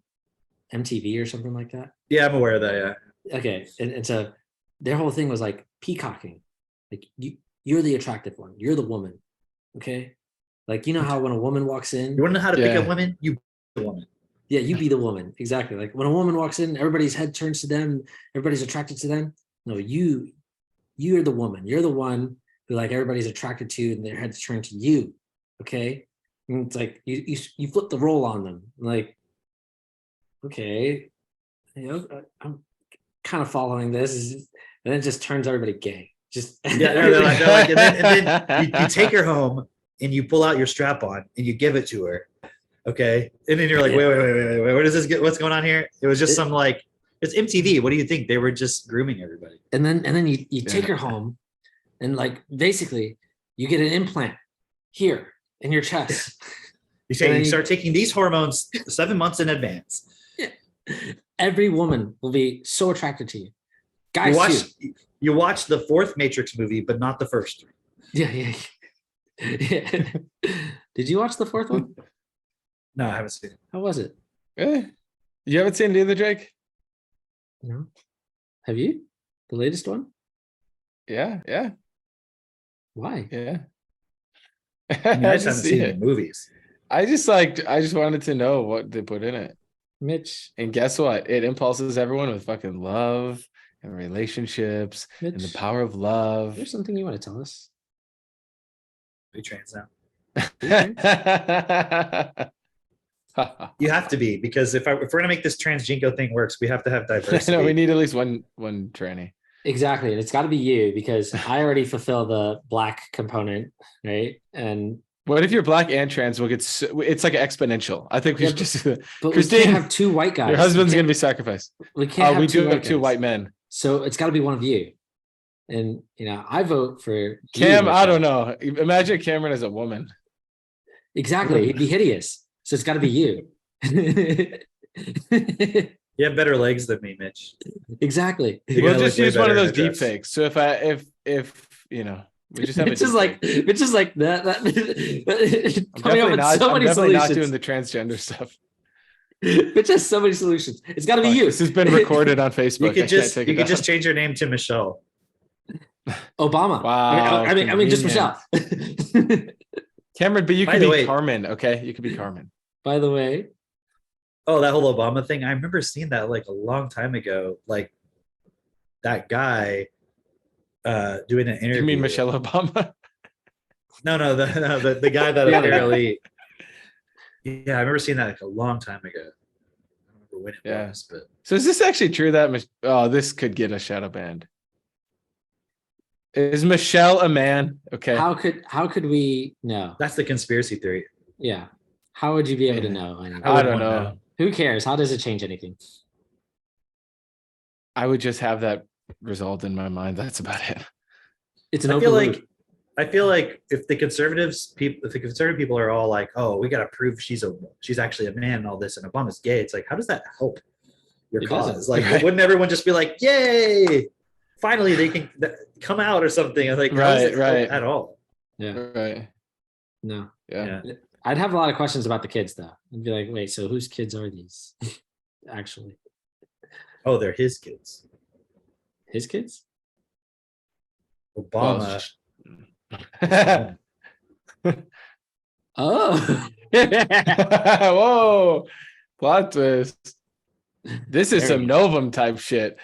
MTV or something like that. Yeah, I'm aware of that. Yeah. Okay, and so their whole thing was like peacocking, like you're the attractive one, you're the woman, okay? Like, you know how when a woman walks in, You want to know how to pick Yeah. up women? You be the woman. yeah, you be the woman, exactly. Like when a woman walks in, everybody's head turns to them, everybody's attracted to them. No, you're the woman, you're the one who like everybody's attracted to, and their heads turn to you, okay? And it's like you flip the role on them, like, okay, you know, I'm kind of following this, and then it just turns everybody gay. Just Yeah, they're like, and then you take her home and you pull out your strap on and you give it to her. Okay. And then you're like, wait, what is this? What's going on here? It was just some like, it's MTV. What do you think? They were just grooming everybody. and then you take her home, and like basically you get an implant here in your chest. You say And then you you- start taking these hormones 7 months in advance. Every woman will be so attracted to you. Guys too. You watch the 4th Matrix movie, but not the first 3. Yeah. Did you watch the 4th one? No, I haven't seen it. How was it? You haven't seen it either, Jake? No. Have you? The latest one? Yeah. Why? Yeah. I mean, I just haven't seen it. the movies. I just wanted to know what they put in it. Mitch, And guess what? It impulses everyone with fucking love and relationships and the Mitch, power of love. there's something you want to tell us. Be trans now. I You have to be, because if we're gonna make this trans jingo thing works, we have to have diversity. know we need at least one tranny. Exactly. And it's got to be you, because I already fulfill the black component, right? And What if you're black and trans? We'll get it's like exponential. I think we Yeah, should just but Christine, we can't have two white guys. your husband's We gonna can't- be sacrificed. We can't. We have do have white two guys. white men. So it's got to be one of you. And you know, I vote for you, Cam, I Mitchell. don't know. Imagine Cameron as a woman. Exactly. He'd be hideous. So it's got to be you. You have better legs than me, Mitch. Exactly. You're We'll gonna just look way use one of better in those a deep dress. fakes. So if you know, we just have It's just like that. Coming up with so I'm many definitely not doing solutions. the transgender stuff. It's just so many solutions. It's got to be you. This has been recorded on Facebook. You I could can't just take you it could down. just change your name to Michelle. Obama. Wow, I mean, just convenient. Michelle. Cameron, but you By could the be way- Carmen, okay? You could be Carmen. By the way, Oh, that whole Obama thing. I remember seeing that like a long time ago. Like that guy doing an interview. You mean Michelle Obama? No, the guy that The other guy. apparently. Yeah, I remember seeing that like a long time ago. I don't remember when it Yeah. was, but So is this actually true that this could get a shadow banned? Is Michelle a man? Okay. How could we know? That's the conspiracy theory. Yeah. How would you be able to Yeah. know? I mean, I wouldn't don't wanna know. who cares? How does it change anything? I would just have that result in my mind. That's about it. It's an I open feel loop. like if the conservative people are all like, oh, we got to prove she's actually a man and all this, and Obama's gay. It's like, how does that help your It cause? doesn't. Like, Right. wouldn't everyone just be like, yay, finally they can come out or something? And like, how does it help Right. at all? Yeah. Right. No. Yeah. Yeah. I'd have a lot of questions about the kids though. I'd be like, wait, so whose kids are these? Actually, Oh, they're his kids. his kids? Obama. Oh. Whoa. Plot twist. This is There some we Novum type shit.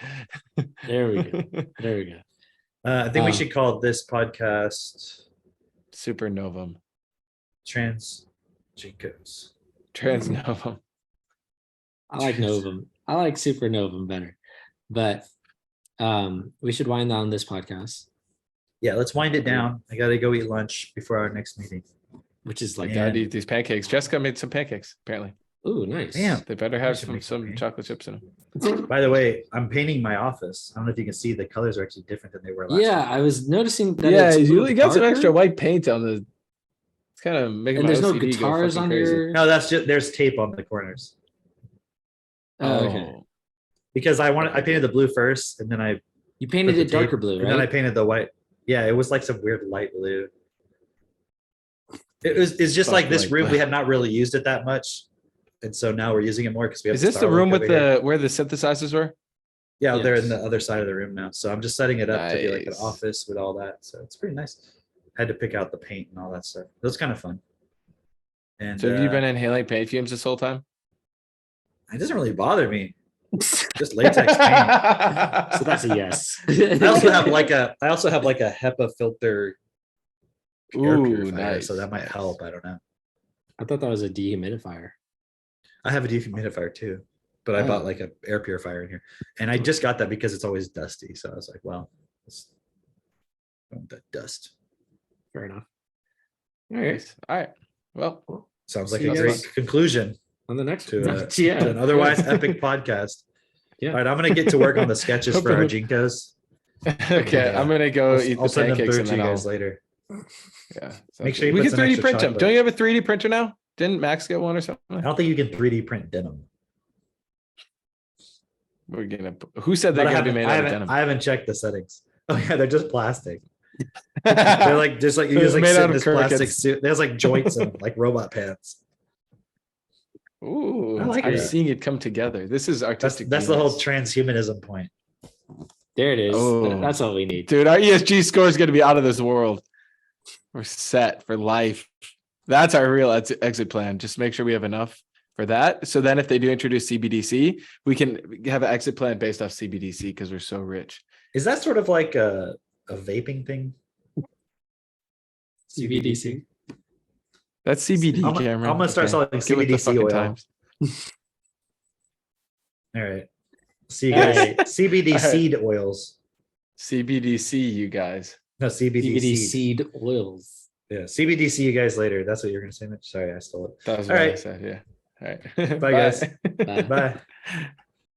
There we go. There we go. I think we should call this podcast Super Novum. Trans Jinkos. Trans Novum. I like Novum. I like Super Novum better. But we should wind down this podcast, Yeah, let's wind it down. I got to go eat lunch before our next meeting. which is like, Yeah. Gotta eat these pancakes. Jessica made some pancakes, apparently. ooh, nice. Damn. They better I have should make some some pancakes. chocolate chips in them. By the way, I'm painting my office. I don't know if you can see the colors are actually different than they were last Yeah, time. I was noticing that. Yeah, it's a you little got some darker, extra white paint on the. It's kind of making and my there's no OCD go guitars fucking on crazy. your. No, that's just there's tape on the corners Oh, okay. because I painted the blue first, and then I You put painted the it darker tape, blue, and then I right? painted the white. Yeah, it was like some weird light blue. It's just like Fuck this light room. blue. We had not really used it that much, and so now we're using it more because we have. Is this the Starlink room with over here. the where the synthesizers were? Yeah, they're in Yes. the other side of the room now. So I'm just setting it up to be like an Nice. office with all that. So it's pretty nice. Had to pick out the paint and all that stuff. It was kind of fun. And So have you been inhaling paint fumes this whole time? it doesn't really bother me. Just latex paint. So that's a yes. I also have like a HEPA filter air Ooh, purifier, so nice, that might nice. help. I don't know. I thought that was a dehumidifier. I have a dehumidifier too, but I Oh. bought like an air purifier in here, and I just got that because it's always dusty. So I was like, well, I want that dust. Fair enough. All right. Nice. All right. Well, Sounds like See a you great guys. conclusion On the next to, yeah. to an otherwise epic podcast. Yeah. All right, I'm gonna get to work on the sketches for our Jinkos. okay. I'm gonna go eat I'll the send them pancakes through and to you then guys I'll. later. Yeah. Make sure you we put can some 3D extra print them. chocolate. Don't you have a 3D printer now? Didn't Max get one or something? I don't think you can 3D print denim. We're gonna. Who said they're But gonna be made out of denim? I haven't checked the settings. Oh yeah, they're just plastic. They're like just like you It's just like made sit out in of this plastic crickets. suit. There's like joints and like robot pants. Ooh, I like I'm that. seeing it come together. This is That's artistic. that's the whole genius. transhumanism point. There it is. Oh. That's all we need. Dude, our ESG score is going to be out of this world. We're set for life. That's our real exit plan. Just make sure we have enough for that. So then if they do introduce CBDC, we can have an exit plan based off CBDC because we're so rich. Is that sort of like a vaping thing? CBDC. That's CBD, I'm Cameron. gonna start selling Get with the CBDC fucking oil. times. All right. See you All guys. right. CBD All right. seed oils. CBDC, you guys. No, CBD, CBD seed. seed oils. Yeah, CBD. See you guys later. That's what you're gonna say, Mitch. Sorry, I stole it. That was All what I right. said. Yeah. All right. Bye, guys. Bye. Bye.